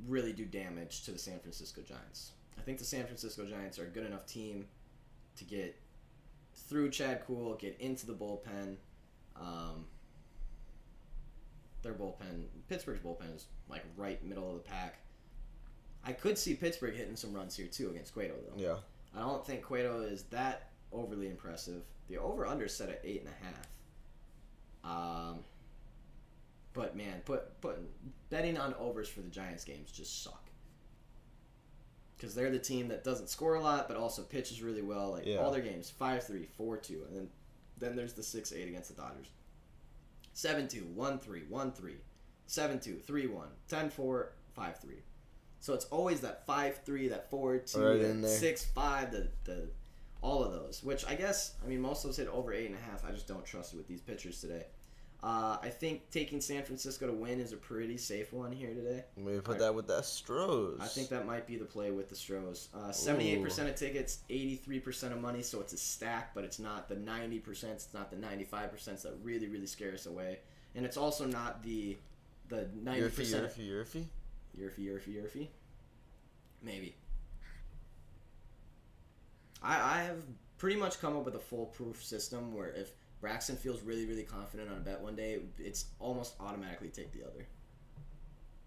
really do damage to the San Francisco Giants. I think the San Francisco Giants are a good enough team to get through Chad Kuhl, get into the bullpen. Their bullpen, Pittsburgh's bullpen is like right middle of the pack. I could see Pittsburgh hitting some runs here too against Cueto though. Yeah. I don't think Cueto is that overly impressive. The over/under is set at 8.5. But man, betting on overs for the Giants games just suck. Because they're the team that doesn't score a lot, but also pitches really well. Like all their games, 5-3, 4-2, and then there's the 6-8 against the Dodgers. 7-2, 1-3, 1-3, 7-2, 3-1, 10-4, 5-3. So it's always that 5-3, that 4-2, right, that 6-5, the all of those. Which I guess, most of those hit over 8.5. I just don't trust it with these pitchers today. I think taking San Francisco to win is a pretty safe one here today. Maybe put that with the Astros. I think that might be the play with the Stros. 78% of tickets, 83% of money, so it's a stack, but it's not the 90%, it's not the 95% that really, really scare us away. And it's also not the 90%. Yerfy. Maybe. I have pretty much come up with a foolproof system where if Braxton feels really, really confident on a bet one day, it's almost automatically take the other.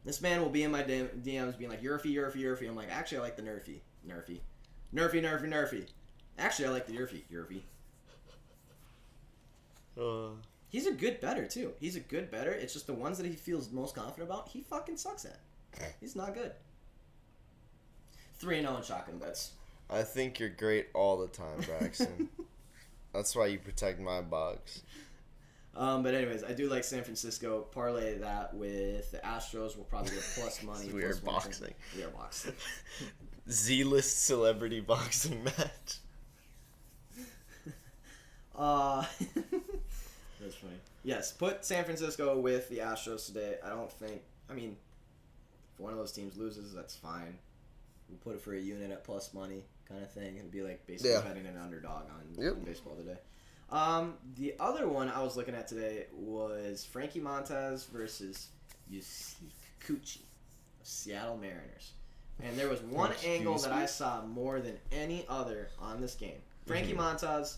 This man will be in my DMs being like, Yerfy. I'm like, actually, I like the Nerfy. Actually, I like the Yerfy. He's a good bettor, too. He's a good bettor. It's just the ones that he feels most confident about, he fucking sucks at. He's not good. 3-0 in shotgun bets. I think you're great all the time, Braxton. That's why you protect my box. But anyways, I do like San Francisco. Parlay that with the Astros. We'll probably get plus money. We are boxing. We are boxing. Z-list celebrity boxing match. That's funny. Yes, put San Francisco with the Astros today. I don't think... if one of those teams loses, that's fine. We'll put it for a unit at plus money kind of thing. It'd be like basically betting an underdog on baseball today. The other one I was looking at today was Frankie Montas versus Yusuf Kikuchi of Seattle Mariners. And there was one angle that I saw more than any other on this game. Frankie Montas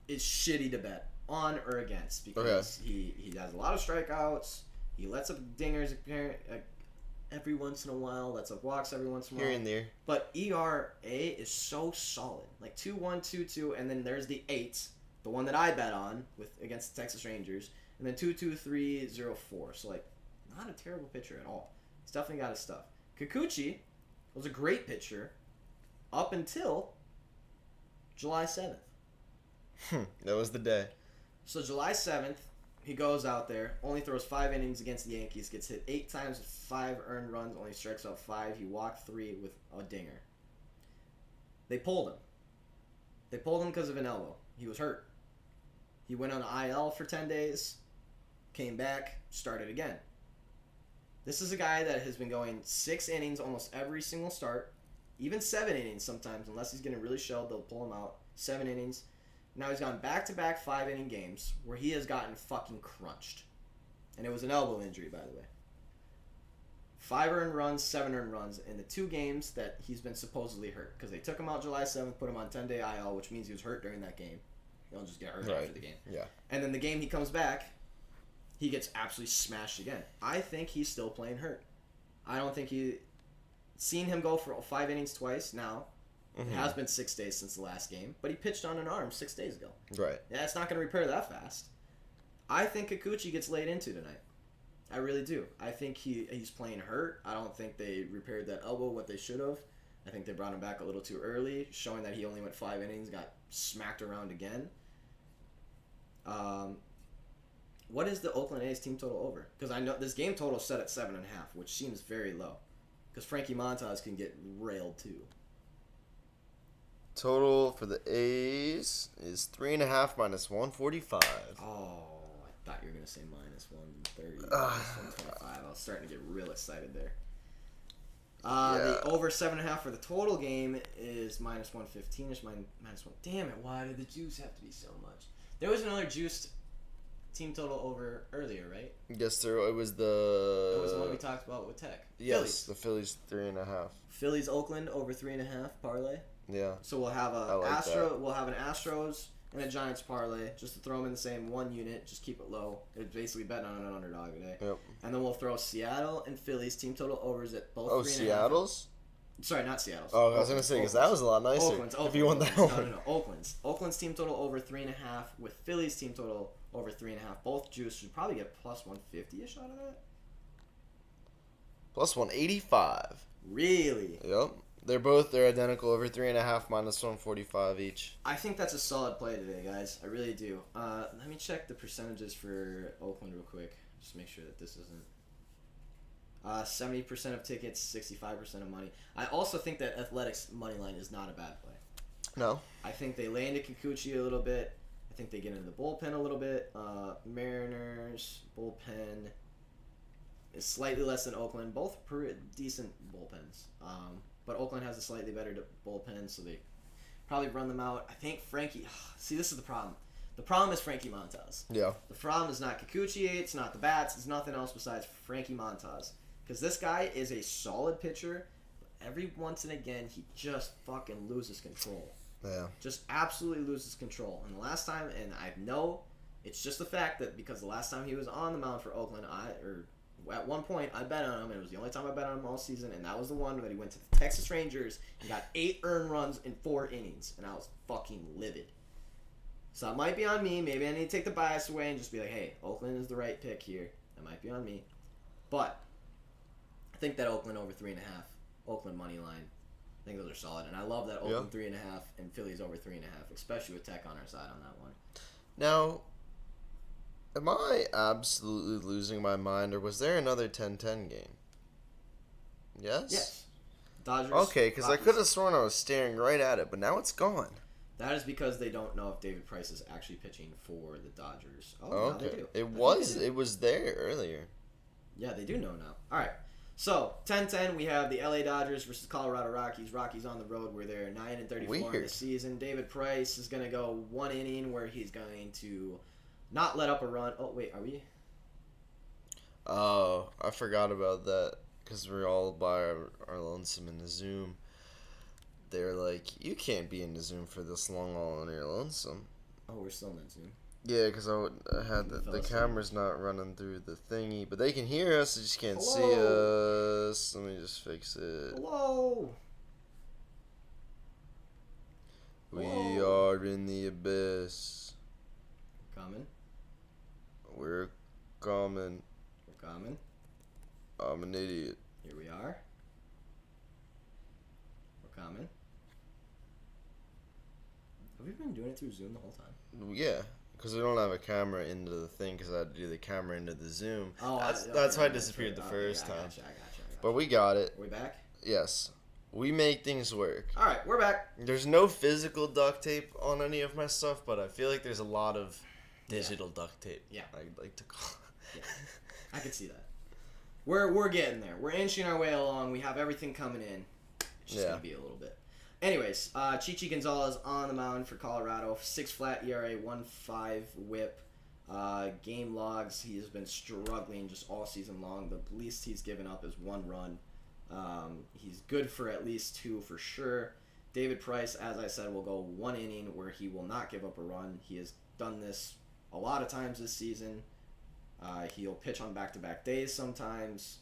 is shitty to bet on or against because he has a lot of strikeouts. He lets up dingers every once in a while. Lets up walks every once in a while. Here and there. But ERA is so solid. Like 2.1, 2.2, and then there's the 8, the one that I bet on against the Texas Rangers, and then 2.2, 3.04. So like, not a terrible pitcher at all. He's definitely got his stuff. Kikuchi was a great pitcher up until July 7th. That was the day. So July 7th, He goes out there, only throws 5 innings against the Yankees, gets hit 8 times with 5 earned runs, only strikes out 5. He walked 3 with a dinger. They pulled him. They pulled him because of an elbow. He was hurt. He went on IL for 10 days, came back, started again. This is a guy that has been going 6 innings almost every single start, even 7 innings sometimes, unless he's getting really shelled, they'll pull him out. 7 innings. Now he's gone back-to-back 5-inning games where he has gotten fucking crunched. And it was an elbow injury, by the way. 5 earned runs, 7 earned runs in the 2 games that he's been supposedly hurt. Because they took him out July 7th, put him on 10-day IL, which means he was hurt during that game. He don't just get hurt after the game. Yeah. And then the game he comes back, he gets absolutely smashed again. I think he's still playing hurt. I don't think he... Seen him go for 5 innings twice now. It has been 6 days since the last game, but he pitched on an arm 6 days ago. Right. Yeah, it's not going to repair that fast. I think Kikuchi gets laid into tonight. I really do. I think he's playing hurt. I don't think they repaired that elbow what they should have. I think they brought him back a little too early, showing that he only went 5 innings, got smacked around again. What is the Oakland A's team total over? Because I know this game total is set at 7.5, which seems very low. Because Frankie Montas can get railed too. Total for the A's is 3.5 minus 145. Oh, I thought you were going to say minus 130, minus 125. I was starting to get real excited there. The over 7.5 for the total game is minus 115ish, minus 1. Damn it, why did the juice have to be so much? There was another juiced team total over earlier, right? Yes, it was the... That was the one we talked about with Tech. Yes, Phillies. the Phillies 3.5. Phillies Oakland over 3.5 parlay. Yeah. So we'll have we'll have an Astros and a Giants parlay, just to throw them in the same one unit, just keep it low. It's basically betting on an underdog today. Yep. And then we'll throw Seattle and Phillies team total overs at both. Oh, Seattle's? Sorry, not Seattle's. Oh, I was gonna say because that was a lot nicer. Oakland's. If you want that one. No. Oakland's team total over 3.5 with Phillies team total over 3.5. Both juice should probably get plus 150ish out of that. Plus 185. Really? Yep. They're identical over 3.5 minus 145 each. I think that's a solid play today, guys. I really do. Let me check the percentages for Oakland real quick. Just make sure that this isn't. 70% of tickets, 65% of money. I also think that Athletics money line is not a bad play. No. I think they lay into Kikuchi a little bit. I think they get into the bullpen a little bit. Mariners bullpen is slightly less than Oakland. Both pretty decent bullpens. But Oakland has a slightly better bullpen, so they probably run them out. I think Frankie... See, this is the problem. The problem is Frankie Montas. Yeah. The problem is not Kikuchi, it's not the bats, it's nothing else besides Frankie Montas. Because this guy is a solid pitcher, but every once and again, he just fucking loses control. Yeah. Just absolutely loses control. And the last time, and I know it's just the fact that because the last time he was on the mound for Oakland, at one point, I bet on him, and it was the only time I bet on him all season, and that was the one that he went to the Texas Rangers and got 8 earned runs in 4 innings, and I was fucking livid. So it might be on me. Maybe I need to take the bias away and just be like, hey, Oakland is the right pick here. That might be on me. But I think that Oakland over 3.5, Oakland money line, I think those are solid. And I love that Oakland 3.5 and Phillies over 3.5, especially with Tech on our side on that one. Now, am I absolutely losing my mind, or was there another 10-10 game? Yes? Yes. Dodgers. Okay, because I could have sworn I was staring right at it, but now it's gone. That is because they don't know if David Price is actually pitching for the Dodgers. Oh, okay. Now they do. It was there earlier. Yeah, they do know now. All right. So, 10-10, we have the LA Dodgers versus Colorado Rockies. Rockies on the road where they're 9-34 in the season. David Price is going to go 1 inning where he's going to not let up a run. Oh, wait, are we? Oh, I forgot about that because we're all by our lonesome in the Zoom. They're like, you can't be in the Zoom for this long all on your lonesome. Oh, we're still in that Zoom. Yeah, because I had the camera's not running through the thingy, but they can hear us, they just can't see us. Let me just fix it. Hello. We are in the abyss. Coming. We're coming. We're coming. I'm an idiot. Here we are. We're coming. Have we been doing it through Zoom the whole time? Yeah, because we don't have a camera into the thing because I had to do the camera into the Zoom. Oh, that's why I disappeared the first time. I got you. But we got it. Are we back? Yes. We make things work. All right, we're back. There's no physical duct tape on any of my stuff, but I feel like there's a lot of digital duct tape. Yeah. I'd like to call Yeah, I can see that. We're getting there. We're inching our way along. We have everything coming in. It's just gonna be a little bit. Anyways, Chichi Gonzalez on the mound for Colorado. 6 flat ERA, 1.5 WHIP. Game logs. He has been struggling just all season long. The least he's given up is 1 run. He's good for at least 2 for sure. David Price, as I said, will go 1 inning where he will not give up a run. He has done this a lot of times this season. He'll pitch on back-to-back days sometimes.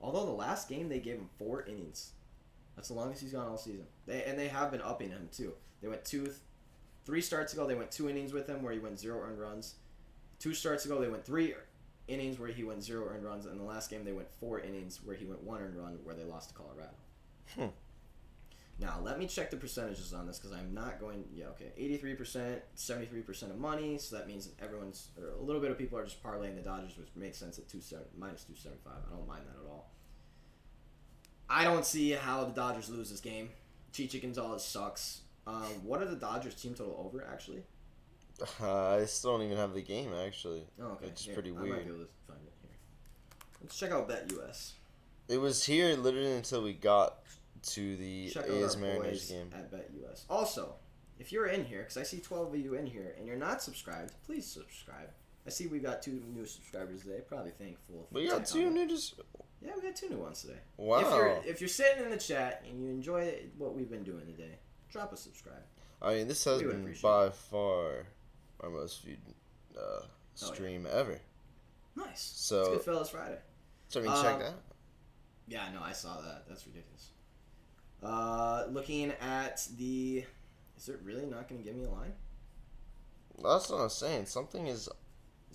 Although the last game they gave him 4 innings. That's the longest he's gone all season. They have been upping him too. They went 3 starts ago. They went 2 innings with him where he went 0 earned runs. 2 starts ago they went 3 innings where he went 0 earned runs, and the last game they went 4 innings where he went 1 earned run where they lost to Colorado. Now let me check the percentages on this because I'm not going. Yeah, okay, 83%, 73% of money. So that means a little bit of people are just parlaying the Dodgers, which makes sense at minus 275. I don't mind that at all. I don't see how the Dodgers lose this game. Chichi Gonzalez sucks. What are the Dodgers team total over actually? I still don't even have the game actually. Oh, okay. It's pretty weird. I might be able to find it here. Let's check out Bet US. It was here literally until we got to the Check A's out our Mariners boys game. at Bet US. Also, if you're in here, because I see 12 of you in here, and you're not subscribed, please subscribe. I see we got 2 new subscribers today. Probably thankful. We got 2 new. Yeah, we got 2 new ones today. Wow. If you're sitting in the chat and you enjoy what we've been doing today, drop a subscribe. I mean, this has been by far our most viewed stream ever. Nice. So it's Goodfellas Friday. So I mean, check that. Yeah, no, I saw that. That's ridiculous. Looking at the... Is it really not going to give me a line? That's what I'm saying. Something's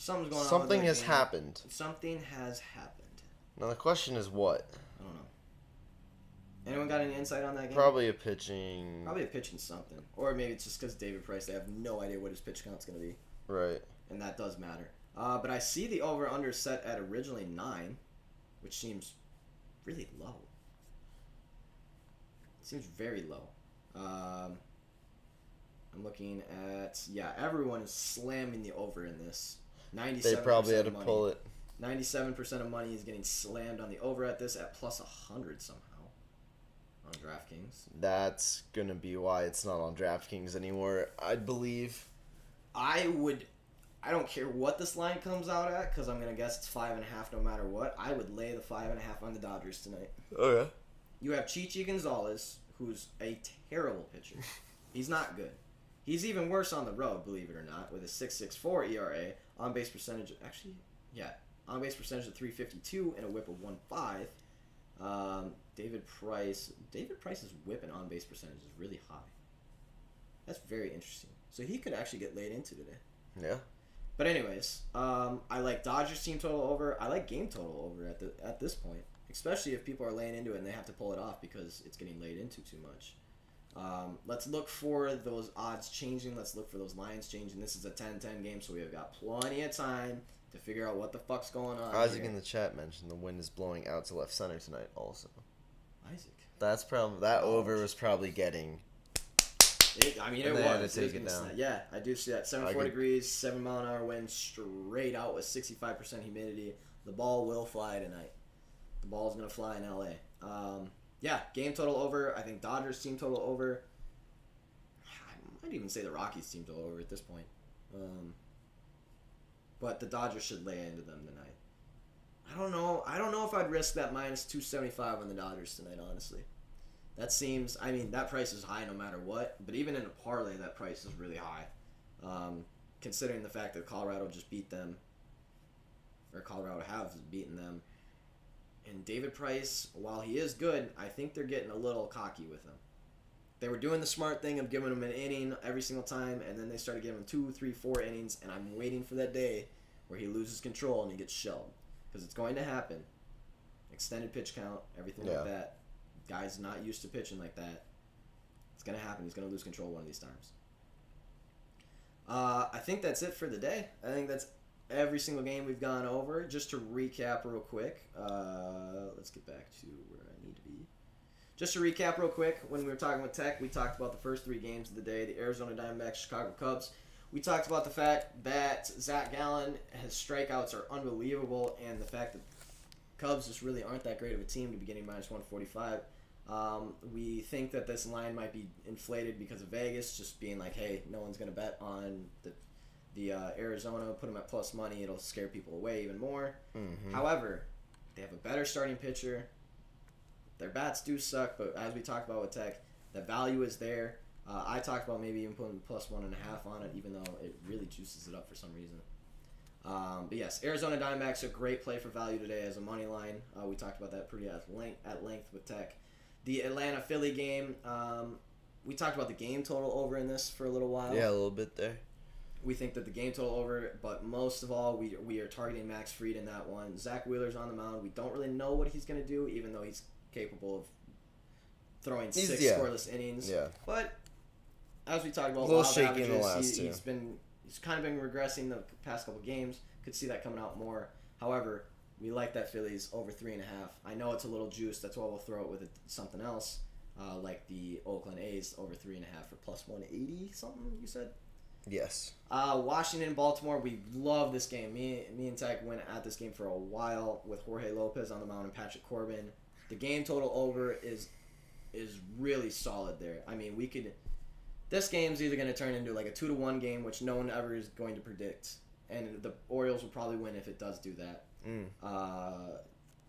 going on. Something has happened. Something has happened. Now the question is what? I don't know. Anyone got any insight on that game? Probably a pitching something. Or maybe it's just because David Price, they have no idea what his pitch count's going to be. Right. And that does matter. But I see the over-under set at originally 9, which seems really low. It seems very low. I'm looking at... Yeah, everyone is slamming the over in this. 97%. They probably had to pull it. 97% of money is getting slammed on the over at this at plus 100 somehow on DraftKings. That's going to be why it's not on DraftKings anymore, I believe. I don't care what this line comes out at because I'm going to guess it's 5.5 no matter what. I would lay the 5.5 on the Dodgers tonight. Oh, yeah? You have Chichi Gonzalez, who's a terrible pitcher. He's not good. He's even worse on the road, believe it or not, with a 6.64 ERA, on-base percentage... Actually, yeah. On-base percentage of 352 and a whip of 1.5. David Price's whip and on-base percentage is really high. That's very interesting. So he could actually get laid into today. Yeah. But anyways, I like Dodgers team total over. I like game total over at this point, especially if people are laying into it and they have to pull it off because it's getting laid into too much. Let's look for those odds changing. Let's look for those lines changing. This is a 10-10 game, so we have got plenty of time to figure out what the fuck's going on. Isaac in the chat mentioned the wind is blowing out to left center tonight also. Isaac. That's probably... That over was probably getting... It was. Had to take it down. Yeah, I do see that. 74 degrees, 7 mile an hour wind, straight out with 65% humidity. The ball will fly tonight. The ball's going to fly in LA. Yeah, game total over. I think Dodgers team total over. I might even say the Rockies team total over at this point. But the Dodgers should lay into them tonight. I don't know if I'd risk that minus 275 on the Dodgers tonight, honestly. That seems, I mean, that price is high no matter what, but even in a parlay, that price is really high. Considering the fact that Colorado just beat them, or Colorado have beaten them. And David Price, while he is good, I think they're getting a little cocky with him. They were doing the smart thing of giving him an inning every single time, and then they started giving him 2, 3, 4 innings, and I'm waiting for that day where he loses control and he gets shelled. Because it's going to happen. Extended pitch count, everything like that. Guy's not used to pitching like that. It's going to happen. He's going to lose control one of these times. I think that's it for the day. I think that's every single game we've gone over. Just to recap real quick, let's get back to where I need to be. Just to recap real quick, when we were talking with Tech, we talked about the first 3 games of the day, the Arizona Diamondbacks, Chicago Cubs. We talked about the fact that Zach Gallen, his strikeouts are unbelievable, and the fact that Cubs just really aren't that great of a team to be getting minus 145. We think that this line might be inflated because of Vegas just being like, hey, no one's going to bet on the Arizona, put them at plus money, it'll scare people away even more. Mm-hmm. However, they have a better starting pitcher. Their bats do suck, but as we talked about with Tech, the value is there. I talked about maybe even putting plus 1.5 on it, even though it really juices it up for some reason. But yes, Arizona Diamondbacks a great play for value today as a money line. We talked about that pretty at length with Tech. The Atlanta Philly game, we talked about the game total over in this for a little while. Yeah, a little bit there. We think that the game total over, but most of all, we are targeting Max Fried in that one. Zach Wheeler's on the mound. We don't really know what he's going to do, even though he's capable of throwing 6 scoreless innings. Yeah. But as we talked about, a little shaky in the last two. He's kind of been regressing the past couple games. Could see that coming out more. However, we like that Phillies over 3.5. I know it's a little juice. That's why we'll throw it with something else, like the Oakland A's over 3.5 for plus 180 something. You said. Yes. Washington, Baltimore. We love this game. Me and Tech went at this game for a while with Jorge Lopez on the mound and Patrick Corbin. The game total over is really solid there. I mean, we could. This game's either going to turn into like a 2-1 game, which no one ever is going to predict, and the Orioles will probably win if it does do that.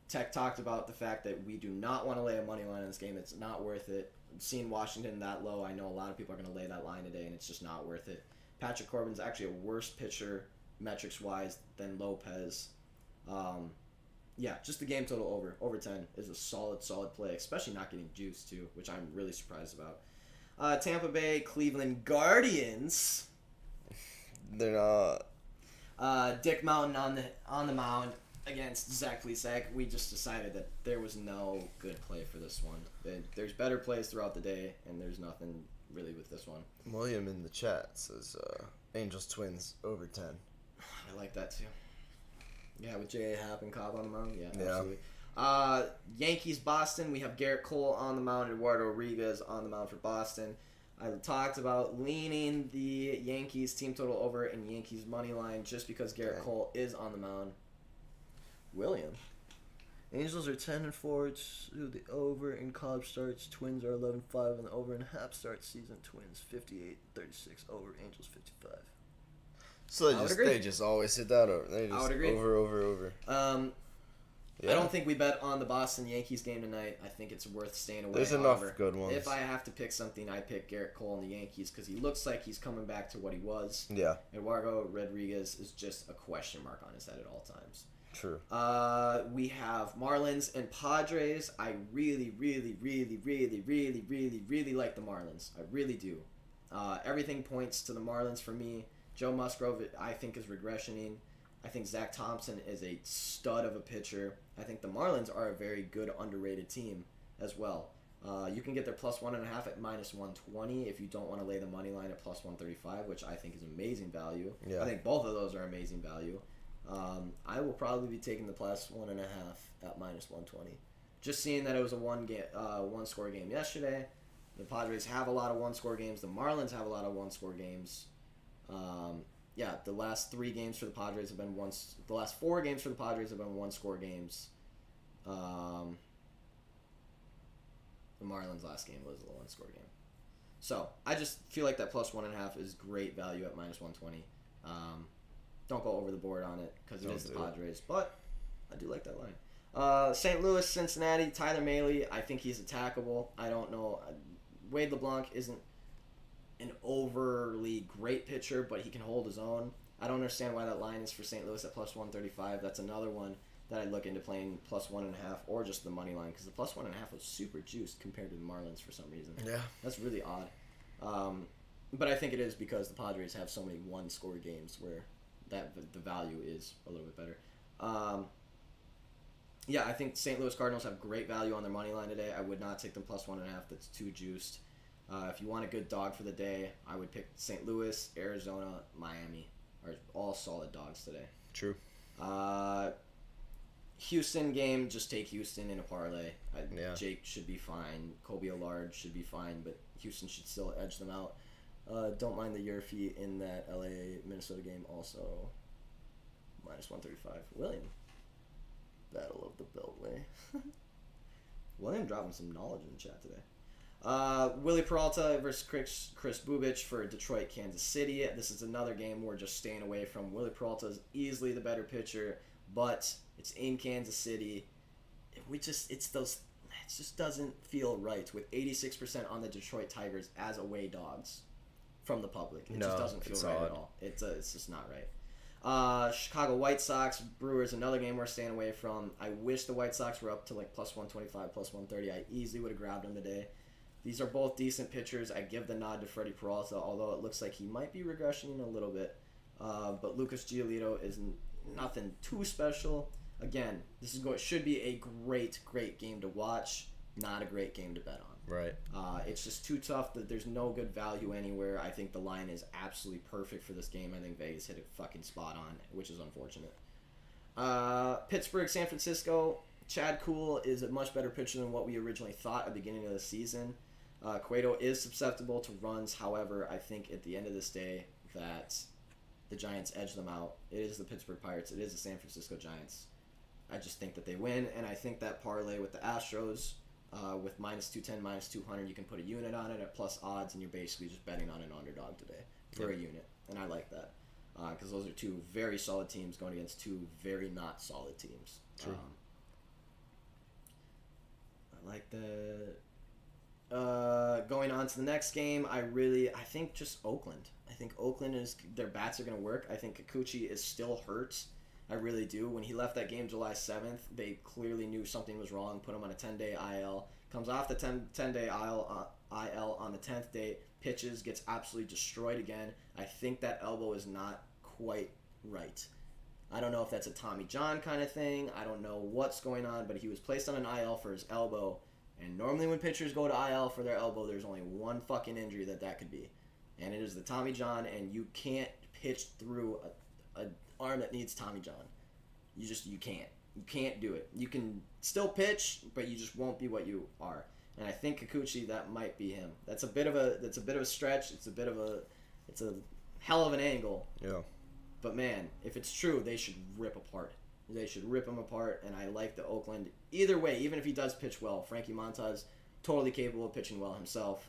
Tech talked about the fact that we do not want to lay a money line in this game. It's not worth it. Seeing Washington that low, I know a lot of people are going to lay that line today, and it's just not worth it. Patrick Corbin's actually a worse pitcher metrics-wise than Lopez. Yeah, just the game total over 10 is a solid play, especially not getting juice too, which I'm really surprised about. Tampa Bay, Cleveland Guardians. They're not. Dick Mountain on the mound against Zach Plesac. We just decided that there was no good play for this one. There's better plays throughout the day, and there's nothing really with this one. William in the chat says Angels Twins over 10. I like that too. Yeah, with J.A. Happ and Cobb on the mound. Yeah, absolutely. Yankees, Boston. We have Garrett Cole on the mound, Eduardo Rodriguez on the mound for Boston. I talked about leaning the Yankees team total over and Yankees money line just because Garrett Cole is on the mound. William. Angels are 10-4 to the over in college starts. Twins are 11-5 in the over in half start season. Twins 58-36 over. Angels 55. So they just always hit that over. They just I would agree. Over. I don't think we bet on the Boston Yankees game tonight. I think it's worth staying away. There's enough good ones. If I have to pick something, I pick Garrett Cole and the Yankees because he looks like he's coming back to what he was. Yeah. Eduardo Rodriguez is just a question mark on his head at all times. True. We have Marlins and Padres. I really like the Marlins. I really do. Everything points to the Marlins for me. Joe Musgrove, I think, is regressioning. I think Zach Thompson is a stud of a pitcher. I think the Marlins are a very good, underrated team as well. You can get their plus 1.5 at minus 120 if you don't want to lay the money line at plus 135, which I think is amazing value. Yeah. I think both of those are amazing value. I will probably be taking the plus 1.5 at minus 120. Just seeing that it was a one-score game yesterday. The Padres have a lot of one-score games. The Marlins have a lot of one-score games. The last 3 games for the Padres have been the last 4 games for the Padres have been one-score games. The Marlins' last game was a one-score game. So I just feel like that plus 1.5 is great value at minus 120. Don't go over the board on it because it is the Padres, but I do like that line. St. Louis, Cincinnati, Tyler Mahle. I think he's attackable. I don't know. Wade LeBlanc isn't an overly great pitcher, but he can hold his own. I don't understand why that line is for St. Louis at plus 135. That's another one that I'd look into playing plus 1.5 or just the money line because the plus 1.5 was super juiced compared to the Marlins for some reason. Yeah. That's really odd. But I think it is because the Padres have so many one-score games where the value is a little bit better. I think St. Louis Cardinals have great value on their money line today. I would not take them plus 1.5. That's too juiced. If you want a good dog for the day, I would pick St. Louis, Arizona, Miami are all solid dogs today. True. Houston game, just take Houston in a parlay. Yeah. Jake should be fine. Kobe Allard should be fine, but Houston should still edge them out. Don't mind the Yurfee in that LA-Minnesota game also. Minus 135. William. Battle of the Beltway. William dropping some knowledge in the chat today. Willie Peralta versus Chris Bubich for Detroit, Kansas City. This is another game we're just staying away from. Willie Peralta is easily the better pitcher, but it's in Kansas City. It just doesn't feel right with 86% on the Detroit Tigers as away dogs from the public. It just doesn't feel right at all. It's just not right. Chicago White Sox, Brewers, another game we're staying away from. I wish the White Sox were up to like plus 125, plus 130. I easily would have grabbed them today. These are both decent pitchers. I give the nod to Freddie Peralta, although it looks like he might be regressioning a little bit. But Lucas Giolito is nothing too special. Again, should be a great game to watch, not a great game to bet on. Right. It's just too tough that there's no good value anywhere. I think the line is absolutely perfect for this game. I think Vegas hit it fucking spot on, which is unfortunate. Pittsburgh, San Francisco. Chad Kuhl is a much better pitcher than what we originally thought at the beginning of the season. Cueto is susceptible to runs. However, I think at the end of this day that the Giants edge them out. It is the Pittsburgh Pirates. It is the San Francisco Giants. I just think that they win, and I think that parlay with the Astros with minus 210, minus 200, you can put a unit on it at plus odds, and you're basically just betting on an underdog today for a unit, and I like that because those are two very solid teams going against two very not solid teams. True. I like that. Going on to the next game, I think just Oakland. I think Oakland their bats are going to work. I think Kikuchi is still hurt. I really do. When he left that game July 7th, they clearly knew something was wrong, put him on a 10-day IL. Comes off the 10-day IL on the 10th day, pitches, gets absolutely destroyed again. I think that elbow is not quite right. I don't know if that's a Tommy John kind of thing. I don't know what's going on, but he was placed on an IL for his elbow. And normally when pitchers go to IL for their elbow, there's only one fucking injury that could be. And it is the Tommy John, and you can't pitch through an arm that needs Tommy John. You can't. You can't do it. You can still pitch, but you just won't be what you are. And I think Kikuchi, that might be him. That's a bit of a stretch. It's a hell of an angle. Yeah. But man, if it's true, they should rip apart. They should rip him apart, and I like the Oakland. Either way, even if he does pitch well, Frankie Montas, totally capable of pitching well himself.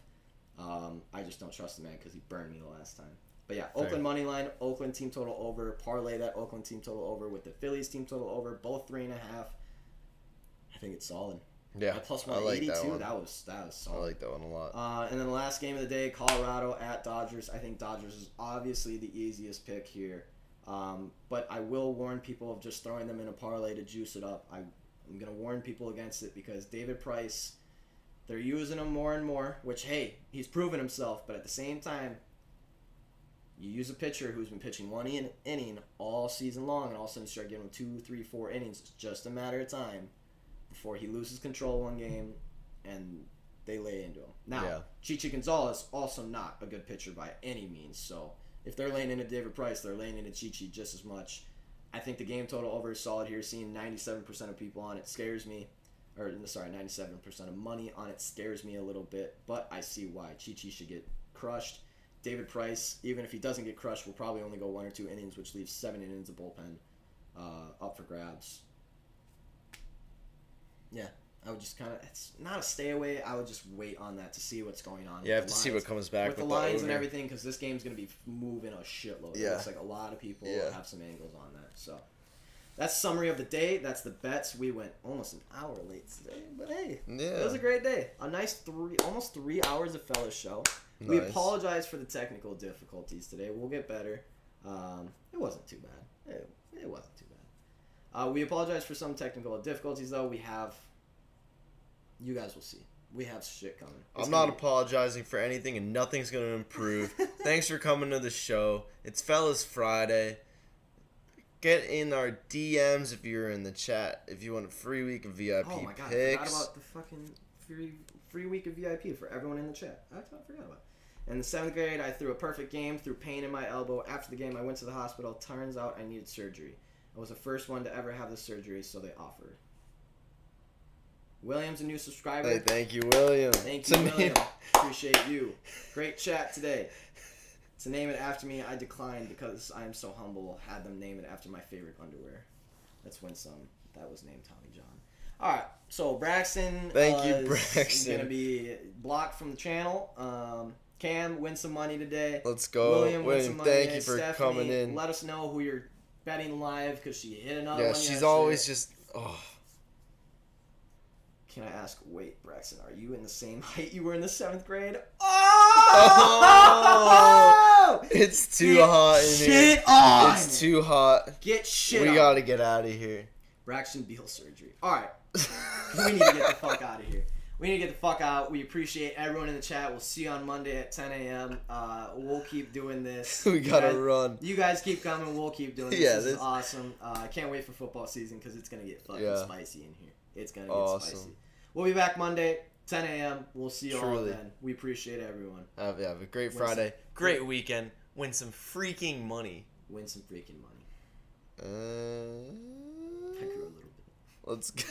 I just don't trust the man because he burned me the last time. But yeah, Fair. Oakland money line, Oakland team total over. Parlay that Oakland team total over with the Phillies team total over, both 3.5. I think it's solid. Yeah, At plus I like 182, that one. that was solid. I like that one a lot. And then the last game of the day, Colorado at Dodgers. I think Dodgers is obviously the easiest pick here. But I will warn people of just throwing them in a parlay to juice it up. I'm going to warn people against it because David Price, they're using him more and more, which, hey, he's proven himself. But at the same time, you use a pitcher who's been pitching one inning all season long, and all of a sudden you start giving him 2, 3, 4 innings. It's just a matter of time before he loses control one game and they lay into him. Now, Chichi Gonzalez, also not a good pitcher by any means, so if they're laying into David Price, they're laying into Chichi just as much. I think the game total over is solid here. Seeing 97% of people on it scares me. 97% of money on it scares me a little bit, but I see why. Chichi should get crushed. David Price, even if he doesn't get crushed, will probably only go 1 or 2 innings, which leaves 7 innings of bullpen up for grabs. Yeah, I would just kind of, it's not a stay away. I would just wait on that to see what's going on. Yeah, I have to see what comes back with the lines and everything, because this game's going to be moving a shitload. Yeah. It looks like a lot of people have some angles on that. So that's summary of the day. That's the bets. We went almost an hour late today, but hey, it was a great day. A nice almost 3 hours of fellas show. Nice. We apologize for the technical difficulties today. We'll get better. It wasn't too bad. It wasn't too bad. We apologize for some technical difficulties, though. You guys will see. We have shit coming. I'm not apologizing for anything, and nothing's going to improve. Thanks for coming to the show. It's Fellas Friday. Get in our DMs if you're in the chat. If you want a free week of VIP picks. Oh my god, I forgot about the fucking free week of VIP for everyone in the chat. I forgot about it. In the 7th grade, I threw a perfect game through pain in my elbow. After the game, I went to the hospital. Turns out I needed surgery. I was the first one to ever have the surgery, so they offered. William's a new subscriber. Hey, thank you, William. Thank you, William. Appreciate you. Great chat today. To name it after me, I declined because I am so humble. Had them name it after my favorite underwear. Let's win some. That was named Tommy John. All right, so Braxton is going to be blocked from the channel. Cam, win some money today. Let's go. William, win some money thank today. you for Stephanie, coming in. let us know who you're betting live because she hit another Yeah, one she's yesterday. always just... Oh. Can I ask, wait, Braxton, are you in the same height you were in the 7th grade? Oh! It's too hot in here. Shit on! It's too hot. Get shit on. We gotta get out of here. Braxton Beal surgery. Alright. We need to get the fuck out of here. We need to get the fuck out. We appreciate everyone in the chat. We'll see you on Monday at 10 a.m. We'll keep doing this. We gotta run. You guys keep coming. We'll keep doing this. Yeah, this is awesome. I can't wait for football season because it's going to get fucking spicy in here. It's going to get spicy. We'll be back Monday, 10 a.m. We'll see you all then. We appreciate everyone. Have a great Friday. Great weekend. Win some freaking money. Win some freaking money. I I grew a little bit. Let's go.